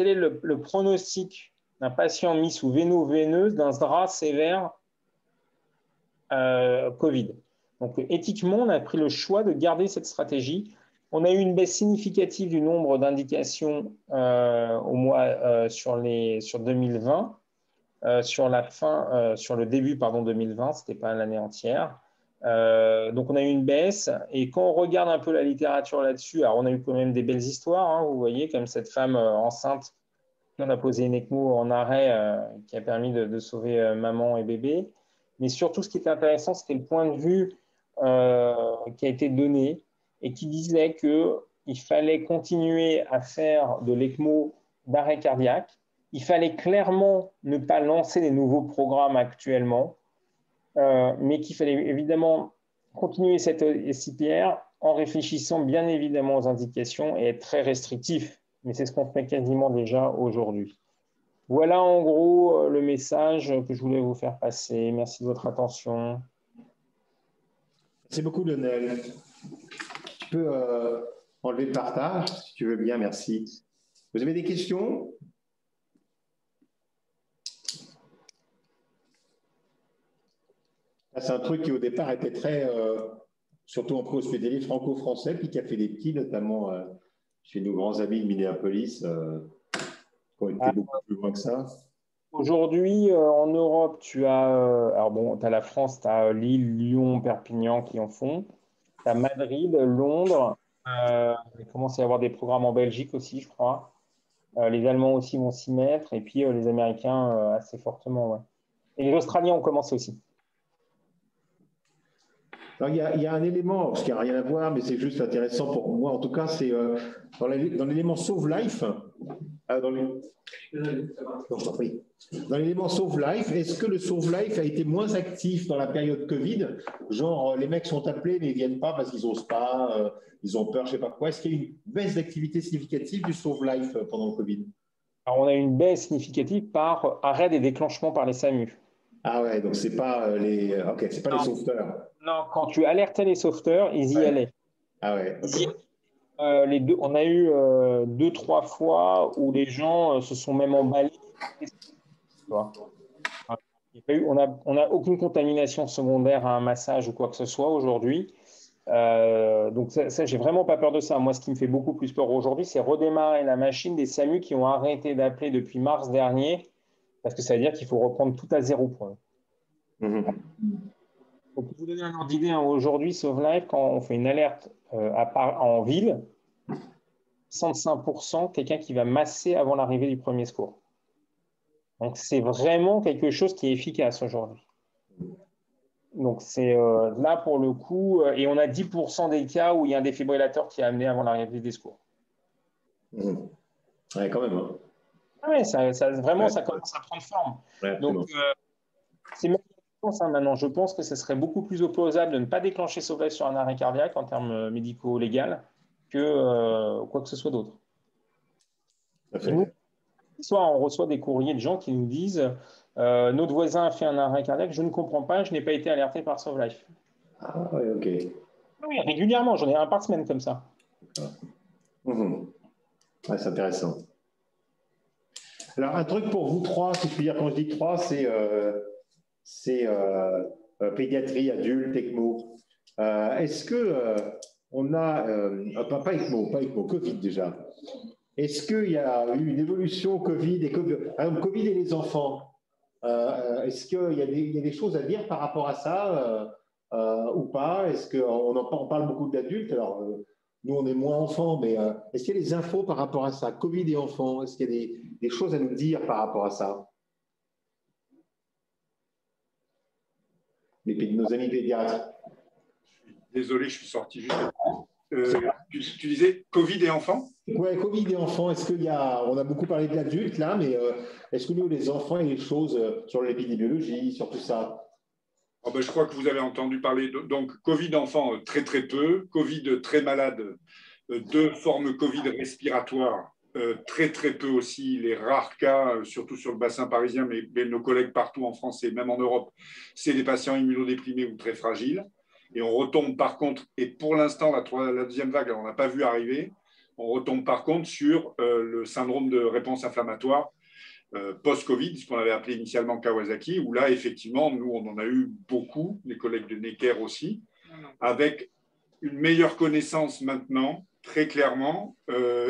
est le pronostic d'un patient mis sous véno-veineuse d'un SDRA sévère Covid. Donc, éthiquement, on a pris le choix de garder cette stratégie. On a eu une baisse significative du nombre d'indications sur 2020, sur le début 2020, ce n'était pas l'année entière. Donc, on a eu une baisse. Et quand on regarde un peu la littérature là-dessus, alors on a eu quand même des belles histoires, hein, vous voyez, comme cette femme enceinte qui en a posé une ECMO en arrêt qui a permis de sauver maman et bébé. Mais surtout, ce qui était intéressant, c'était le point de vue qui a été donné et qui disait qu'il fallait continuer à faire de l'ECMO d'arrêt cardiaque. Il fallait clairement ne pas lancer des nouveaux programmes actuellement, mais qu'il fallait évidemment continuer cette SIPR en réfléchissant bien évidemment aux indications et être très restrictif. Mais c'est ce qu'on fait quasiment déjà aujourd'hui. Voilà en gros le message que je voulais vous faire passer. Merci de votre attention. Merci beaucoup, Lionel. Tu peux enlever le partage, si tu veux bien, merci. Vous avez des questions? C'est un truc qui, au départ, était très, surtout en préhospitalier franco-français, puis qui a fait des petits, notamment chez nos grands amis de Minneapolis, qui ont été beaucoup plus loin que ça. Aujourd'hui, en Europe, tu as, tu as la France, tu as Lille, Lyon, Perpignan qui en font. Tu as Madrid, Londres. Il commence à y avoir des programmes en Belgique aussi, je crois. Les Allemands aussi vont s'y mettre. Et puis les Américains assez fortement. Ouais. Et les Australiens ont commencé aussi. Il y a un élément, parce qu'il n'y a rien à voir, mais c'est juste intéressant pour moi. En tout cas, c'est dans l'élément Sauve Life. Dans l'élément Sauve Life, est-ce que le Sauve Life a été moins actif dans la période Covid? Genre, les mecs sont appelés, mais ils ne viennent pas parce qu'ils n'osent pas, ils ont peur, je ne sais pas quoi. Est-ce qu'il y a eu une baisse d'activité significative du Sauve Life pendant le Covid? Alors, on a eu une baisse significative par arrêt des déclenchements par les SAMU. Ah ouais, donc c'est pas les sauveteurs. Non, quand tu alertais les sauveteurs, ils y allaient. Ah ouais. On a eu 2-3 fois où les gens se sont même emballés. Tu vois. On n'a aucune contamination secondaire à un massage ou quoi que ce soit aujourd'hui. Donc ça j'ai vraiment pas peur de ça. Moi, ce qui me fait beaucoup plus peur aujourd'hui, c'est redémarrer la machine des SAMU qui ont arrêté d'appeler depuis mars dernier, parce que ça veut dire qu'il faut reprendre tout à zéro pour eux. Donc, pour vous donner un ordre d'idée, hein, aujourd'hui, Sauve Life, quand on fait une alerte en ville, 65% quelqu'un qui va masser avant l'arrivée du premier secours. Donc, c'est vraiment quelque chose qui est efficace aujourd'hui. Donc, c'est là pour le coup, et on a 10% des cas où il y a un défibrillateur qui est amené avant l'arrivée des secours. Ouais, quand même. Hein. Oui, vraiment, ça commence à prendre forme. Ouais, donc, c'est même ça maintenant. Je pense que ce serait beaucoup plus opposable de ne pas déclencher Sauve Life sur un arrêt cardiaque en termes médico-légal que quoi que ce soit d'autre. Soit on reçoit des courriers de gens qui nous disent notre voisin a fait un arrêt cardiaque, je ne comprends pas, je n'ai pas été alerté par Sauve Life. Ah oui, ok. Oui, régulièrement, j'en ai un par semaine comme ça. Ouais, c'est intéressant. Alors, un truc pour vous trois, si je puis dire, quand je dis trois, c'est pédiatrie, adulte, ECMO. Est-ce que on a, pas ECMO, Covid déjà. Est-ce qu'il y a eu une évolution Covid et Covid et les enfants? Est-ce qu'il y a des choses à dire par rapport à ça ou pas? Est-ce qu'on parle beaucoup d'adultes? Alors, nous, on est moins enfants, mais est-ce qu'il y a des infos par rapport à ça? Covid et enfants, est-ce qu'il y a des choses à nous dire par rapport à ça? Nos amis pédiatres. Désolé, je suis sorti juste. Tu disais Covid et enfants? Oui, Covid et enfants, est-ce qu'il y a, on a beaucoup parlé de l'adulte là, mais est-ce que nous, les enfants, il y a des choses sur l'épidémiologie, sur tout ça? Oh ben, je crois que vous avez entendu parler, donc Covid enfants, très très peu, Covid très malade, deux formes Covid respiratoires, très très peu aussi, les rares cas, surtout sur le bassin parisien, mais nos collègues partout en France et même en Europe, c'est des patients immunodéprimés ou très fragiles. Et on retombe par contre, et pour l'instant, la deuxième vague, on n'a pas vu arriver, on retombe par contre sur le syndrome de réponse inflammatoire post-Covid, ce qu'on avait appelé initialement Kawasaki, où là, effectivement, nous, on en a eu beaucoup, les collègues de Necker aussi, avec une meilleure connaissance maintenant, très clairement,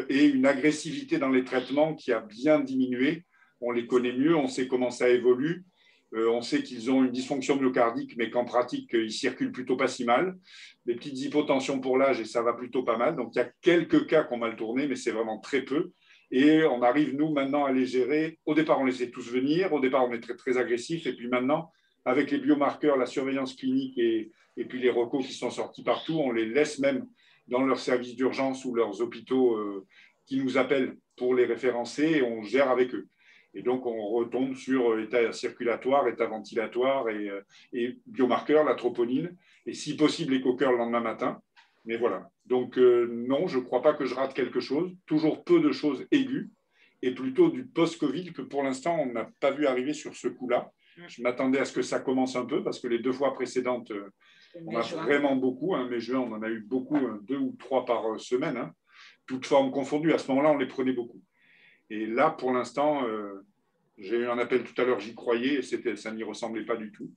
et une agressivité dans les traitements qui a bien diminué. On les connaît mieux, on sait comment ça évolue. On sait qu'ils ont une dysfonction myocardique, mais qu'en pratique, ils circulent plutôt pas si mal. Des petites hypotensions pour l'âge, et ça va plutôt pas mal. Donc, il y a quelques cas qui ont mal tourné, mais c'est vraiment très peu. Et on arrive, nous, maintenant, à les gérer. Au départ, on les laissait tous venir. Au départ, on est très, très agressif. Et puis maintenant, avec les biomarqueurs, la surveillance clinique et puis les recos qui sont sortis partout, on les laisse même dans leurs services d'urgence ou leurs hôpitaux qui nous appellent pour les référencer et on gère avec eux. Et donc, on retombe sur état circulatoire, état ventilatoire et biomarqueurs, la troponine, et si possible, l'écho-cœur le lendemain matin. Mais voilà. Donc, non, je ne crois pas que je rate quelque chose. Toujours peu de choses aiguës, et plutôt du post-Covid que pour l'instant, on n'a pas vu arriver sur ce coup-là. Je m'attendais à ce que ça commence un peu, parce que les 2 fois précédentes, on a vraiment beaucoup. Mai, juin, on en a eu beaucoup, 2 ou 3 par semaine, toutes formes confondues. À ce moment-là, on les prenait beaucoup. Et là, pour l'instant, j'ai eu un appel tout à l'heure, j'y croyais, et ça n'y ressemblait pas du tout.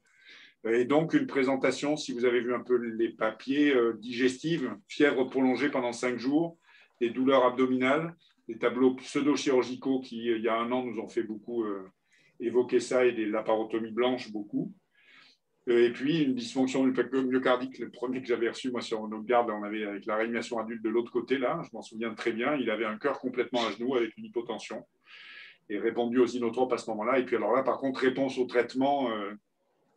Et donc, une présentation, si vous avez vu un peu les papiers, digestives, fièvre prolongée pendant 5 jours, des douleurs abdominales, des tableaux pseudo-chirurgicaux qui, il y a 1 an, nous ont fait beaucoup évoquer ça et des laparotomies blanches, beaucoup. Et puis, une dysfonction myocardique, le premier que j'avais reçu, moi, sur nos gardes, on avait avec la réanimation adulte de l'autre côté, là, je m'en souviens très bien, il avait un cœur complètement à genoux avec une hypotension et répondu aux inotropes à ce moment-là. Et puis, alors là, par contre, réponse au traitement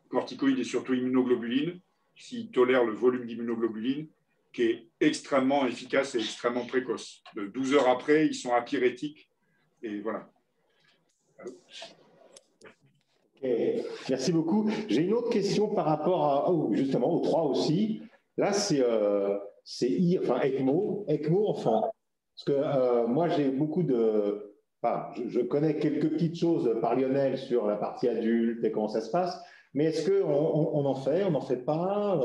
corticoïdes et surtout immunoglobulines, s'ils tolèrent le volume d'immunoglobulines, qui est extrêmement efficace et extrêmement précoce. 12 heures après, ils sont apyrétiques. Et voilà. Okay. Merci beaucoup. J'ai une autre question par rapport justement aux 3 aussi. Là, c'est ECMO enfant. Parce que moi, j'ai beaucoup je connais quelques petites choses par Lionel sur la partie adulte et comment ça se passe. Mais est-ce qu'on en fait, on n'en fait pas?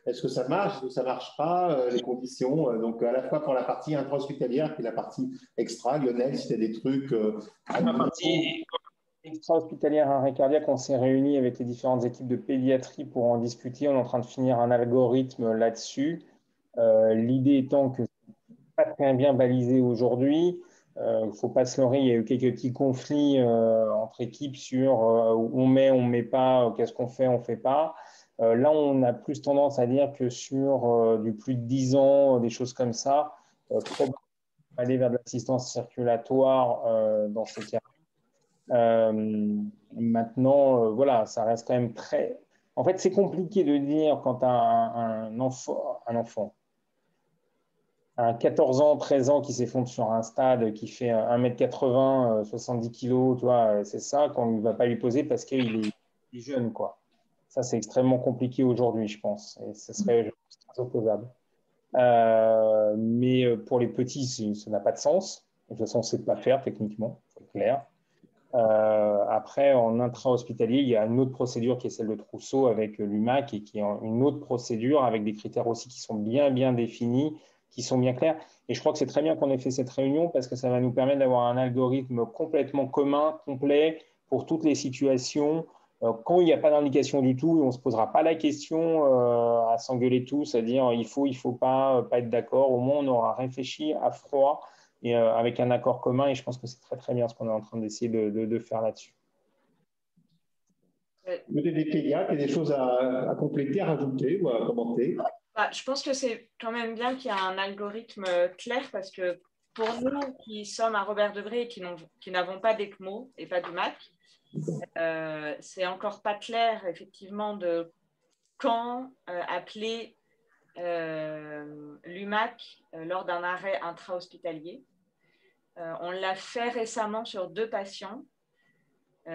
Est-ce que ça marche, est-ce que ça ne marche pas? Les conditions, donc à la fois pour la partie intra-hospitalière et la partie extra. Lionel, si tu as des trucs... La partie extra-hospitalière arrêt cardiaque, on s'est réunis avec les différentes équipes de pédiatrie pour en discuter. On est en train de finir un algorithme là-dessus. L'idée étant que pas très bien balisé aujourd'hui. Il ne faut pas se leurrer, il y a eu quelques petits conflits entre équipes sur où on met pas, qu'est-ce qu'on fait, on ne fait pas. Là, on a plus tendance à dire que sur du plus de 10 ans, des choses comme ça, probablement aller vers de l'assistance circulatoire dans ces cas. Maintenant, voilà, ça reste quand même très... En fait, c'est compliqué de dire quand tu as un enfant, un 14 ans, 13 ans qui s'effondre sur un stade qui fait 1m80, 70 kg, tu vois, c'est ça qu'on ne va pas lui poser parce qu'il est jeune, quoi. Ça, c'est extrêmement compliqué aujourd'hui, je pense. Et ce serait, je pense, très opposable. Mais pour les petits, ça n'a pas de sens. De toute façon, on ne sait pas faire techniquement, c'est clair. Après, en intra-hospitalier, il y a une autre procédure qui est celle de Trousseau avec l'UMAC et qui est une autre procédure avec des critères aussi qui sont bien définis, qui sont bien clairs. Et je crois que c'est très bien qu'on ait fait cette réunion parce que ça va nous permettre d'avoir un algorithme complètement commun, complet pour toutes les situations. Quand il n'y a pas d'indication du tout, on ne se posera pas la question à s'engueuler tous, à dire il faut pas être d'accord. Au moins, on aura réfléchi à froid et avec un accord commun. Et je pense que c'est très, très bien ce qu'on est en train d'essayer de faire là-dessus. Des pédiatres, il y a des choses à compléter, à rajouter ou à commenter? Je pense que c'est quand même bien qu'il y ait un algorithme clair parce que pour nous qui sommes à Robert Debré et qui n'avons pas d'ECMO et pas d'UMAC, c'est encore pas clair effectivement de quand appeler l'UMAC lors d'un arrêt intra-hospitalier. On l'a fait récemment sur 2 patients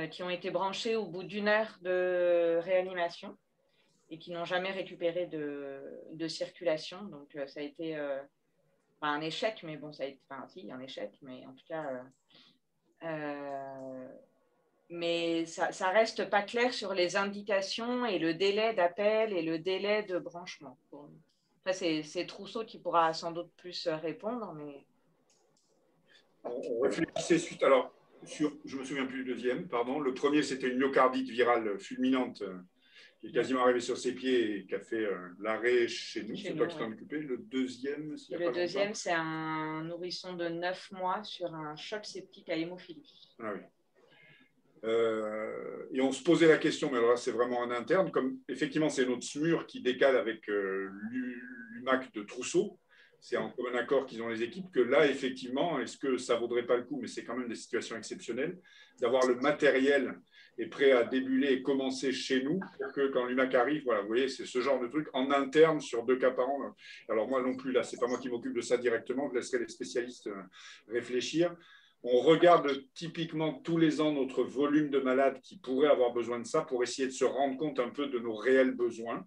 qui ont été branchés au bout d'1 heure de réanimation et qui n'ont jamais récupéré de circulation. Donc, ça a été un échec, mais bon, ça a été, si, un échec, mais en tout cas, mais ça reste pas clair sur les indications et le délai d'appel et le délai de branchement. Enfin, c'est Trousseau qui pourra sans doute plus répondre, mais... On réfléchissait suite. Alors, je ne me souviens plus du deuxième, pardon. Le premier, c'était une myocardite virale fulminante qui est quasiment arrivée sur ses pieds et qui a fait l'arrêt chez nous. C'est toi qui t'en occupais. Le deuxième, c'est un nourrisson de 9 mois sur un choc septique à hémophilie. Ah oui. Et on se posait la question, mais alors là, c'est vraiment en interne, comme effectivement, c'est notre SMUR qui décale avec l'UMAC de Trousseau. C'est en commun accord qu'ils ont les équipes, que là, effectivement, est-ce que ça ne vaudrait pas le coup, mais c'est quand même des situations exceptionnelles, d'avoir le matériel et prêt à débuler et commencer chez nous, pour que quand l'UMAC arrive, voilà, vous voyez, c'est ce genre de truc en interne sur 2 cas par an. Alors moi non plus, là, ce n'est pas moi qui m'occupe de ça directement, je laisserai les spécialistes réfléchir. On regarde typiquement tous les ans notre volume de malades qui pourraient avoir besoin de ça pour essayer de se rendre compte un peu de nos réels besoins.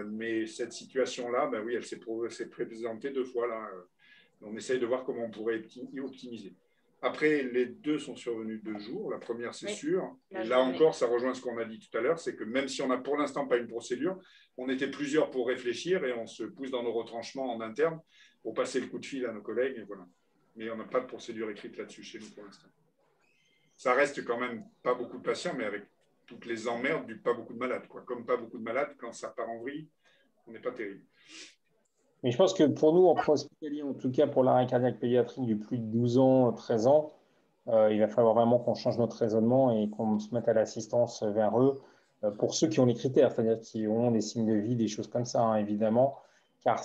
Mais cette situation-là, ben oui, elle s'est présentée 2 fois. Là. On essaye de voir comment on pourrait y optimiser. Après, les 2 sont survenus 2 jours. La première, c'est sûr. Et là encore, ça rejoint ce qu'on a dit tout à l'heure, c'est que même si on n'a pour l'instant pas une procédure, on était plusieurs pour réfléchir et on se pousse dans nos retranchements en interne pour passer le coup de fil à nos collègues. Et voilà. Mais on n'a pas de procédure écrite là-dessus chez nous pour l'instant. Ça reste quand même pas beaucoup de patients, mais avec toutes les emmerdes du pas beaucoup de malades. Quoi. Comme pas beaucoup de malades, quand ça part en vrille, on n'est pas terrible. Mais je pense que pour nous, en hospitalier, en tout cas pour l'arrêt cardiaque pédiatrique du plus de 12 ans, 13 ans, il va falloir vraiment qu'on change notre raisonnement et qu'on se mette à l'assistance vers eux pour ceux qui ont les critères, c'est-à-dire qui ont des signes de vie, des choses comme ça, hein, évidemment. Car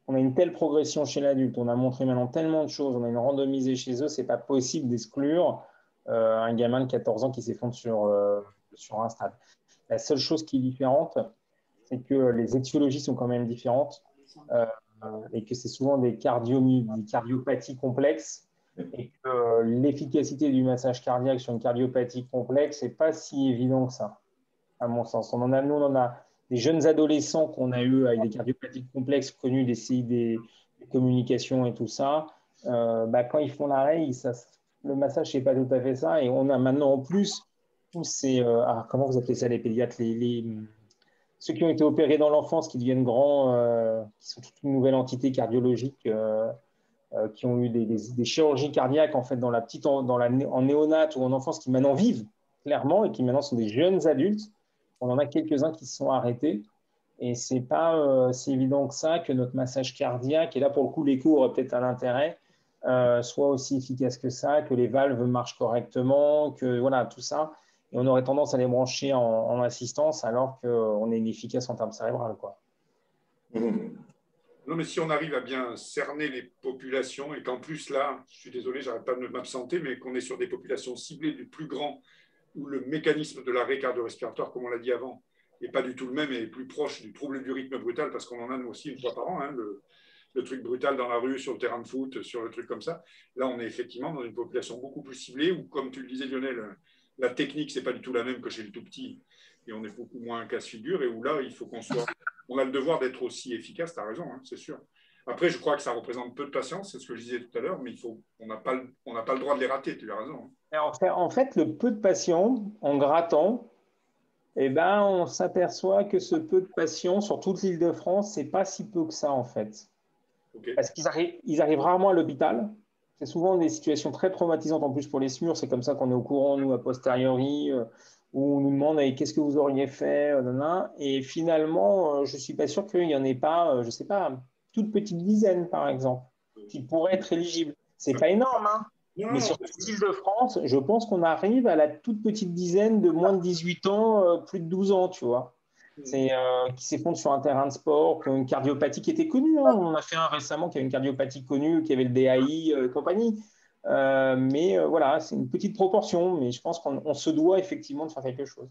on a une telle progression chez l'adulte, on a montré maintenant tellement de choses, on a une randomisée chez eux, ce n'est pas possible d'exclure un gamin de 14 ans qui s'effondre sur un stade. La seule chose qui est différente, c'est que les étiologies sont quand même différentes et que c'est souvent des cardiopathies complexes et que l'efficacité du massage cardiaque sur une cardiopathie complexe n'est pas si évident que ça, à mon sens. Nous, on a des jeunes adolescents qu'on a eu avec des cardiopathies complexes connus des communications et tout ça. Quand ils font l'arrêt, le massage, ce n'est pas tout à fait ça. Et on a maintenant en plus tous ces, comment vous appelez ça les pédiatres, ceux qui ont été opérés dans l'enfance, qui deviennent grands, qui sont toute une nouvelle entité cardiologique, qui ont eu des chirurgies cardiaques en fait en néonate ou en enfance, qui maintenant vivent clairement et qui maintenant sont des jeunes adultes. On en a quelques-uns qui se sont arrêtés. Et ce n'est pas si évident que ça que notre massage cardiaque, et là pour le coup l'écho aurait peut-être un intérêt, soit aussi efficace que ça, que les valves marchent correctement, que voilà, tout ça. Et on aurait tendance à les brancher en assistance alors qu'on est inefficace en termes cérébrales, quoi. Non, mais si on arrive à bien cerner les populations et qu'en plus là, je suis désolé, j'arrête pas de m'absenter, mais qu'on est sur des populations ciblées du plus grand, où le mécanisme de l'arrêt cardio-respiratoire, comme on l'a dit avant, n'est pas du tout le même et est plus proche du trouble du rythme brutal, parce qu'on en a nous aussi une fois par an, hein, le truc brutal dans la rue, sur le terrain de foot, sur le truc comme ça. Là, on est effectivement dans une population beaucoup plus ciblée, où, comme tu le disais Lionel, la technique, ce n'est pas du tout la même que chez le tout petit, et on est beaucoup moins casse-figure, et où là, il faut qu'on soit... On a le devoir d'être aussi efficace, tu as raison, hein, c'est sûr. Après, je crois que ça représente peu de patients, c'est ce que je disais tout à l'heure, mais on n'a pas le droit de les rater, tu as raison. En fait, le peu de patients, en grattant, eh ben, on s'aperçoit que ce peu de patients sur toute l'Île-de-France, ce n'est pas si peu que ça, en fait. Okay. Parce qu'ils arrivent rarement à l'hôpital. C'est souvent des situations très traumatisantes en plus pour les SMUR. C'est comme ça qu'on est au courant, nous, a posteriori, où on nous demande qu'est-ce que vous auriez fait, et finalement, je ne suis pas sûr qu'il n'y en ait pas, je ne sais pas, toute petite dizaine, par exemple, qui pourraient être éligibles. Ce n'est pas énorme, hein. Mais sur l'Île-de-France, je pense qu'on arrive à la toute petite dizaine de moins de 18 ans, plus de 12 ans, tu vois. Qui s'effondrent sur un terrain de sport, qui ont une cardiopathie qui était connue. Hein. On en a fait un récemment qui avait une cardiopathie connue, qui avait le DAI et compagnie. Mais voilà, c'est une petite proportion, mais je pense qu'on se doit effectivement de faire quelque chose.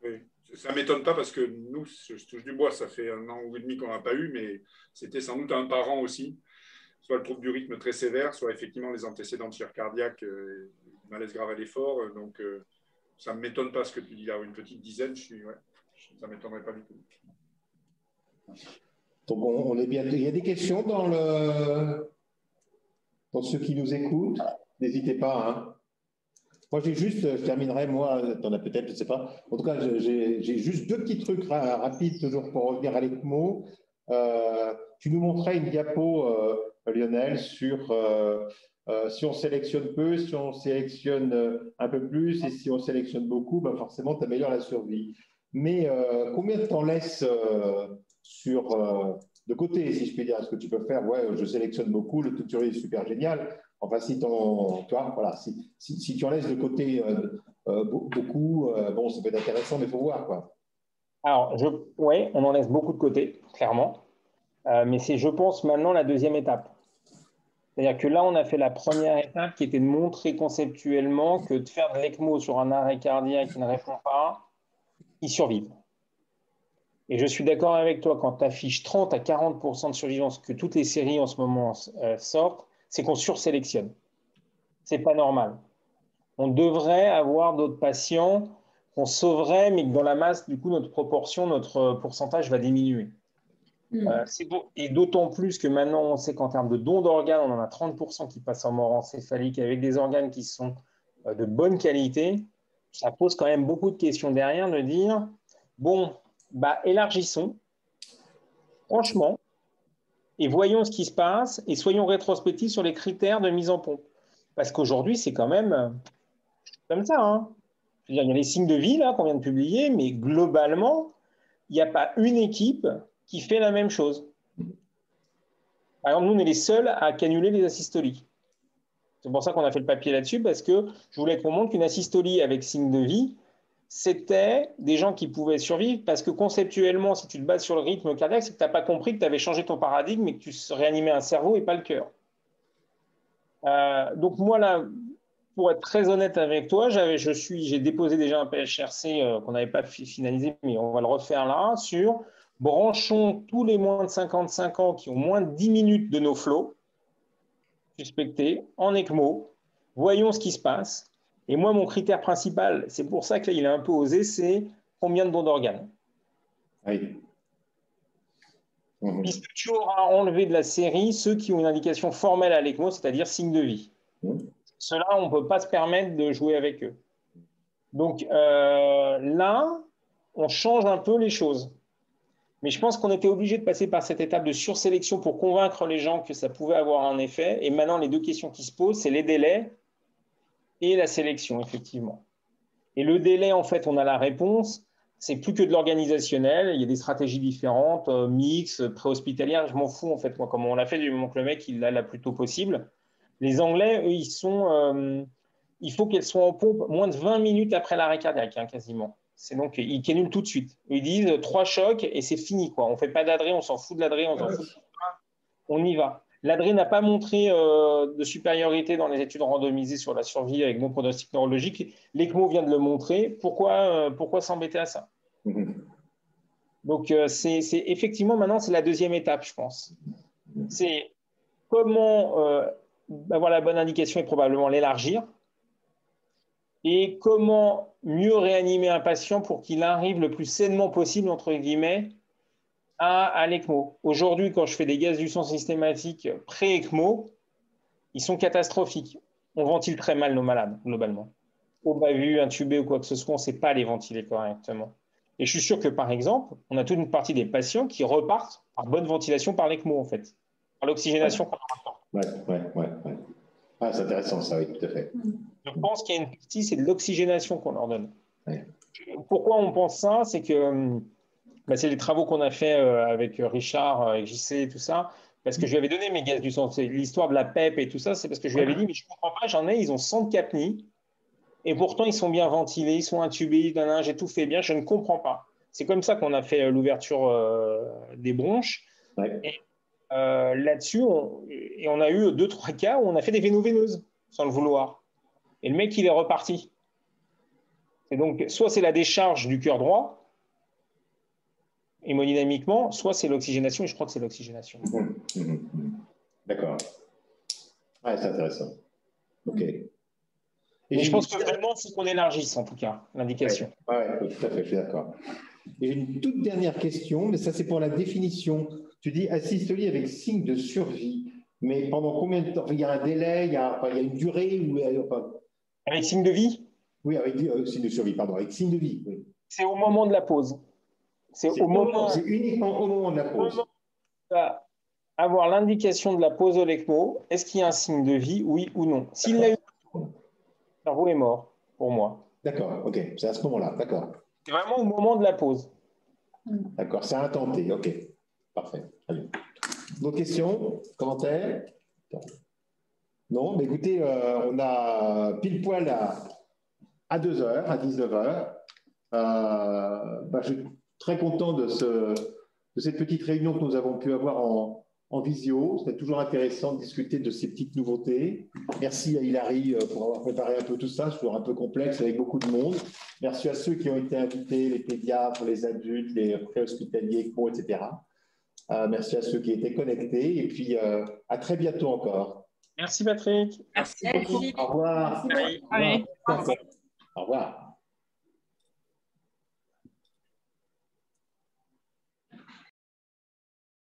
Oui, ça ne m'étonne pas parce que nous, je touche du bois, ça fait 1 an ou demi qu'on n'a pas eu, mais c'était sans doute un parent aussi. Soit le trouble du rythme très sévère, soit effectivement les antécédents de chirurgie cardiaque, malaise grave à l'effort. Donc, ça ne m'étonne pas ce que tu dis là, une petite dizaine, ça ne m'étonnerait pas du tout. Donc, on est bien. Il y a des questions dans ceux qui nous écoutent. N'hésitez pas. Hein. Moi, je terminerai, moi, tu en as peut-être, je ne sais pas. En tout cas, j'ai juste 2 petits trucs rapides, toujours pour revenir à l'ECMO. Tu nous montrais une diapo, Lionel, sur si on sélectionne peu, si on sélectionne un peu plus, et si on sélectionne beaucoup, ben forcément, tu améliores la survie. Mais combien de temps laisse de côté, si je puis dire? Est-ce que tu peux faire, ouais, je sélectionne beaucoup, le taux de survie est super génial. Enfin, si tu en laisses de côté beaucoup, bon, ça peut être intéressant, mais il faut voir, quoi. Alors, oui, on en laisse beaucoup de côté, clairement. Mais c'est, je pense, maintenant la deuxième étape. C'est-à-dire que là, on a fait la première étape qui était de montrer conceptuellement que de faire de l'ECMO sur un arrêt cardiaque qui ne répond pas, ils survivent. Et je suis d'accord avec toi, quand tu affiches 30 à 40% de survivance, que toutes les séries en ce moment sortent, c'est qu'on sursélectionne. Ce n'est pas normal. On devrait avoir d'autres patients qu'on sauverait, mais que dans la masse, du coup, notre proportion, notre pourcentage va diminuer. Et d'autant plus que maintenant, on sait qu'en termes de dons d'organes, on en a 30% qui passent en mort encéphalique avec des organes qui sont de bonne qualité. Ça pose quand même beaucoup de questions derrière de dire, bon, bah, élargissons, franchement, et voyons ce qui se passe et soyons rétrospectifs sur les critères de mise en pompe. Parce qu'aujourd'hui, c'est quand même comme ça. Hein. Je veux dire, il y a les signes de vie là qu'on vient de publier, mais globalement, il n'y a pas une équipe qui fait la même chose. Par exemple, nous, on est les seuls à cannuler les asystolies. C'est pour ça qu'on a fait le papier là-dessus, parce que je voulais qu'on montre qu'une asystolie avec signe de vie, c'était des gens qui pouvaient survivre, parce que conceptuellement, si tu te bases sur le rythme cardiaque, c'est que tu n'as pas compris que tu avais changé ton paradigme et que tu réanimais un cerveau et pas le cœur. Donc moi, là, pour être très honnête avec toi, j'ai déposé déjà un PHRC qu'on n'avait pas finalisé, mais on va le refaire là, sur branchons tous les moins de 55 ans qui ont moins de 10 minutes de nos flots suspectés en ECMO, voyons ce qui se passe. Et moi, mon critère principal, c'est pour ça que là, il est un peu osé, c'est combien de dons d'organes. Oui. Puisque tu auras enlevé de la série ceux qui ont une indication formelle à l'ECMO, c'est-à-dire signe de vie. Ceux-là, on ne peut pas se permettre de jouer avec eux. Donc là, on change un peu les choses. Mais je pense qu'on était obligé de passer par cette étape de sursélection pour convaincre les gens que ça pouvait avoir un effet. Et maintenant, les deux questions qui se posent, c'est les délais et la sélection, effectivement. Et le délai, en fait, on a la réponse. C'est plus que de l'organisationnel. Il y a des stratégies différentes, mix, préhospitalière. Je m'en fous, en fait, moi, comment on l'a fait du moment que le mec, il l'a la plus tôt possible. Les Anglais, eux, il faut qu'elles soient en pompe moins de 20 minutes après l'arrêt cardiaque, hein, quasiment. C'est donc, ils cannulent tout de suite. Ils disent 3 chocs et c'est fini, quoi. On ne fait pas d'adré, on s'en fout de l'adré, on s'en fout de ça. On y va. L'adré n'a pas montré de supériorité dans les études randomisées sur la survie avec bon pronostic neurologique. L'ECMO vient de le montrer. Pourquoi s'embêter à ça? Donc, c'est effectivement, maintenant, c'est la deuxième étape, je pense. C'est comment avoir la bonne indication et probablement l'élargir. Et comment mieux réanimer un patient pour qu'il arrive le plus sainement possible, entre guillemets, à l'ECMO. Aujourd'hui, quand je fais des gaz du sang systématiques pré-ECMO, ils sont catastrophiques. On ventile très mal nos malades, globalement. Au bas-vu, intubé ou quoi que ce soit, on ne sait pas les ventiler correctement. Et je suis sûr que, par exemple, on a toute une partie des patients qui repartent par bonne ventilation par l'ECMO, en fait, par l'oxygénation par rapport. Ouais. Ah, c'est intéressant, ça, oui, tout à fait. Je pense qu'il y a une partie, c'est de l'oxygénation qu'on leur donne. Ouais. Pourquoi on pense ça? C'est que c'est les travaux qu'on a fait avec Richard, avec JC et tout ça, parce que je lui avais donné mes gaz du sang. C'est l'histoire de la PEP et tout ça, c'est parce que je lui avais dit, mais je ne comprends pas, j'en ai, ils ont 100 de capnie, et pourtant ils sont bien ventilés, ils sont intubés, j'ai tout fait bien, je ne comprends pas. C'est comme ça qu'on a fait l'ouverture des bronches. Ouais. Et là-dessus, on a eu 2-3 cas où on a fait des véno-veineuses, sans le vouloir. Et le mec, il est reparti. Et donc, soit c'est la décharge du cœur droit, hémodynamiquement, soit c'est l'oxygénation, et je crois que c'est l'oxygénation. D'accord. Ouais, c'est intéressant. OK. Et je pense que vraiment, il faut qu'on élargisse, en tout cas, l'indication. Ouais, tout à fait, je suis d'accord. Et une toute dernière question, mais ça, c'est pour la définition. Tu dis asystolie avec signe de survie, mais pendant combien de temps? Il y a un délai, il y a une durée ou, avec signe de vie? Oui, avec signe de survie, pardon, avec signe de vie. Oui. C'est au moment de la pause. C'est uniquement au moment de la pause. Avoir l'indication de la pause de l'ECMO, est-ce qu'il y a un signe de vie, oui ou non? S'il l'a eu, le cerveau est mort, pour moi. D'accord, ok, c'est à ce moment-là, d'accord. C'est vraiment au moment de la pause. D'accord, c'est intenté, ok. Parfait. Allez. D'autres questions? Commentaires? Non, mais écoutez, on a pile poil à 2h, à 19h. Je suis très content de cette petite réunion que nous avons pu avoir en visio. C'est toujours intéressant de discuter de ces petites nouveautés. Merci à Hilary pour avoir préparé un peu tout ça. C'est toujours un peu complexe avec beaucoup de monde. Merci à ceux qui ont été invités, les pédiatres, les adultes, les préhospitaliers, etc. Merci à ceux qui étaient connectés. Et puis, à très bientôt encore. Merci Patrick. Merci. Au revoir. Merci. Au revoir.